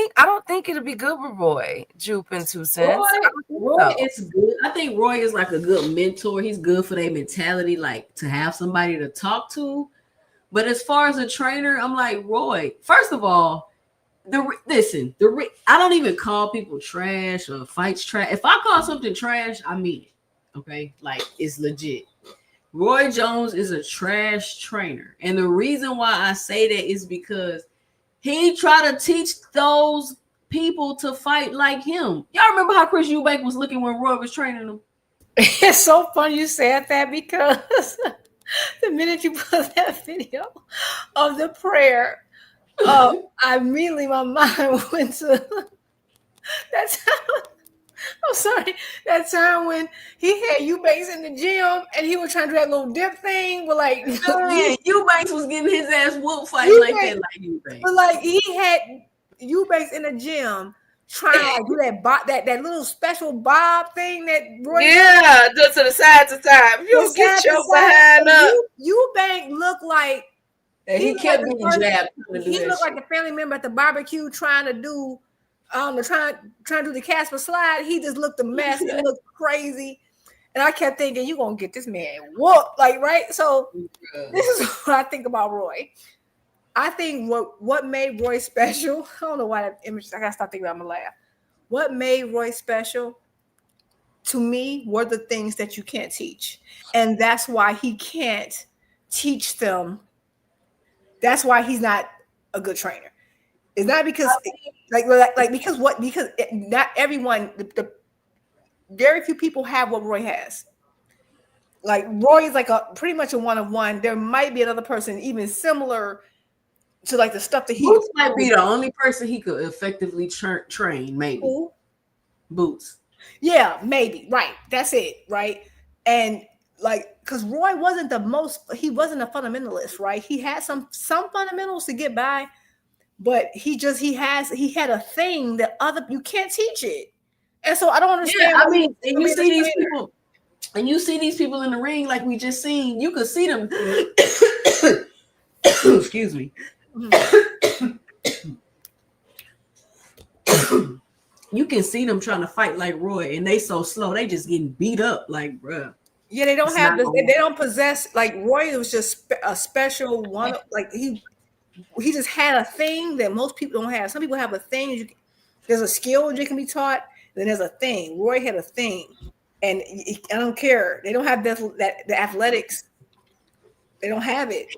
think it'll be good with Roy Jupe in 2 cents. Roy is good. I think Roy is like a good mentor. He's good for their mentality, like to have somebody to talk to. But as far as a trainer, I'm like, Roy, first of all, I don't even call people trash or fights trash. If I call something trash, I mean it. Okay, like it's legit. Roy Jones is a trash trainer. And the reason why I say that is because he tried to teach those people to fight like him. Y'all remember how Chris Eubank was looking when Roy was training him? It's so funny you said that because the minute you put that video of the prayer, my mind went to that's how I'm sorry. That time when he had Eubanks in the gym and he was trying to do that little dip thing, but like Man, Eubanks was getting his ass whooped fighting like that, like Eubanks. But like he had Eubanks in the gym trying to like do that little special bob thing that Roy just to the side to side. You get your behind up. Eubank looked like he kept getting jabbed. He looked like a family member at the barbecue trying to do trying to do the Casper slide. He just looked a mess. He looked crazy. And I kept thinking, you're gonna get this man whooped, like, right? So this is what I think about Roy. I think what made Roy special, I don't know why that image, I gotta stop thinking about my laugh. What made Roy special to me were the things that you can't teach. And that's why he can't teach them. That's why he's not a good trainer. It's not because because not everyone, the very few people have what Roy has. Like Roy is like pretty much a one-of-one. There might be another person even similar to like the stuff that he Boots might be the only person he could effectively train, maybe. Ooh. Boots. Yeah, maybe. Right. That's it. Right. And like, because Roy wasn't he wasn't a fundamentalist, right? He had some fundamentals to get by, but he had a thing that you can't teach it. And so I don't understand. Yeah, I mean, and you see these people, and you see these people in the ring, like we just seen, you could see them. Excuse me. You can see them trying to fight like Roy, and they so slow, they just getting beat up, like, bruh. Yeah, they don't have this. They don't possess, like Roy was just a special one. Like he just had a thing that most people don't have. Some people have a thing. There's a skill that can be taught. Then there's a thing. Roy had a thing, and I don't care. They don't have the athletics. They don't have it.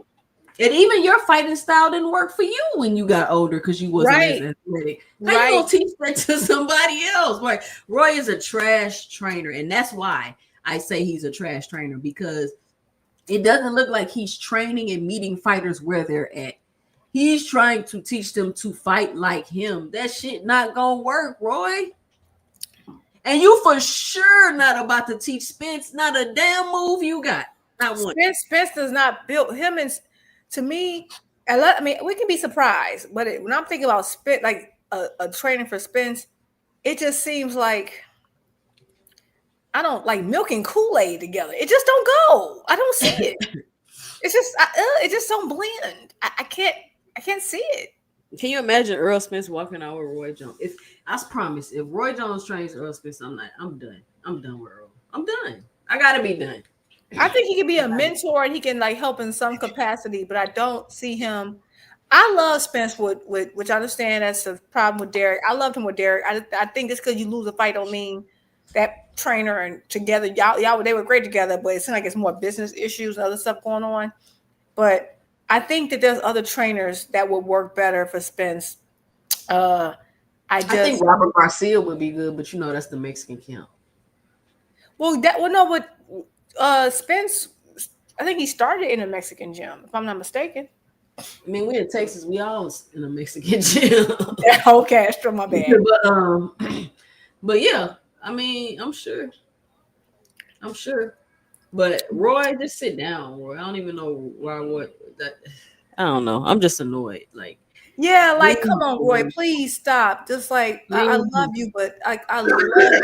And even your fighting style didn't work for you when you got older because you wasn't as athletic. How you gonna teach that to somebody else? Like Roy is a trash trainer, and that's why I say he's a trash trainer, because it doesn't look like he's training and meeting fighters where they're at. He's trying to teach them to fight like him. That shit not gonna work, Roy. And you for sure not about to teach Spence not a damn move you got. Not one. Spence does not build him, and to me, I mean, we can be surprised, but when I'm thinking about Spence, like a training for Spence, it just seems like I don't like milk and Kool-Aid together. It just don't go. I don't see it. It's just it just don't blend. I can't see it. Can you imagine Earl Spence walking out with Roy Jones? I promise, if Roy Jones trains Earl Spence, I'm done. I'm done with Earl. I'm done. I gotta be done. I think he can be a mentor and he can like help in some capacity, but I don't see him. I love Spence with which I understand that's a problem with Derek. I loved him with Derek. I think just because you lose a fight don't mean that trainer and together y'all they were great together, but it seems like it's more business issues and other stuff going on. But I think that there's other trainers that would work better for Spence. I think Robert Garcia would be good, but that's the Mexican camp. Spence, I think he started in a Mexican gym, if I'm not mistaken. I mean, we in Texas, we all in a Mexican gym. Okay, that's my bad. But yeah, I mean, I'm sure. But Roy, just sit down, Roy. I don't even know I don't know. I'm just annoyed. Like, yeah, like, come on, Roy, please stop. Just like, I love you, but I love you.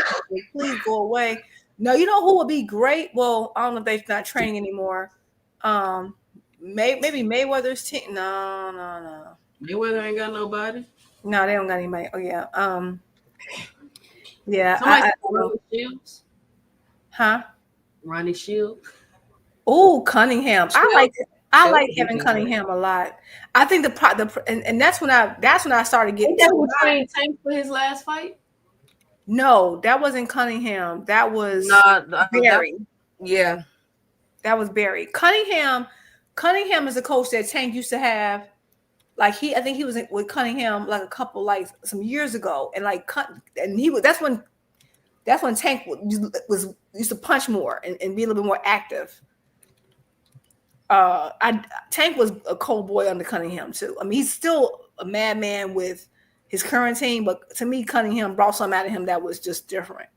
Please go away. No, you know who would be great? Well, I don't know if they're not training anymore. Maybe Mayweather's team. No. Mayweather ain't got nobody. No, they don't got anybody. Oh yeah. Yeah. Ronnie Shields. Huh? Ronnie Shields. Oh, Cunningham. I like Kevin Cunningham a lot. I think and that's when I started getting. That was trained Tank for his last fight. No, that wasn't Cunningham. That was Barry. That was Barry. Cunningham is a coach that Tank used to have. Like I think he was with Cunningham like some years ago, and that's when Tank used to punch more and be a little bit more active. Tank was a cold boy under Cunningham too. I mean, he's still a madman with his current team. But to me, Cunningham brought something out of him that was just different.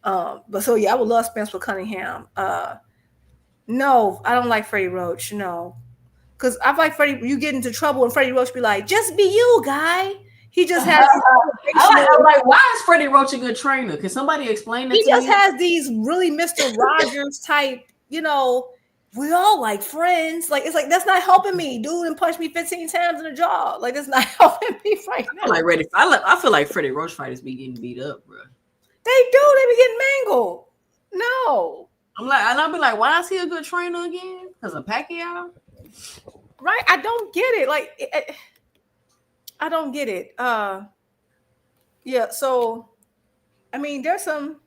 But so yeah, I would love Spence with Cunningham. No, I don't like Freddie Roach. No, because I like Freddie. You get into trouble and Freddie Roach be like, "Just be you, guy." He just has. I'm like, why is Freddie Roach a good trainer? Can somebody explain that? He to just me? has these really Mr. Rogers type. We all like friends. Like it's like that's not helping me. Dude and punched me 15 times in the jaw. Like that's not helping me right now. I feel like Freddie Roach fighters be getting beat up, bro. They do. They be getting mangled. No. I'll be like, why is he a good trainer again? Because of Pacquiao? Right? I don't get it. Like, I don't get it. Yeah. So, I mean, there's some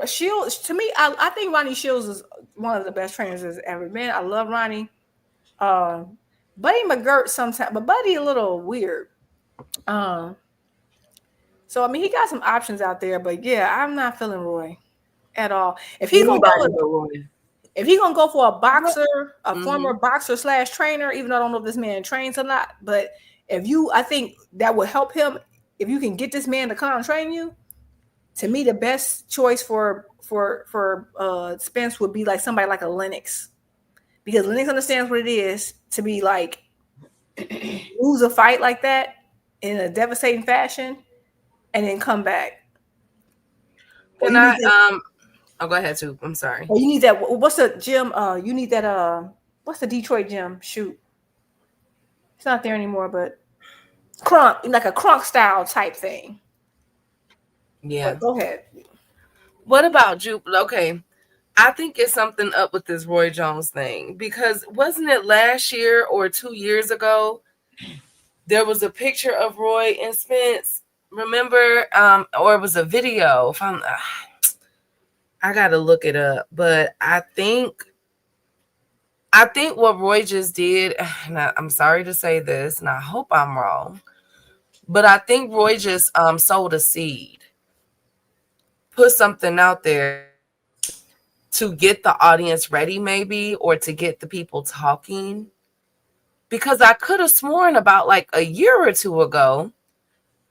Shields. To me, I think Ronnie Shields is one of the best trainers there's ever been. I love Ronnie. Buddy McGirt sometimes, but Buddy a little weird. So I mean, he got some options out there, but yeah, I'm not feeling Roy at all. If he's gonna go for a boxer, a former boxer / trainer, even though I don't know if this man trains or not, but I think that would help him if you can get this man to come and train you. To me, the best choice for Spence would be like somebody like a Lennox, because Lennox understands what it is to be like lose a fight like that in a devastating fashion and then come back. Go ahead too. I'm sorry. You need that. What's the gym? You need that. What's the Detroit gym? Shoot, it's not there anymore. But Crunk, like a Crunk style type thing. Yeah. But go ahead. What about Jupe? Okay, I think it's something up with this Roy Jones thing, because wasn't it last year or 2 years ago? There was a picture of Roy and Spence. Remember? Or it was a video. If I gotta look it up, but I think what Roy just did, and I'm sorry to say this, and I hope I'm wrong, but I think Roy just sowed a seed, put something out there to get the audience ready, maybe, or to get the people talking. Because I could have sworn about like a year or two ago,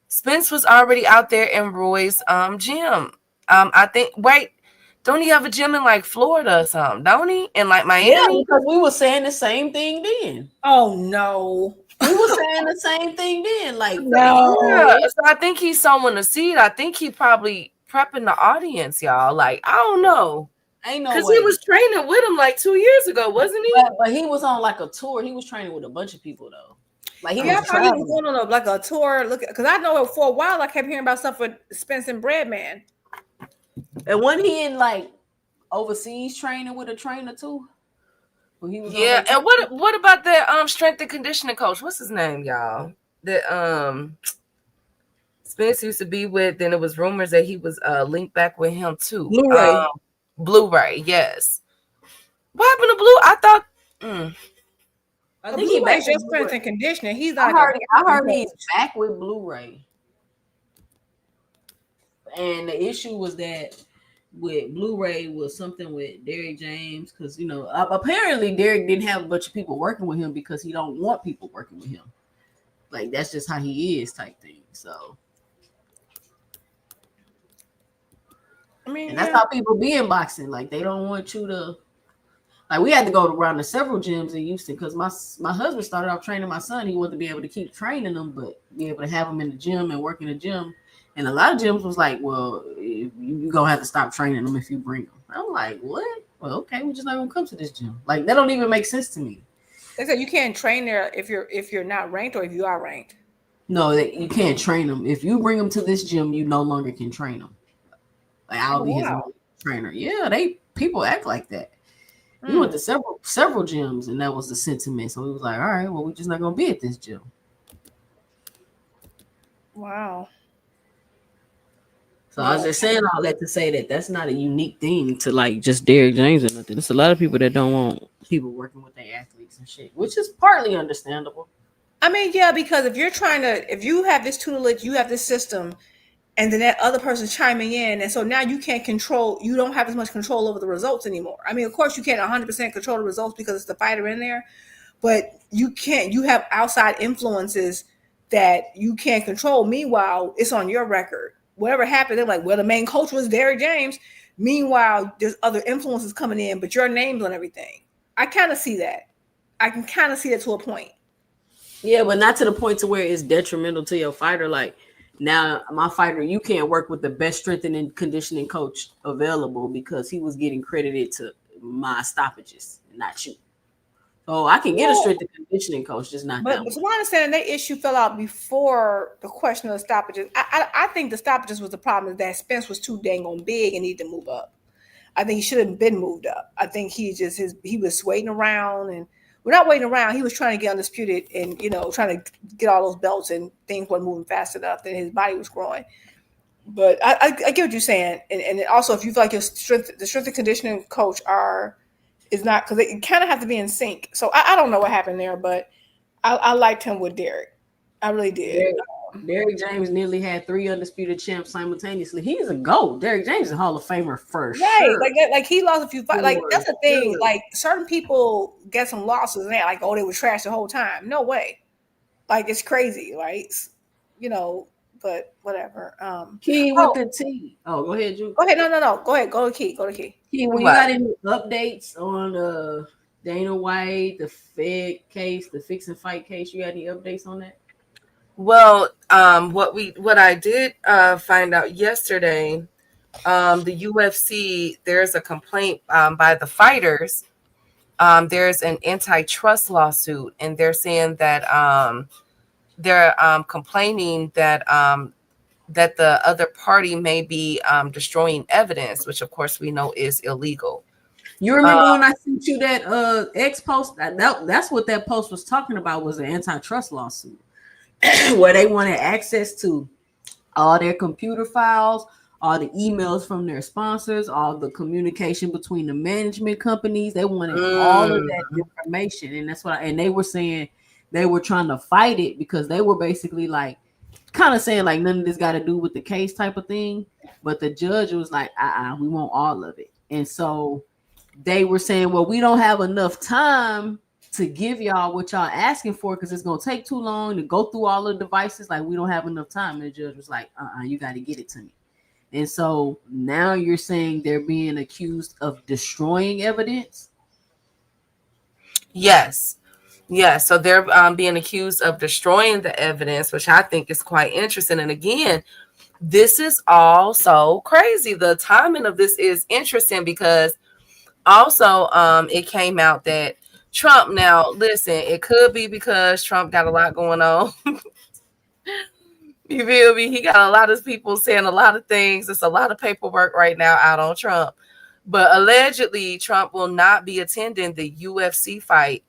Spence was already out there in Roy's gym. I think, wait, don't he have a gym in like Florida or something? Don't he? In like Miami? Yeah, because we were saying the same thing then. Oh no. We were saying the same thing then. Like, no. Yeah, so I think he's sowing a seed. I think he probably prepping the audience, y'all. Like, I don't know. Ain't no way. Because he was training with him like 2 years ago, wasn't he? But he was on like a tour. He was training with a bunch of people though. Like he was I thought he was going on like a tour. Look, because I know for a while I kept hearing about stuff with Spence and Breadman. And wasn't he in like overseas training with a trainer too? When he was and what about that strength and conditioning coach? What's his name, y'all? That Spence used to be with. Then it was rumors that he was linked back with him too. Blu-ray, yes. What happened to Blue? I thought. I think he back just strength and conditioning. He's not. I heard he's back with Blu-ray. And the issue was that with Blu-ray was something with Derrick James, because apparently Derrick didn't have a bunch of people working with him because he don't want people working with him. Like that's just how he is, type thing. So I mean, and that's how people be in boxing. Like they don't want you to. Like we had to go around to several gyms in Houston because my husband started off training my son. He wanted to be able to keep training them, but be able to have him in the gym and work in the gym. And a lot of gyms was like, well, you're going to have to stop training them if you bring them. I'm like, what? Well, okay, we're just not going to come to this gym. Like, that don't even make sense to me. They said you can't train there if you're not ranked or if you are ranked. No, you can't train them. If you bring them to this gym, you no longer can train them. Like, I'll be his trainer. Yeah, people act like that. We went to several gyms, and that was the sentiment. So we was like, all right, well, we're just not going to be at this gym. Wow. So I was just saying all that to say that that's not a unique thing to like just Derrick James or nothing. There's a lot of people that don't want people working with their athletes and shit, which is partly understandable. I mean, yeah, because if you have this tutelage, you have this system, and then that other person's chiming in, and so now you don't have as much control over the results anymore. I mean, of course, you can't 100% control the results because it's the fighter in there, but you have outside influences that you can't control. Meanwhile, it's on your record. Whatever happened, they're like, well, the main coach was Derrick James. Meanwhile, there's other influences coming in, but your name's on everything. I kind of see that. I can kind of see that to a point. Yeah, but not to the point to where it's detrimental to your fighter. Like, now, my fighter, you can't work with the best strength and conditioning coach available because he was getting credited to my stoppages, not you. So I can get a strength and conditioning coach, just not that one. But to my understanding, that issue fell out before the question of the stoppages. I think the stoppages was the problem, is that Spence was too dang on big and needed to move up. I think he should have been moved up. I think he was waiting around, and we're not waiting around. He was trying to get undisputed and, trying to get all those belts, and things weren't moving fast enough, and his body was growing. But I get what you're saying. And also, if you feel like the strength and conditioning coach is not, because they kind of have to be in sync. So I don't know what happened there, but I liked him with Derrick. I really did. Derrick James nearly had 3 undisputed champs simultaneously. He's a GOAT. Derrick James is a Hall of Famer for sure. Like he lost a few fights. Like, that's the thing. Like, certain people get some losses and they're like, oh, they were trash the whole time. No way. Like, it's crazy, right? But whatever. Key with the T. Oh, go ahead, Drew. Go ahead. No. Go ahead. Go to Key. Key, when you got any updates on Dana White, the Fed case, the fix and fight case, you got any updates on that? Well, what I did find out yesterday, the UFC, there's a complaint by the fighters. There's an antitrust lawsuit, and they're saying that they're complaining that that the other party may be destroying evidence, which of course we know is illegal. You remember when I sent you that X post? That's what that post was talking about, was an antitrust lawsuit where they wanted access to all their computer files, all the emails from their sponsors, all the communication between the management companies. They wanted all of that information, and that's and they were saying they were trying to fight it because they were basically like, kind of saying like none of this got to do with the case type of thing. But the judge was like, we want all of it. And so they were saying, well, we don't have enough time to give y'all what y'all asking for because it's going to take too long to go through all the devices. Like, we don't have enough time. And the judge was like, you got to get it to me. And so now you're saying they're being accused of destroying evidence? Yes. Yeah, so they're being accused of destroying the evidence, which I think is quite interesting. And again, this is all so crazy. The timing of this is interesting because also it came out that Trump, now listen, it could be because Trump got a lot going on. You feel me? He got a lot of people saying a lot of things. It's a lot of paperwork right now out on Trump. But allegedly, Trump will not be attending the UFC fight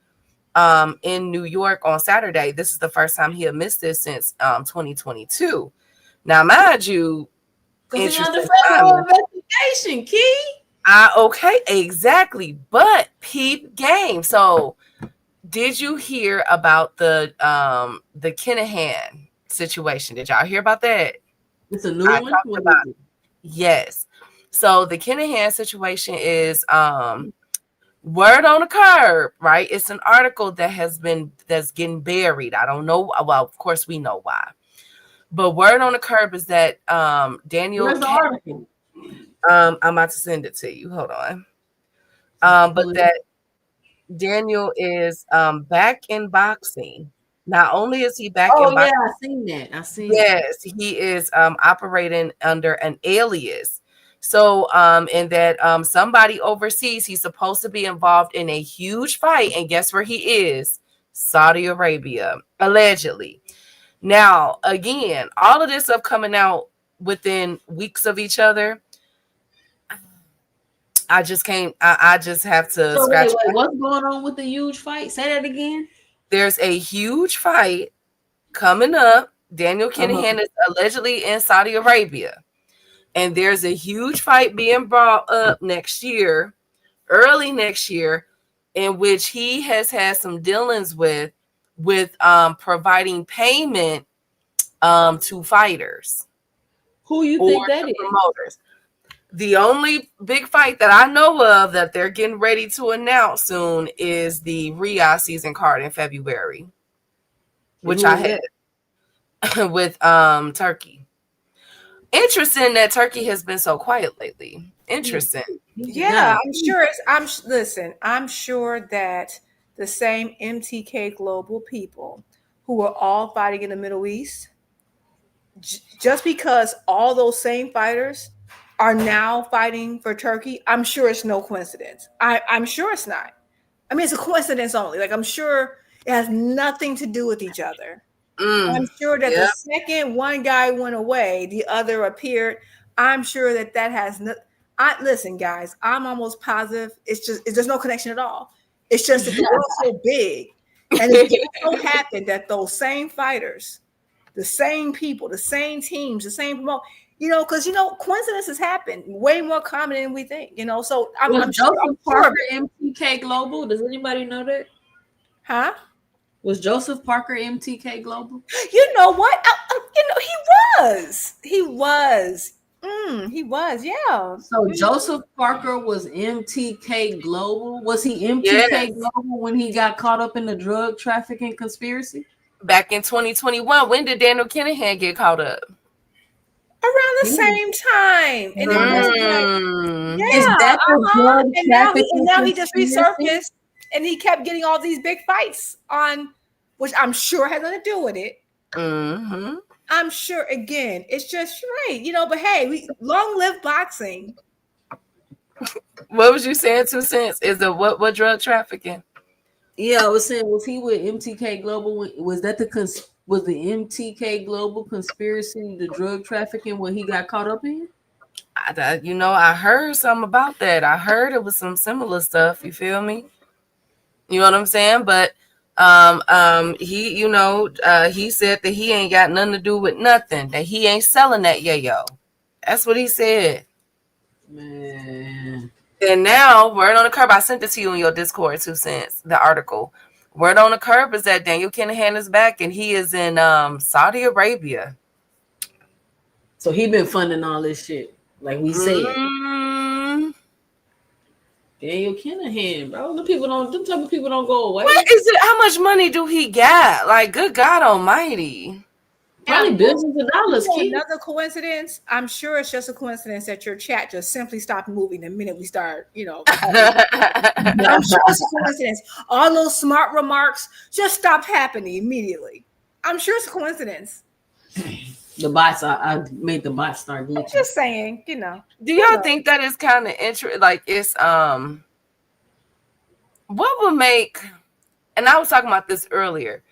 in New York on Saturday. This is the first time he had missed this since 2022. Now, mind you, because he's under federal investigation, Key. Okay, exactly. But peep game. So, did you hear about the Kinahan situation? Did y'all hear about that? It's a new one. Yes. So the Kinahan situation is word on the curb, right? It's an article that's getting buried. I don't know. Well, of course we know why. But word on the curb is that Daniel. Where's the article? I'm about to send it to you. Hold on. But that Daniel is back in boxing. Not only is he back in boxing. Oh, yeah, I seen that. Yes, he is operating under an alias. So, and that somebody overseas, he's supposed to be involved in a huge fight. And guess where he is? Saudi Arabia, allegedly. Now, again, all of this stuff coming out within weeks of each other. I just can't, I just have to scratch. Wait, what's going on with the huge fight? Say that again. There's a huge fight coming up. Daniel Kinahan is allegedly in Saudi Arabia. And there's a huge fight being brought up next year, early next year, in which he has had some dealings with providing payment to fighters. Who you think that is? Promoters. The only big fight that I know of that they're getting ready to announce soon is the Riyadh season card in February, which I had. with Turkey. Interesting that Turkey has been so quiet lately. Interesting. Yeah, I'm sure listen, I'm sure that the same MTK Global people who were all fighting in the Middle East, just because all those same fighters are now fighting for Turkey, I'm sure it's no coincidence. I'm sure it's not. I mean, it's a coincidence only. Like, I'm sure it has nothing to do with each other. I'm sure that the second one guy went away, the other appeared. I'm sure that has no. Listen, guys. I'm almost positive. There's no connection at all. It's just that the world's so big, and it just so happened that those same fighters, the same people, the same teams, the same promote. Because coincidences happen way more common than we think. So I'm Joseph sure Parker MTK Global. Does anybody know that? Huh? Was Joseph Parker MTK Global? You know what? He was. He was. Yeah. So Joseph Parker was MTK Global. Was he MTK Yes. Global when he got caught up in the drug trafficking conspiracy? Back in 2021, when did Daniel Kinahan get caught up? Around the same time. And it was like, Is that the drug and now he just resurfaced and he kept getting all these big fights on, which I'm sure had nothing to do with it. Mm-hmm. I'm sure, again, it's just right, but hey, long live boxing. What was you saying, 2 cents? Is the what drug trafficking? Yeah, I was saying, was he with MTK Global? Was that was the MTK Global conspiracy, the drug trafficking, what he got caught up in? I heard something about that. I heard it was some similar stuff. You feel me? You know what I'm saying? But he, he said that he ain't got nothing to do with nothing. That he ain't selling that yayo. That's what he said. Man. And now, word on the curb, I sent it to you in your Discord, 2 cents, the article. Word on the curb is that Daniel Kinahan is back and he is in Saudi Arabia. So he been funding all this shit, like we said. Daniel Kinahan, bro. Them type of people don't go away. What is it? How much money do he got? Like, good God Almighty. Probably billions of dollars. Another coincidence. I'm sure it's just a coincidence that your chat just simply stopped moving the minute we start, I'm sure it's a coincidence. All those smart remarks just stopped happening immediately. I'm sure it's a coincidence. The bots, I made the bots start glitching. Just saying, Do y'all think that is kind of interesting? Like, it's what would make, and I was talking about this earlier,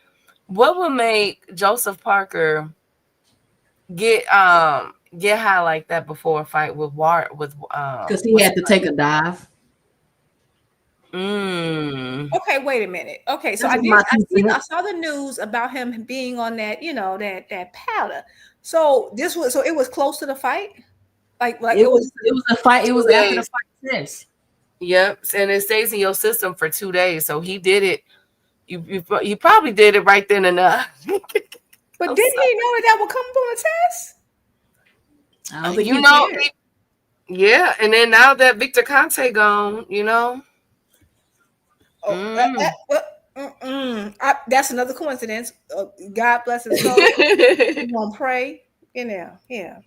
what would make Joseph Parker get high like that before a fight with because he had to take a dive. Okay, wait a minute. Okay, so I saw the news about him being on that, that powder. So it was close to the fight. Like it was a fight. It was after the fight. Yes. Yep, and it stays in your system for 2 days. So he did it. You probably did it right then and there. But didn't he know that would come up on the test? I don't think yeah, and then now that Victor Conte gone, that's another coincidence. God bless his soul. We're gonna pray. Yeah.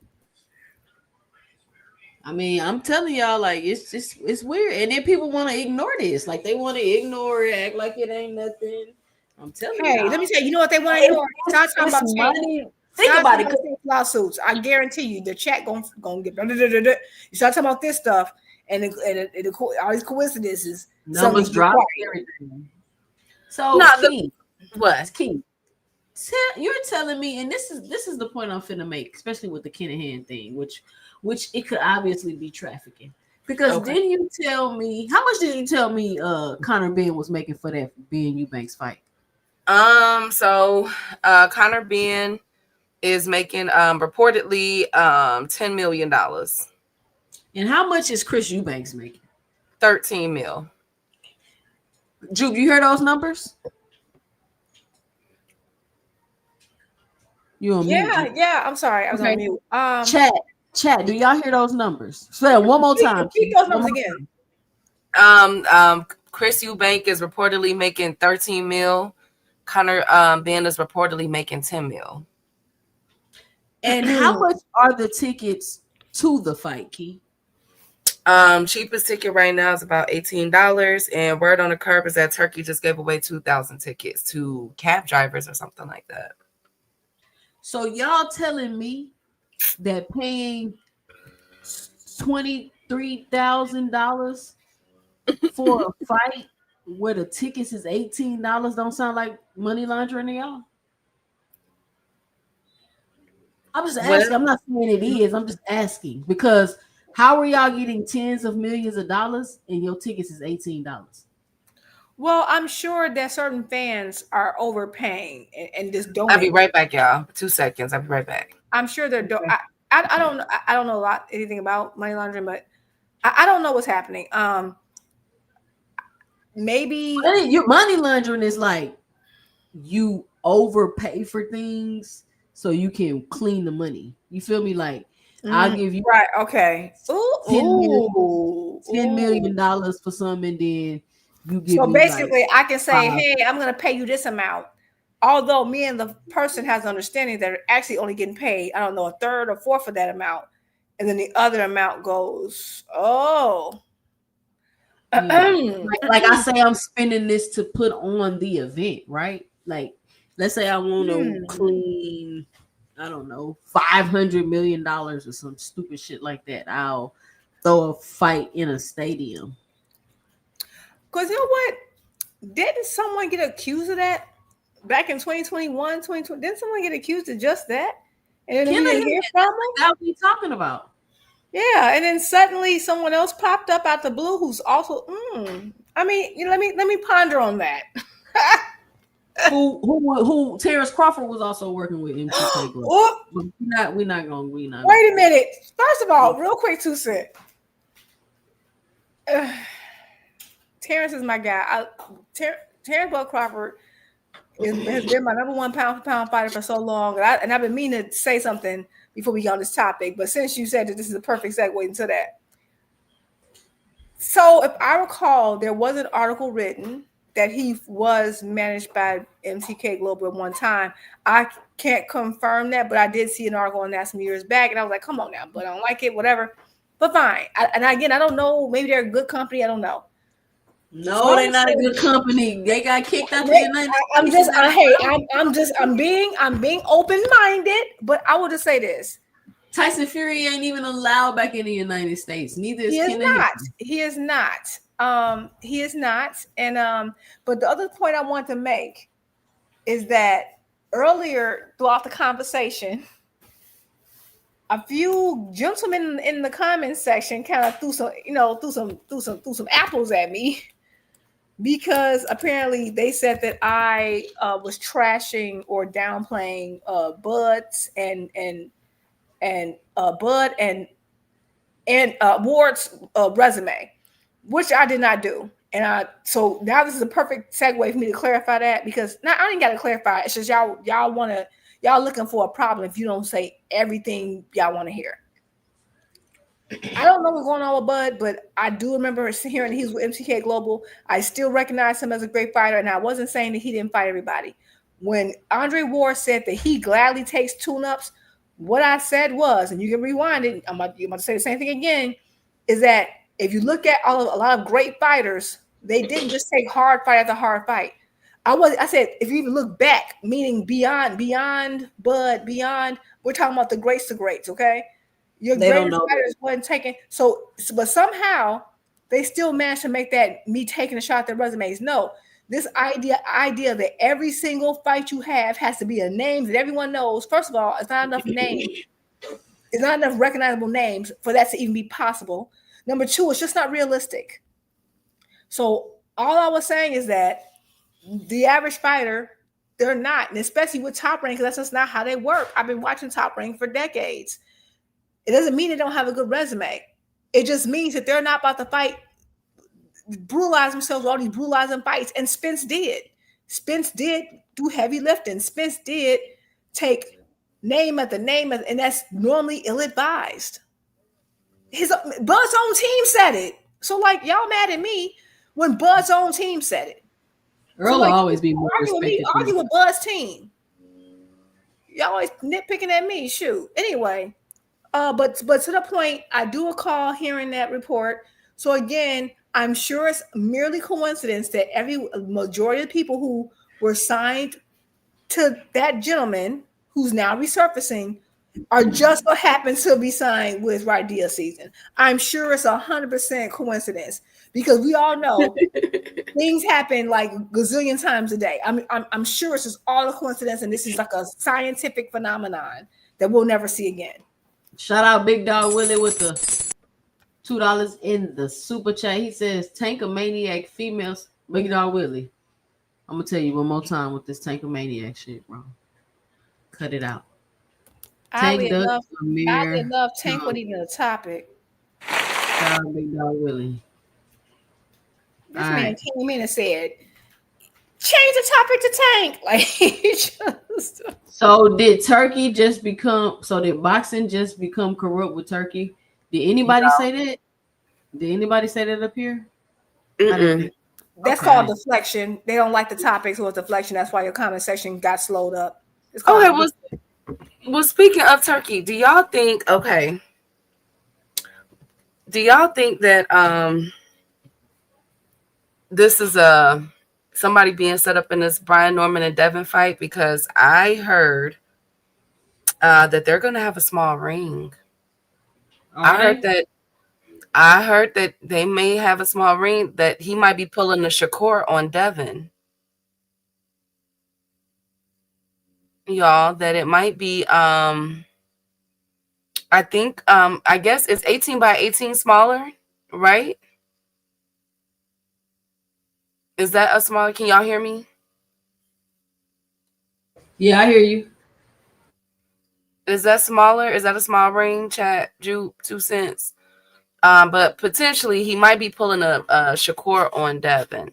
I mean, I'm telling y'all, like, it's weird, and then people want to ignore this, like they want to ignore it, act like it ain't nothing. I'm telling you. Hey, let me tell you, what they want to ignore? Start talking about money. Think about it. Lawsuits. I guarantee you, the chat gonna get. You start talking about this stuff, and all these coincidences. Numbers drop. Everything. So, Key, what? Key? You're telling me, and this is the point I'm finna make, especially with the Kinahan thing, which it could obviously be trafficking. Because didn't you tell me, how much did you tell me Conor Benn was making for that Benn Eubanks fight? So Conor Benn is making reportedly $10 million. And how much is Chris Eubanks making? 13 mil. Jude, you hear those numbers? You on mute? Yeah. I'm sorry, I was on mute. Chat. Do y'all hear those numbers? Say it one more time. Repeat those numbers again. Chris Eubank is reportedly making 13 mil. Conor Benn is reportedly making 10 mil. And how much are the tickets to the fight, Key? Cheapest ticket right now is about $18, and word on the curb is that Turkey just gave away 2,000 tickets to cab drivers or something like that. So y'all telling me that paying $23,000 for a fight where the tickets is $18 don't sound like money laundering to y'all? I'm just asking. I'm not saying it is. I'm just asking because how are y'all getting tens of millions of dollars and your tickets is $18? Well, I'm sure that certain fans are overpaying and just don't. I'll be right back, y'all. 2 seconds. I'll be right back. I'm sure they're. I don't know anything about money laundering, but I don't know what's happening. Maybe your money laundering is like you overpay for things so you can clean the money. You feel me? Like I'll give you right. Okay. $10 million for something, and then you give so me basically, like I can say, 5. hey, I'm going to pay you this amount. Although me and the person has an understanding that they're actually only getting paid, I don't know, a third or fourth of that amount. And then the other amount goes, like I say, I'm spending this to put on the event, right? Like, let's say I want to clean, I don't know, $500 million or some stupid shit like that. I'll throw a fight in a stadium. Because you know what? Didn't someone get accused of that back in 2021, 2020? Didn't someone get accused of just that? And then we didn't hear from them? That's what we talking about. Yeah, and then suddenly someone else popped up out the blue who's also. I mean, let me ponder on that. who Terrence Crawford was also working with MTK Global. We're not gonna. Wait a minute. First of all, real quick, 2 cents. Terrence is my guy. Terrence Bud Crawford has been my number one pound for pound fighter for so long, and I've been meaning to say something before we get on this topic, but since you said that this is a perfect segue into that. So if I recall, there was an article written that he was managed by MTK Global at one time. I can't confirm that, but I did see an article on that some years back, and I was like, come on now, but I don't like it, whatever. But fine. And again, I don't know. Maybe they're a good company. I don't know. No, they're not a good company. They got kicked out of the United States. I'm being open-minded, but I will just say this. Tyson Fury ain't even allowed back in the United States. Neither is He is not. And but the other point I want to make is that earlier throughout the conversation, a few gentlemen in the comments section kind of threw some apples at me. Because apparently they said that I was trashing or downplaying Bud's and Ward's resume, which I did not do. And so now this is a perfect segue for me to clarify that, because now I ain't got to clarify. It's just y'all looking for a problem if you don't say everything y'all want to hear. I don't know what's going on with Bud, but I do remember hearing he was with MTK Global. I still recognize him as a great fighter, and I wasn't saying that he didn't fight everybody. When Andre Ward said that he gladly takes tune-ups, what I said was, and you can rewind it, I'm about to say the same thing again, is that if you look at a lot of great fighters, they didn't just take hard fight after hard fight. I said, if you even look back, meaning beyond Bud, we're talking about the greats to greats, okay? Your greatest fighters wasn't taken. But somehow they still managed to make that me taking a shot at their resumes. No, this idea that every single fight you have has to be a name that everyone knows. First of all, it's not enough names. It's not enough recognizable names for that to even be possible. Number two, it's just not realistic. So all I was saying is that the average fighter, they're not, and especially with Top Rank, because that's just not how they work. I've been watching Top Rank for decades. It doesn't mean they don't have a good resume. It just means that they're not about to fight, brutalize themselves with all these brutalizing fights. And Spence did. Spence did do heavy lifting. Spence did take name after name, and that's normally ill-advised. Bud's own team said it. So, like, y'all mad at me when Bud's own team said it. Errol will always be more respected. Argue with Bud's team. y'all always nitpicking at me. Shoot. Anyway, but to the point, I do recall hearing that report. So again, I'm sure it's merely coincidence that every majority of the people who were signed to that gentleman who's now resurfacing are just so happens to be signed with right deal season. I'm sure it's 100% coincidence because we all know things happen like gazillion times a day. I'm sure it's just all a coincidence, and this is like a scientific phenomenon that we'll never see again. Shout out Big Dog Willie with the $2 in the super chat. He says Tankomaniac females. Big Dog Willie. I'm gonna tell you one more time with this Tankomaniac shit, bro. Cut it out. Oddly enough, Tank wasn't even a topic. Shout out Big Dog Willie. This man came in and said, change the topic to Tank. Like just... So did Turkey just become did boxing just become corrupt with Turkey? Did anybody say that? Did anybody say that up here? That's called deflection. They don't like the topic, so it's deflection. That's why your comment section got slowed up. Okay, well, speaking of Turkey, do y'all think that this is somebody being set up in this Brian Norman and Devin fight? Because I heard that they're gonna have a small ring. I heard that they may have a small ring, that he might be pulling the Shakur on Devin. Y'all, that it might be I think I guess it's 18 by 18 smaller, right? Is that a smaller? Can y'all hear me? Yeah, I hear you. Is that smaller? Is that a small ring? Chat, Jude, 2 cents. But potentially he might be pulling a Shakur on Devin.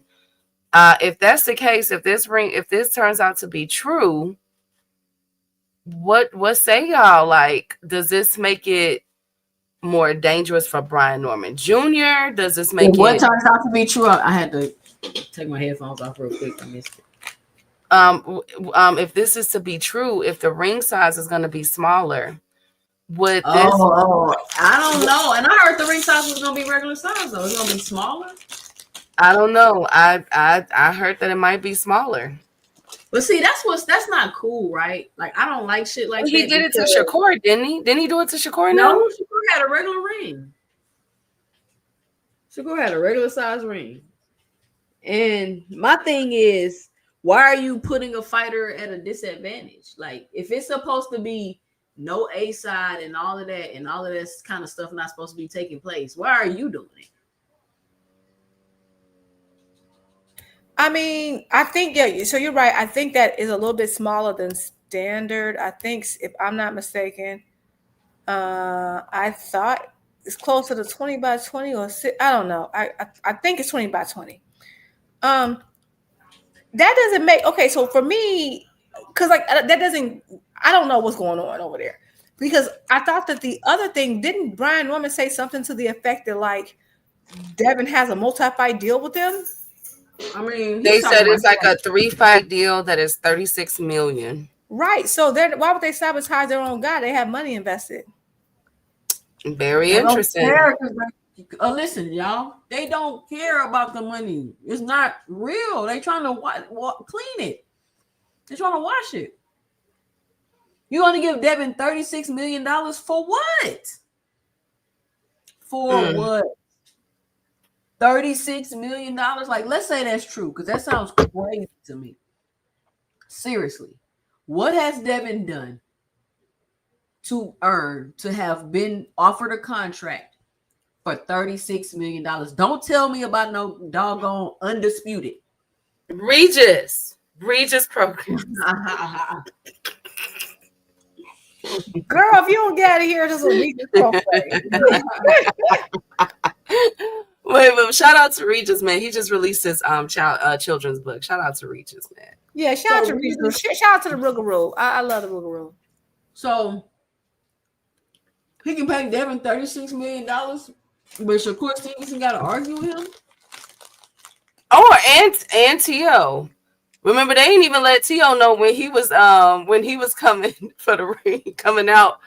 If that's the case, if this turns out to be true, what say y'all? Like, does this make it more dangerous for Brian Norman Jr.? Does this make what turns out to be true? I had to take my headphones off real quick. I missed it. If this is to be true, if the ring size is going to be smaller, would this? I don't know. And I heard the ring size was going to be regular size though. It's going to be smaller. I don't know. I heard that it might be smaller. But see, that's not cool, right? Like, I don't like shit like that. He did it to Shakur, didn't he? Didn't he do it to Shakur? No, Shakur had a regular ring. Shakur had a regular size ring. And my thing is, why are you putting a fighter at a disadvantage? Like, if it's supposed to be no A side and all of this kind of stuff not supposed to be taking place, why are you doing it? I mean, I think, yeah, so you're right. I think that is a little bit smaller than standard. I think, if I'm not mistaken, I thought it's closer to 20 by 20 or 6. I don't know. I think it's 20 by 20. That doesn't make, okay, so for me, because like that doesn't, I don't know what's going on over there. Because I thought that the other thing, didn't Brian Norman say something to the effect that like Devin has a multi-fight deal with them? I mean, they said it's like a 3-fight deal that is $36 million. Right. So why would they sabotage their own guy? They have money invested. Very interesting. Listen, y'all, they don't care about the money. It's not real. They trying to clean it. They're trying to wash it. You want to give Devin $36 million for what? For what? $36 million? Like, let's say that's true, because that sounds crazy to me. Seriously, what has Devin done to have been offered a contract for $36 million? Don't tell me about no doggone Undisputed. Regis program. Girl, if you don't get out of here, just a Regis program. Wait, shout out to Regis, man. He just released his children's book. Shout out to Regis, man. Yeah, shout out to Regis. Shout out to the Rougarou. I love the Rougarou. So he can pay Devin $36 million, but Shakur Stevenson got to argue with him. Oh, and T.O. Remember, they ain't even let T.O. know when he was coming for the ring, coming out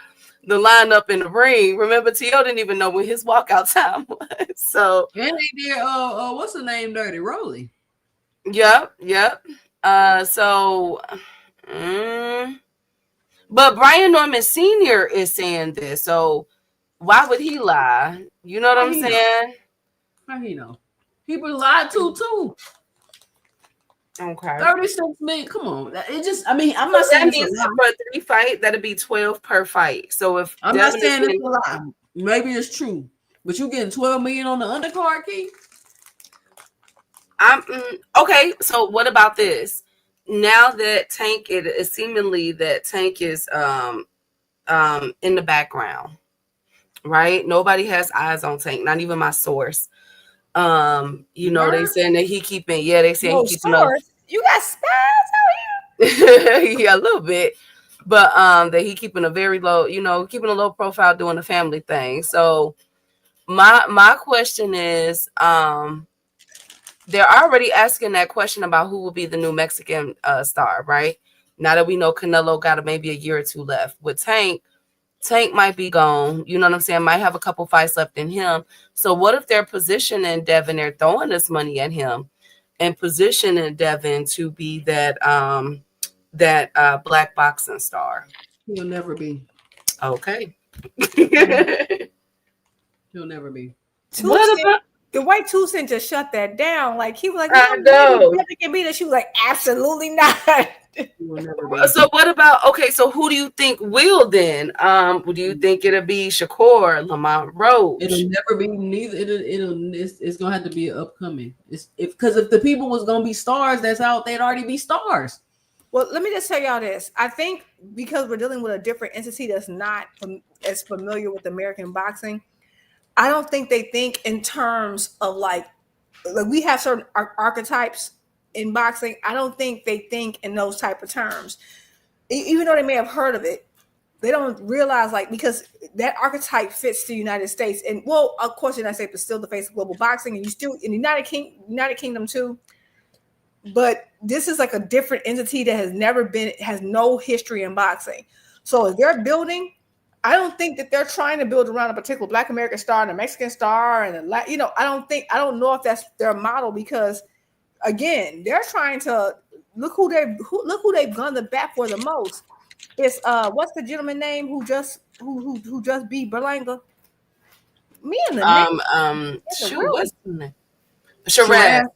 the lineup in the ring. Remember, T.O. didn't even know when his walkout time was. So and they did what's the name, Dirty Rolly. Yep. But Brian Norman Sr. is saying this, so why would he lie? You know what I'm saying? How he know? People lied too. Okay. 36 million. Come on. It just, I mean, I'm not saying that means for a 3 fight, that'd be 12 per fight. So if I'm not saying it's a lie, maybe it's true. But you getting 12 million on the undercard, Key? Okay. So what about this? Now that Tank, it is seemingly that Tank is in the background, right? Nobody has eyes on Tank, not even my source. You know, they saying that he keeping, they say he keeping up. You got Spence out here? Yeah, a little bit. But that he keeping a very low, keeping a low profile doing the family thing. So my question is, they're already asking that question about who will be the new Mexican star, right? Now that we know Canelo got maybe a year or two left. With Tank might be gone. You know what I'm saying? Might have a couple fights left in him. So what if they're positioning Devin, they're throwing this money at him and positioning Devin to be that black boxing star? He'll never be. Okay. He'll never be. What about the white 2 Cent just shut that down? Like he was like, I know. Can be that. She was like, absolutely not. So what about, okay, so who do you think will then? Do you think it'll be Shakur, Lamont Roach? It'll never be neither. It's gonna have to be upcoming. Because if the people was gonna be stars that's out, they'd already be stars. Well, let me just tell y'all this. I think because we're dealing with a different entity that's not as familiar with American boxing, I don't think they think in terms of like we have certain archetypes in boxing. I don't think they think in those type of terms. Even though they may have heard of it, they don't realize because that archetype fits the United States. And well, of course, the United States is still the face of global boxing, and you still in the United Kingdom too. But this is like a different entity that has no history in boxing. So if they're building, I don't think that they're trying to build around a particular Black American star and a Mexican star and I don't know if that's their model, because again, they're trying to look who they've gone the bat for the most. It's what's the gentleman name who just beat Berlanga? Me and the what's the name? Shiraz,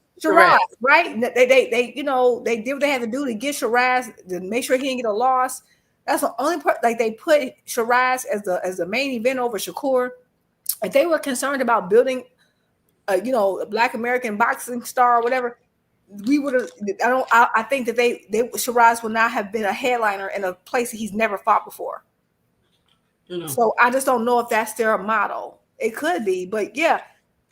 right? They did what they had to do to get Shiraz to make sure he didn't get a loss. That's the only part. Like they put Shiraz as the main event over Shakur. If they were concerned about building, a Black American boxing star or whatever, we would have. I think that Shiraz would not have been a headliner in a place that he's never fought before. So I just don't know if that's their model. It could be, but yeah.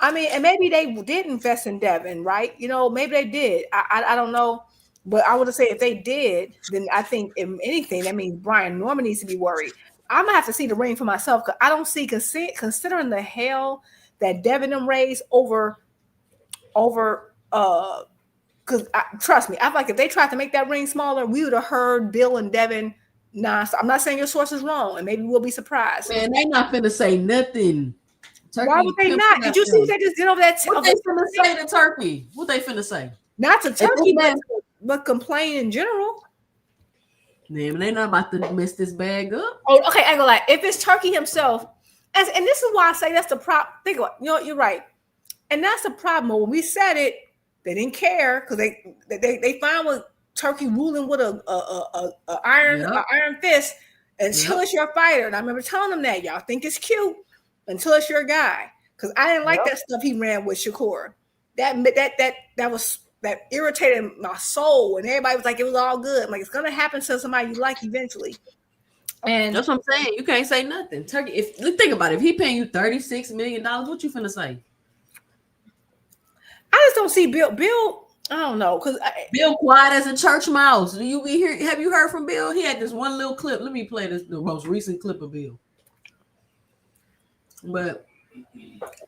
I mean, and maybe they did invest in Devin, right? Maybe they did. I don't know. But I would say if they did, then I think if anything, that means Brian Norman needs to be worried. I'm going to have to see the ring for myself, because I don't see, considering the hell that Devin them raised over, because trust me, I feel like if they tried to make that ring smaller, we would have heard Bill and Devin nonstop. I'm not saying your source is wrong, and maybe we'll be surprised. Man, they not finna say nothing. Turkey, why would they not? Did you see what they just did over that? What they finna say to Turkey? What they finna say? Not to Turkey, but complain in general. Man, they not about to mess this bag up. Oh, okay. I ain't gonna lie. If it's Turkey himself, and this is why I say that's the problem. Think about it. You're right, and that's the problem. When we said it, they didn't care because they fine with Turkey ruling with a iron fist until it's your fighter. And I remember telling them that y'all think it's cute until it's your guy, because I didn't like that stuff he ran with Shakur. That irritated my soul, and everybody was like, it was all good. I'm like, it's gonna happen to somebody you like eventually. And that's what I'm saying. You can't say nothing. Turkey, think about it, if he paying you $36 million, what you finna say? I just don't see Bill. I don't know, because Bill quiet as a church mouse. Do you be here? Have you heard from Bill? He had this one little clip. Let me play the most recent clip of Bill. But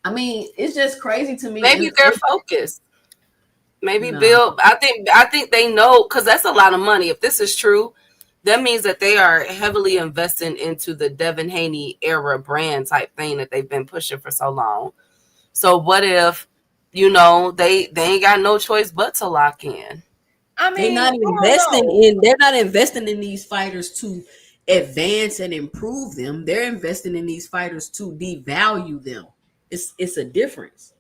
I mean, it's just crazy to me. Maybe they're focused. Maybe No. Bill. I think they know, because that's a lot of money. If this is true, that means that they are heavily investing into the Devin Haney era brand type thing that they've been pushing for so long. So what if, they ain't got no choice but to lock in? I They're mean, not I don't know. they're not investing in these fighters to advance and improve them. They're investing in these fighters to devalue them. It's a difference.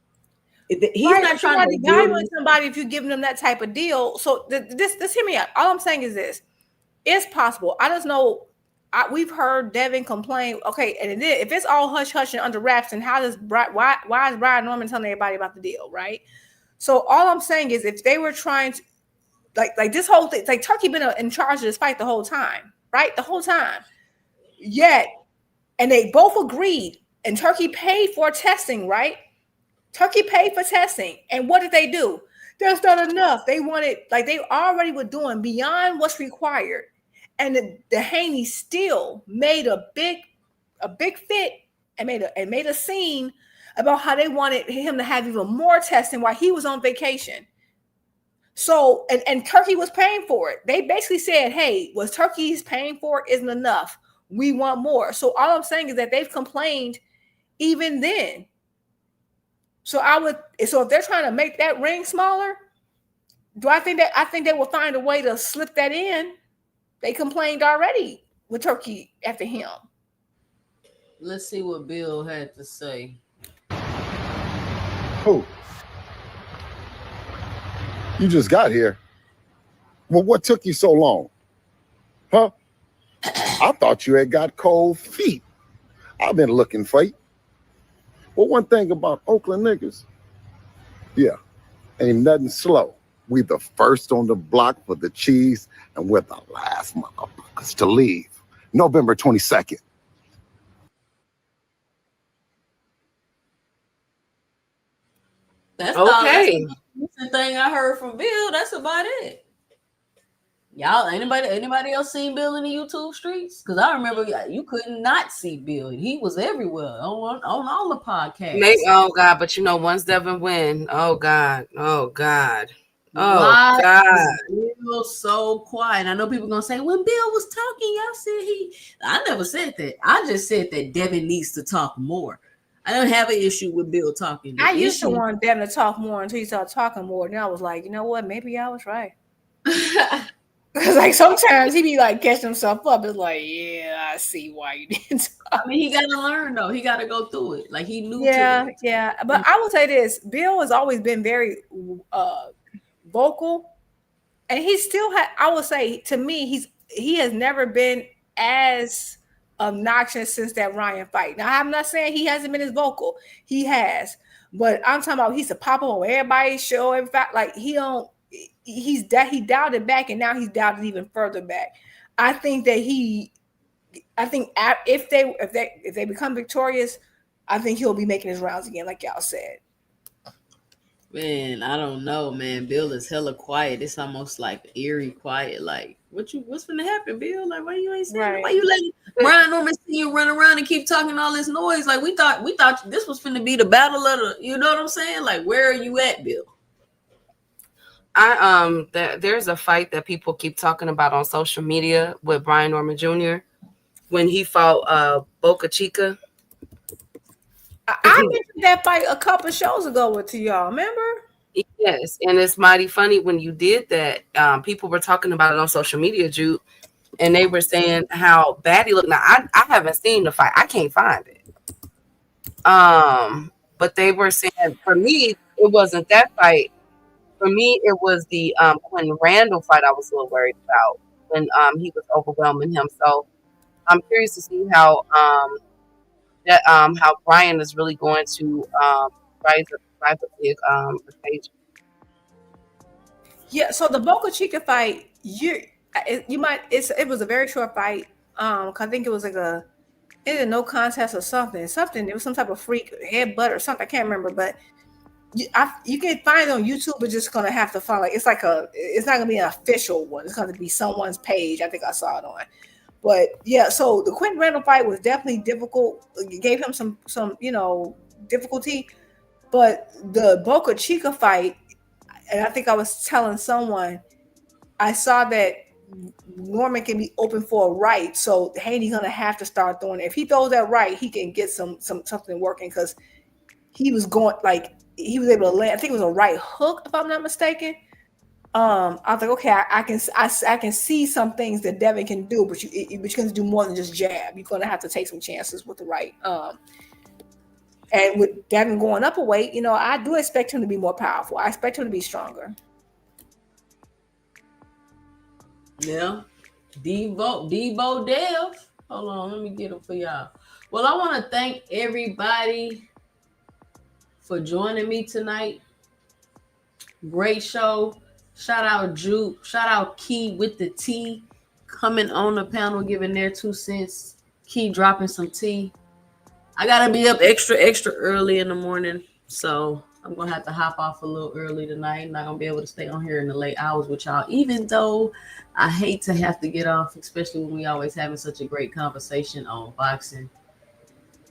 He's Right, not but you're trying not to build. evaluating somebody if you're giving them that type of deal. So this hear me out. All I'm saying is this: it's possible. I just know we've heard Devin complain. Okay, and if it's all hush hush and under wraps, then why is Brian Norman telling everybody about the deal, right? So all I'm saying is, if they were trying to like this whole thing, like Turkey been in charge of this fight the whole time, right? The whole time. Yet, and they both agreed, and Turkey paid for testing, right? Turkey paid for testing. And what did they do? That's not enough. They wanted, like they already were doing beyond what's required. And the Haney still made a big fit and made a scene about how they wanted him to have even more testing while he was on vacation. So, and Turkey was paying for it. They basically said, hey, what Turkey's paying for isn't enough. We want more. So all I'm saying is that they've complained even then. So if they're trying to make that ring smaller, I think they will find a way to slip that in. They complained already with Turkey after him. Let's see what Bill had to say. Who? You just got here. Well, what took you so long? Huh? I thought you had got cold feet. I've been looking for you. Well, one thing about Oakland niggas, yeah, ain't nothing slow. We the first on the block for the cheese, and we're the last motherfuckers to leave. November 22nd. That's okay. the thing I heard from Bill. That's about it. Y'all, anybody else seen Bill in the YouTube streets? Because I remember you could not see Bill. He was everywhere on all the podcasts. Oh God! But once Devin win, oh God. Why is Bill so quiet? I know people gonna say when Bill was talking, y'all said I never said that. I just said that Devin needs to talk more. I don't have an issue with Bill talking. I used to want Devin to talk more until he started talking more. And I was like, you know what? Maybe I was right. Because like sometimes he be like catching himself up. It's like, yeah, I see why you didn't talk. I mean, he got to learn though. He got to go through it. Like he knew. Yeah. But I will say this: Bill has always been very vocal, and he still had. I would say to me, he has never been as obnoxious since that Ryan fight. Now, I'm not saying he hasn't been as vocal. He has, but I'm talking about he's a pop up on everybody's show. In fact, like he dialed it back, and now he's dialed it even further back. I think if they become victorious, I think he'll be making his rounds again, like y'all said. Man, I don't know, man. Bill is hella quiet. It's almost like eerie quiet. Like, what's gonna happen, Bill? Like, why you ain't saying? Right. Why you letting Brian Norman see you run around and keep talking all this noise? Like, we thought this was finna be the battle of the. You know what I'm saying? Like, where are you at, Bill? There's a fight that people keep talking about on social media with Brian Norman Jr. when he fought Boca Chica. I mentioned that fight a couple shows ago to y'all. Remember? Yes, and it's mighty funny when you did that. People were talking about it on social media, Jude, and they were saying how bad he looked. Now, I haven't seen the fight. I can't find it. But they were saying, for me, it wasn't that fight. For me, it was the Quentin Randall fight I was a little worried about when he was overwhelming him. So I'm curious to see how Brian is really going to rise up the stage. Yeah. So the Boca Chica fight, it was a very short fight. I think it was like a no contest or something. It was some type of freak headbutt or something. I can't remember, but you can find it on YouTube, but just gonna have to find it's not gonna be an official one. It's gonna be someone's page. I think I saw it on. But yeah, so the Quentin Randall fight was definitely difficult. It gave him some difficulty. But the Boca Chica fight, and I think I was telling someone, I saw that Norman can be open for a right, so Haney's gonna have to start throwing it. If he throws that right, he can get something working because he was going like he was able to land. I think it was a right hook, if I'm not mistaken. I was like, okay, I can see some things that Devin can do, but you can do more than just jab. You're gonna have to take some chances with the right. And with Devin going up a weight, I do expect him to be more powerful. I expect him to be stronger. Yeah. Debo Dev. Hold on, let me get them for y'all. Well, I want to thank everybody for joining me tonight. Great show. Shout out Juke. Shout out Key with the T coming on the panel, giving their 2 cents. Key dropping some tea. I gotta be up extra early in the morning, so I'm gonna have to hop off a little early tonight. I'm not gonna be able to stay on here in the late hours with y'all, even though I hate to have to get off, especially when we always having such a great conversation on boxing.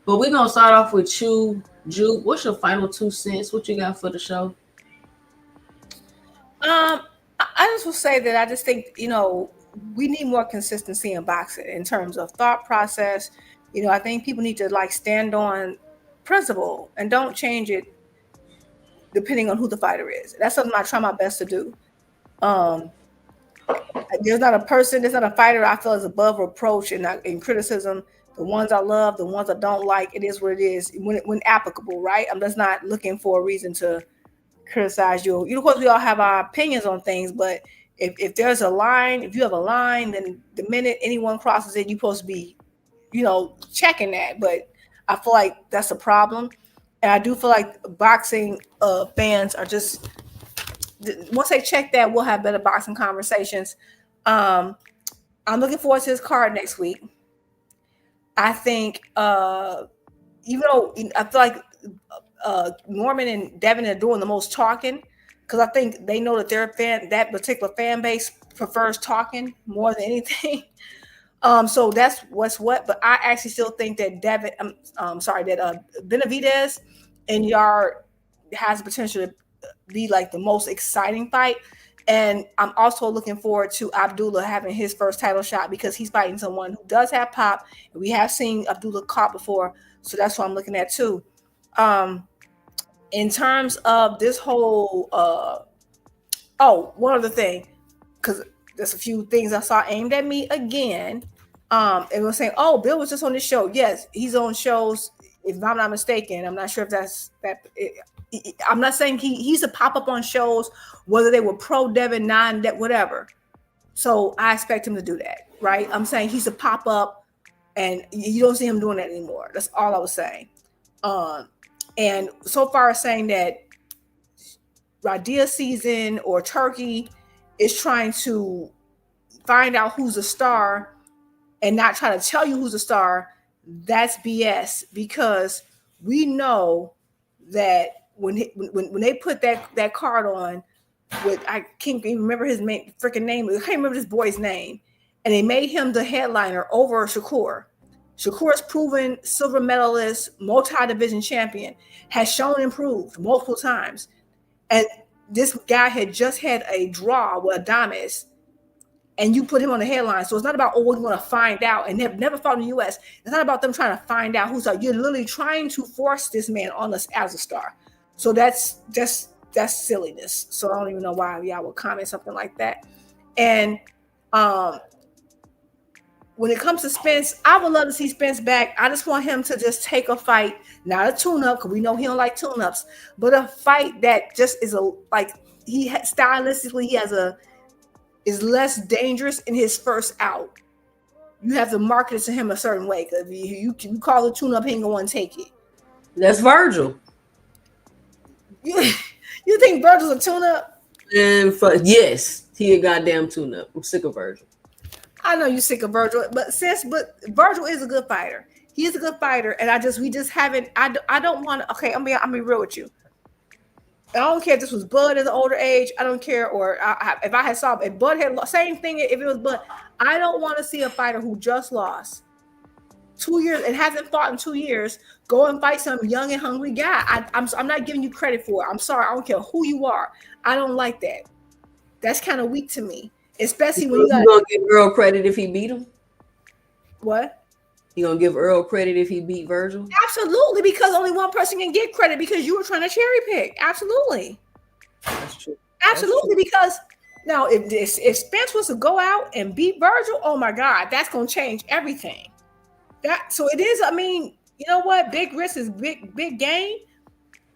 But we're gonna start off with you, Juke. What's your final 2 cents? What you got for the show? I just will say that I just think, we need more consistency in boxing in terms of thought process. I think people need to stand on principle and don't change it depending on who the fighter is. That's something I try my best to do. There's not a fighter I feel is above reproach and criticism. The ones I love, the ones I don't like, it is what it is when applicable, right? I'm just not looking for a reason to criticize you. Of course, we all have our opinions on things, but if there's a line, if you have a line, then the minute anyone crosses it, you're supposed to be, checking that. But I feel like that's a problem. And I do feel like boxing fans are just, once they check that, we'll have better boxing conversations. I'm looking forward to his card next week. I think, even though I feel like Norman and Devin are doing the most talking, because I think they know that that particular fan base prefers talking more than anything. So that's what's what. But I actually still think that Benavidez and Yard has the potential to be the most exciting fight. And I'm also looking forward to Abdullah having his first title shot because he's fighting someone who does have pop. And we have seen Abdullah caught before. So that's what I'm looking at too. In terms of this whole, one other thing, because there's a few things I saw aimed at me again. And was saying, Bill was just on this show. Yes, he's on shows, if I'm not mistaken. I'm not sure if that's that. I'm not saying he's a pop up on shows, whether they were pro Devin, non whatever. So I expect him to do that, right? I'm saying he's a pop up, and you don't see him doing that anymore. That's all I was saying. And so far saying that Radia season or Turkey is trying to find out who's a star and not try to tell you who's a star, that's BS, because we know that when they put that card on with, I can't even remember his freaking name. I can't remember this boy's name. And they made him the headliner over Shakur. Shakur's proven silver medalist, multi-division champion, has shown improved multiple times. And this guy had just had a draw with Adames, and you put him on the headline. So it's not about, we're going to find out, and they've never fought in the U.S. It's not about them trying to find out who's out. You're literally trying to force this man on us as a star. So that's silliness. So I don't even know why y'all would comment something like that. And when it comes to Spence, I would love to see Spence back. I just want him to just take a fight, not a tune-up, because we know he don't like tune-ups, but a fight that just is stylistically is less dangerous in his first out. You have to market it to him a certain way, because if you call it tune-up, he ain't gonna want to take it. That's Vergil. You think Vergil's a tune-up? And yes, he a goddamn tune-up. I'm sick of Vergil. I know you're sick of Vergil, but Vergil is a good fighter. He is a good fighter, and we just haven't. I don't want to. Okay, I'm being real with you. I don't care if this was Bud at an older age. I don't care, or if I had saw if Bud had same thing. If it was Bud, I don't want to see a fighter who just lost 2 years and hasn't fought in 2 years, go and fight some young and hungry guy. I'm not giving you credit for it. I'm sorry. I don't care who you are. I don't like that. That's kind of weak to me, especially when you gonna give Earl credit if he beat him. What? You gonna give Earl credit if he beat Vergil? Absolutely, because only one person can get credit because you were trying to cherry pick. Absolutely. That's true. Absolutely, because now if Spence was to go out and beat Vergil, oh my God, that's gonna change everything. So it is. I mean, you know what? Big risk is big gain.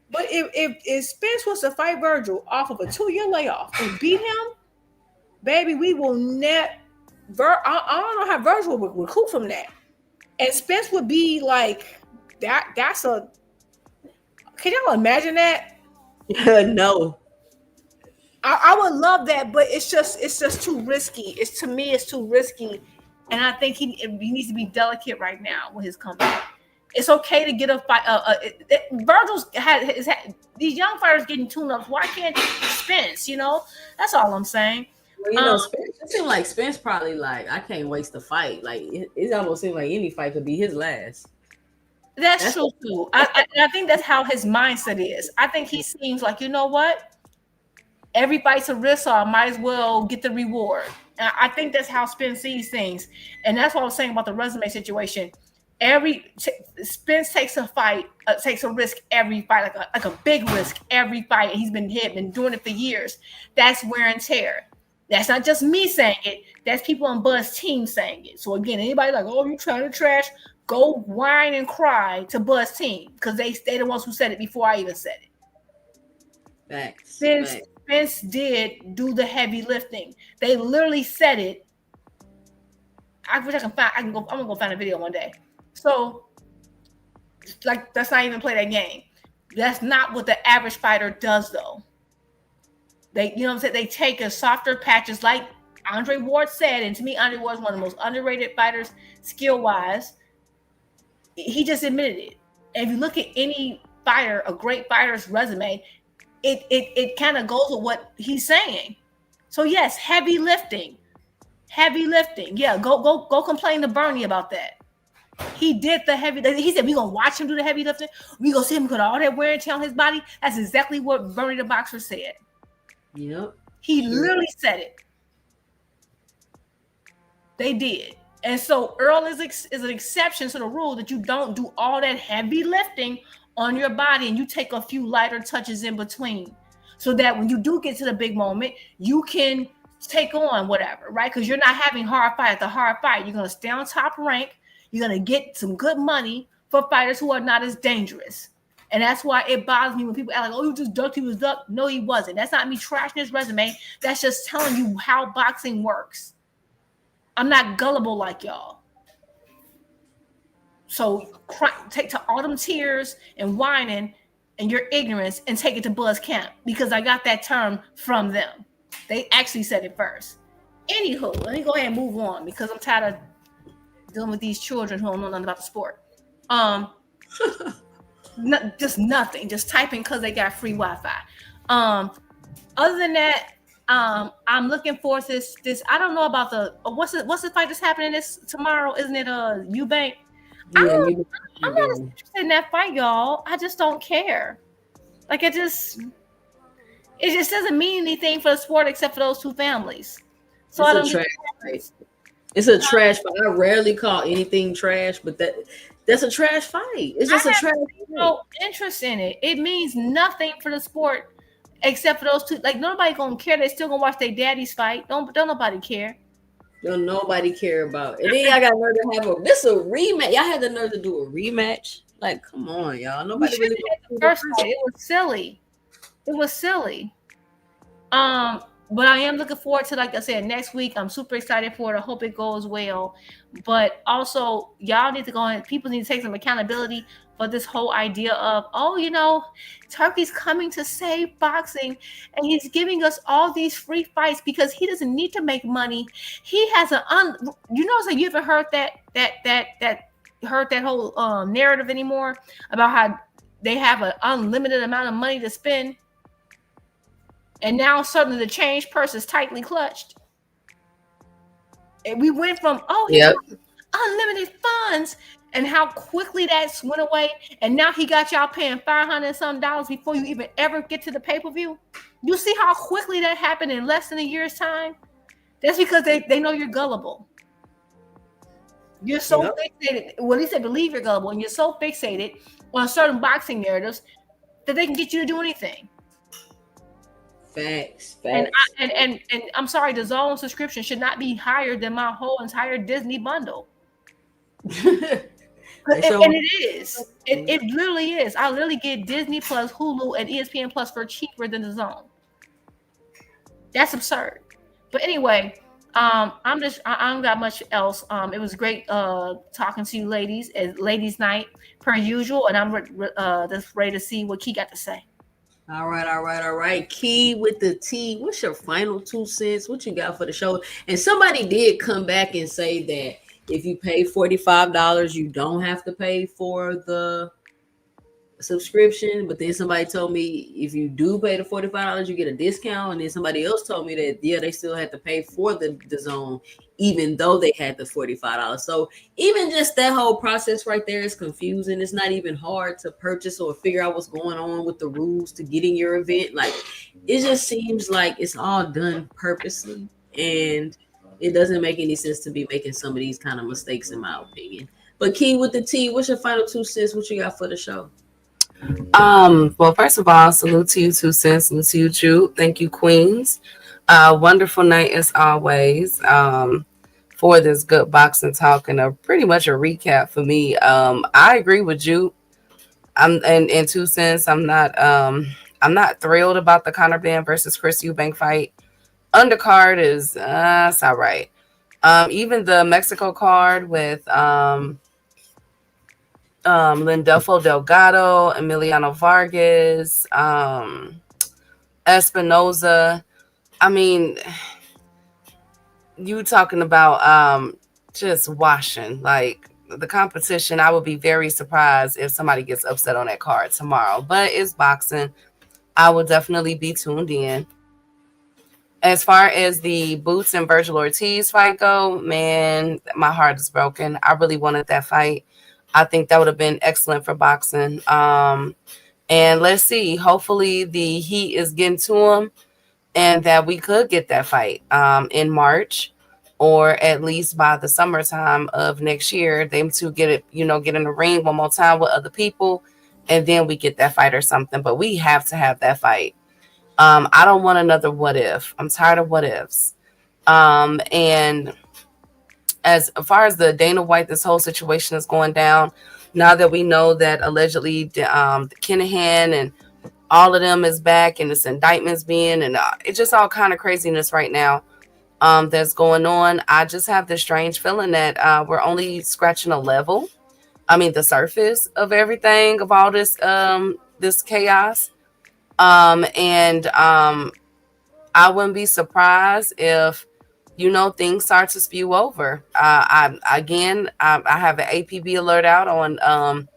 But if Spence was to fight Vergil off of a 2-year layoff and beat him, baby, we will net. I don't know how Vergil would recoup from that, and Spence would be like that. That's a. Can y'all imagine that? No. I would love that, but it's just too risky. To me, it's too risky, and I think he needs to be delicate right now with his comeback. It's okay to get a fight. Vergil's had these young fighters getting tune-ups. Why can't Spence? You know, that's all I'm saying. Well, you know, Spence, it seems like Spence probably like, I can't waste the fight. Like it almost seems like any fight could be his last. That's true too. I think that's how his mindset is. I think he seems like, you know what? Every fight's a risk, so I might as well get the reward. And I think that's how Spence sees things, and that's what I was saying about the resume situation. Spence takes a risk every fight, like a big risk every fight. And he's been doing it for years. That's wear and tear. That's not just me saying it. That's people on Buzz team saying it. So again, anybody like, oh, you trying to trash? Go whine and cry to Buzz team because they the ones who said it before I even said it. Facts. Spence did do the heavy lifting. They literally said it. I wish I can find. I'm gonna go find a video one day. So, like, let's not even play that game. That's not what the average fighter does, though. They, you know what I'm saying? They take a softer patches, like Andre Ward said, and to me, Andre Ward is one of the most underrated fighters, skill-wise. He just admitted it. And if you look at any fighter, a great fighter's resume, it kind of goes with what he's saying. So yes, heavy lifting. Yeah, go complain to Bernie about that. He did the heavy. He said we're gonna watch him do the heavy lifting. We gonna see him put all that wear and tear on his body. That's exactly what Bernie the boxer said. Yep. He literally said it. They did, and so Errol is an exception to the rule that you don't do all that heavy lifting on your body and you take a few lighter touches in between, so that when you do get to the big moment, you can take on whatever, right? Because you're not having hard fight after hard fight. You're gonna stay on top rank. You're going to get some good money for fighters who are not as dangerous. And that's why it bothers me when people act like, oh, you just ducked, he was ducked. No, he wasn't. That's not me trashing his resume. That's just telling you how boxing works. I'm not gullible like y'all. So take to all them tears and whining and your ignorance and take it to Buzz Camp, because I got that term from them. They actually said it first. Anywho, let me go ahead and move on because I'm tired of dealing with these children who don't know nothing about the sport. Just nothing. Just typing because they got free Wi-Fi. Other than that, I'm looking forward to this. I don't know about the what's the fight that's happening this tomorrow? Isn't it Eubank? Yeah, I'm not interested in that fight, y'all. I just don't care. Like it just doesn't mean anything for the sport except for those two families. So I don't. It's a trash fight. I rarely call anything trash, but that's a trash fight. It's just a trash fight. No interest in it. It means nothing for the sport except for those two. Like nobody gonna care. They still gonna watch their daddies fight. Don't nobody care. Don't nobody care about it. And then y'all got nerve to have a rematch. Y'all had the nerve to do a rematch. Like, come on, y'all. Nobody really. The first fight. It was silly. But I am looking forward to, like I said, next week. I'm super excited for it. I hope it goes well. But also, y'all need to go and people need to take some accountability for this whole idea of, oh, you know, Turkey's coming to save boxing and he's giving us all these free fights because he doesn't need to make money. He has you haven't heard that whole narrative anymore about how they have an unlimited amount of money to spend. And now suddenly the change purse is tightly clutched. And we went from, unlimited funds. and how quickly that went away. And now he got y'all paying $500 and some before you even ever get to the pay-per-view. You see how quickly that happened in less than a year's time? That's because they know you're gullible. You're so fixated. Well, he said believe you're gullible, and you're so fixated on certain boxing narratives that they can get you to do anything. Facts. And I'm sorry, the Zone subscription should not be higher than my whole entire Disney bundle. And it is. It literally is. I literally get Disney Plus, Hulu, and ESPN Plus for cheaper than the Zone. That's absurd. But anyway, I don't got much else. It was great talking to you ladies at ladies' night per usual, and I'm just ready to see what Key got to say. All right. Key with the T. What's your final 2 cents? What you got for the show? And somebody did come back and say that if you pay $45, you don't have to pay for the subscription. But then somebody told me if you do pay the $45, you get a discount. And then somebody else told me that they still had to pay for the Zone, even though they had the $45. So even just that whole process right there is confusing. It's not even hard to purchase or figure out what's going on with the rules to getting your event. Like, it just seems like it's all done purposely, and it doesn't make any sense to be making some of these kind of mistakes, in my opinion. But Key with the T, what's your final 2 cents? What you got for the show? Well, first of all, salute to you, 2 cents, salute to you, Jude. Thank you, Queens. Wonderful night as always. For this good boxing talk and pretty much a recap for me. I agree with you. In 2 cents, I'm not thrilled about the Conor Benn versus Chris Eubank fight. Undercard is it's all right. Even the Mexico card with Lindolfo Delgado, Emiliano Vargas, Espinoza. I mean, you talking about just washing, like the competition. I would be very surprised if somebody gets upset on that card tomorrow, but it's boxing. I will definitely be tuned in. As far as the Boots and Vergil Ortiz fight go, man, my heart is broken. I really wanted that fight. I think that would have been excellent for boxing. And let's see. Hopefully the heat is getting to him and that we could get that fight in March, or at least by the summertime of next year. Them two get it, get in the ring one more time with other people, and then we get that fight or something. But we have to have that fight. I don't want another what if. I'm tired of what ifs. And as far as the Dana White, this whole situation is going down, now that we know that allegedly Kinahan and all of them is back and this indictment's being, and it's just all kind of craziness right now that's going on. I just have this strange feeling that we're only scratching the surface of everything, of all this this chaos. And I wouldn't be surprised if things start to spew over. I have an APB alert out on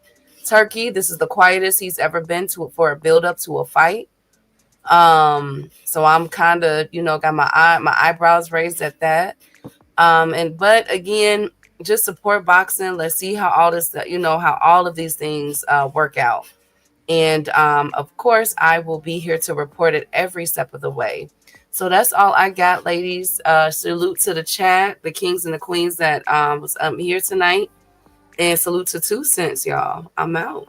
Turkey. This is the quietest he's ever been for a build up to a fight. So I'm kind of, got my eyebrows raised at that. But again, just support boxing. Let's see how all this, how all of these things work out. And of course, I will be here to report it every step of the way. So that's all I got, ladies. Salute to the chat, the kings and the queens that was here tonight. And salute to 2 cents, y'all. I'm out.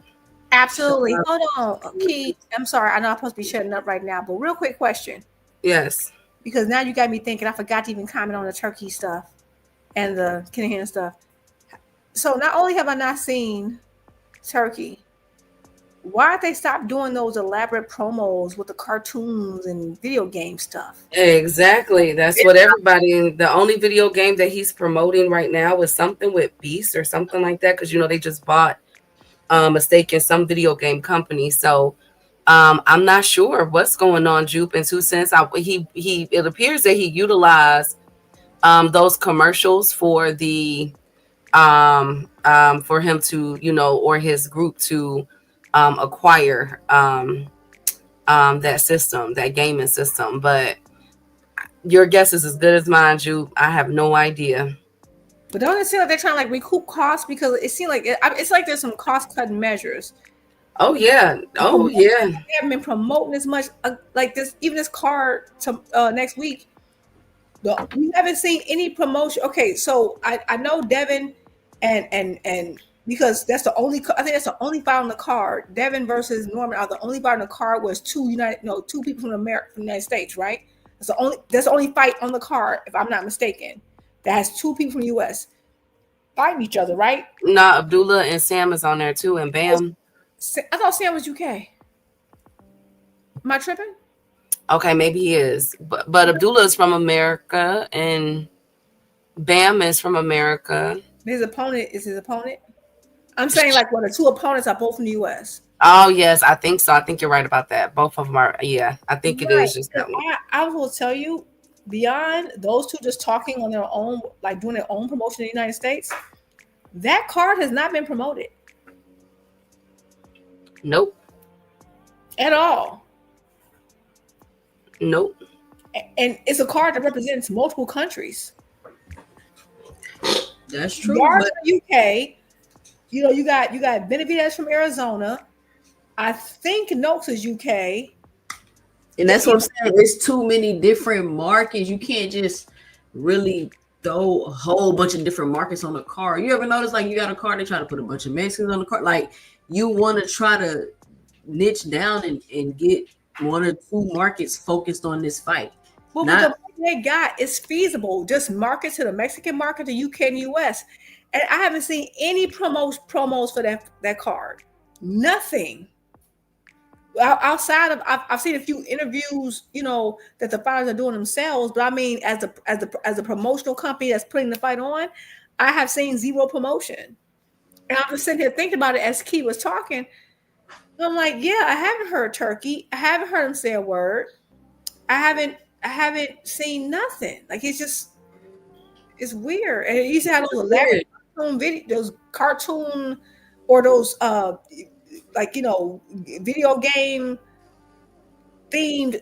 Absolutely. Hold on, Key. I'm sorry. I know I'm supposed to be shutting up right now, but real quick question. Yes. Because now you got me thinking. I forgot to even comment on the Turkey stuff and the Kinahan stuff. So not only have I not seen Turkey, why did they stop doing those elaborate promos with the cartoons and video game stuff? Exactly. That's what everybody, the only video game that he's promoting right now is something with Beast or something like that. Because, they just bought a stake in some video game company. So I'm not sure what's going on, Jupe, in 2 cents. It appears that he utilized those commercials for the for him to, or his group to acquire that system, that gaming system. But your guess is as good as mine, Jupe. I have no idea. But don't it seem like they're trying to like recoup costs because it seems like it's like there's some cost cutting measures. Oh yeah. Oh yeah. They haven't been promoting as much like this. Even this card to next week. We haven't seen any promotion. Okay, so I know Devin and because that's the only I think that's the only fight on the card. Devin versus Norman are the only fight on the card was two people from the United States, right? That's the only fight on the card, if I'm not mistaken. That has two people from the US fighting each other, right? Nah, Abdullah and Sam is on there too, and Bam. I thought Sam was UK. Am I tripping? Okay, maybe he is. But Abdullah is from America and Bam is from America. His opponent is his opponent. I'm saying like the two opponents are both from the US. Oh yes, I think so. I think you're right about that. Both of them are. Yeah, I think it is just that one. I will tell you, beyond those two just talking on their own, like doing their own promotion in the United States, that card has not been promoted. Nope. At all. Nope. And it's a card that represents multiple countries. That's true. From UK, you got Benavidez from Arizona. I think Noakes is UK. And that's what I'm saying. There's too many different markets. You can't just really throw a whole bunch of different markets on the card. You ever notice like you got a card, they try to put a bunch of Mexicans on the card? Like you want to try to niche down and get one or two markets focused on this fight. Well, the they got is feasible. Just market to the Mexican market, the UK and US. And I haven't seen any promos for that card. Nothing. Outside of I've seen a few interviews, that the fighters are doing themselves. But I mean, as a promotional company that's putting the fight on, I have seen zero promotion. And I'm just sitting here thinking about it as Key was talking. I'm like, yeah, I haven't heard Turkey. I haven't heard him say a word. I haven't seen nothing. Like it's weird. And you used to have those elaborate cartoon or those video game themed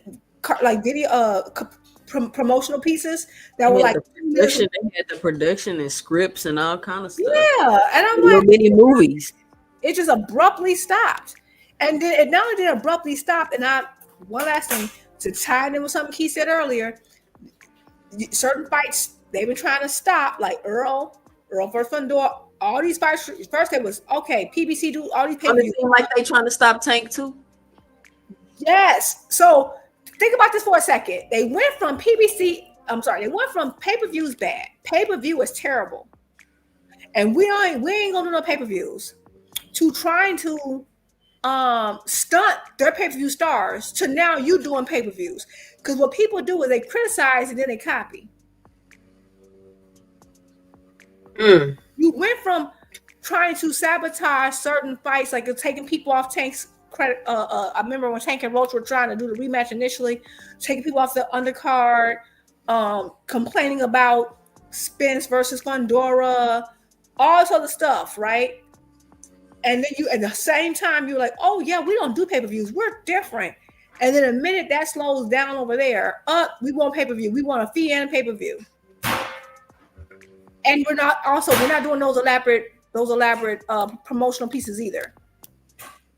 promotional pieces that were like production. They had the production and scripts and all kind of stuff. Yeah, and I'm like, many movies. It just abruptly stopped, and then it not only did it abruptly stop. And one last thing to tie in with something he said earlier. Certain fights they've been trying to stop, like Errol versus Fundora. All these fights. First, it was okay. PBC do all these pay-per-views. It seem like they trying to stop Tank too. Yes. So think about this for a second. They went from PBC. I'm sorry. They went from pay-per-views bad. Pay-per-view is terrible, and we ain't gonna do no pay-per-views. To trying to stunt their pay-per-view stars to now you doing pay-per-views. Because what people do is they criticize and then they copy. You went from trying to sabotage certain fights, like taking people off Tank's credit. I remember when Tank and Roach were trying to do the rematch initially, taking people off the undercard, complaining about Spence versus Fundora, all this other stuff, right? And then you, at the same time, you're like, oh yeah, we don't do pay-per-views. We're different. And then the minute that slows down over there, we want pay-per-view. We want a fee and a pay-per-view. And we're not doing those elaborate promotional pieces either.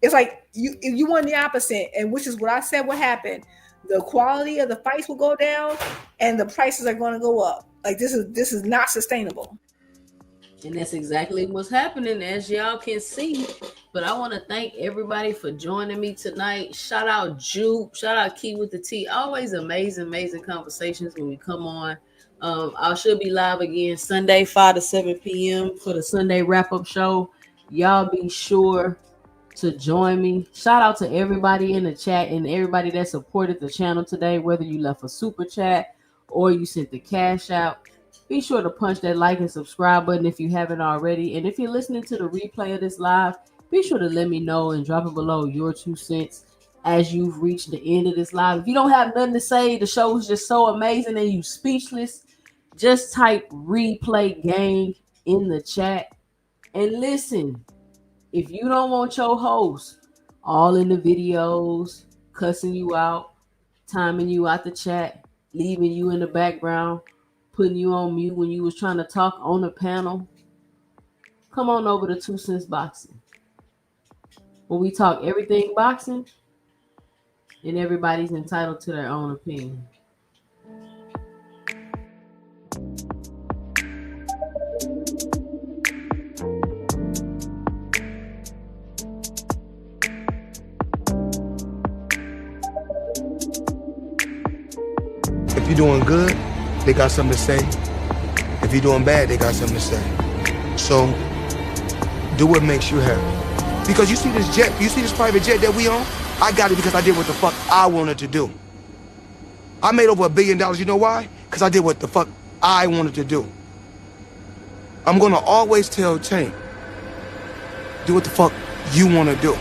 It's like you want the opposite, and which is what I said would happen. The quality of the fights will go down, and the prices are going to go up. Like this is not sustainable. And that's exactly what's happening, as y'all can see. But I want to thank everybody for joining me tonight. Shout out Juke. Shout out Key with the T. Always amazing conversations when we come on. I should be live again Sunday, 5 to 7 p.m. for the Sunday wrap-up show. Y'all be sure to join me. Shout out to everybody in the chat and everybody that supported the channel today, whether you left a super chat or you sent the cash out. Be sure to punch that like and subscribe button if you haven't already. And if you're listening to the replay of this live, be sure to let me know and drop it below your 2 cents as you've reached the end of this live. If you don't have nothing to say, the show is just so amazing and you speechless, just type replay gang in the chat. And listen, if you don't want your host all in the videos, cussing you out, timing you out the chat, leaving you in the background, putting you on mute when you was trying to talk on the panel. Come on over to 2 Cents Boxing, where we talk everything boxing, and everybody's entitled to their own opinion. If you're doing good, they got something to say. If you're doing bad, they got something to say. So, do what makes you happy. Because you see this jet, you see this private jet that we own? I got it because I did what the fuck I wanted to do. I made over $1 billion, you know why? Because I did what the fuck I wanted to do. I'm gonna always tell Tank, do what the fuck you wanna do.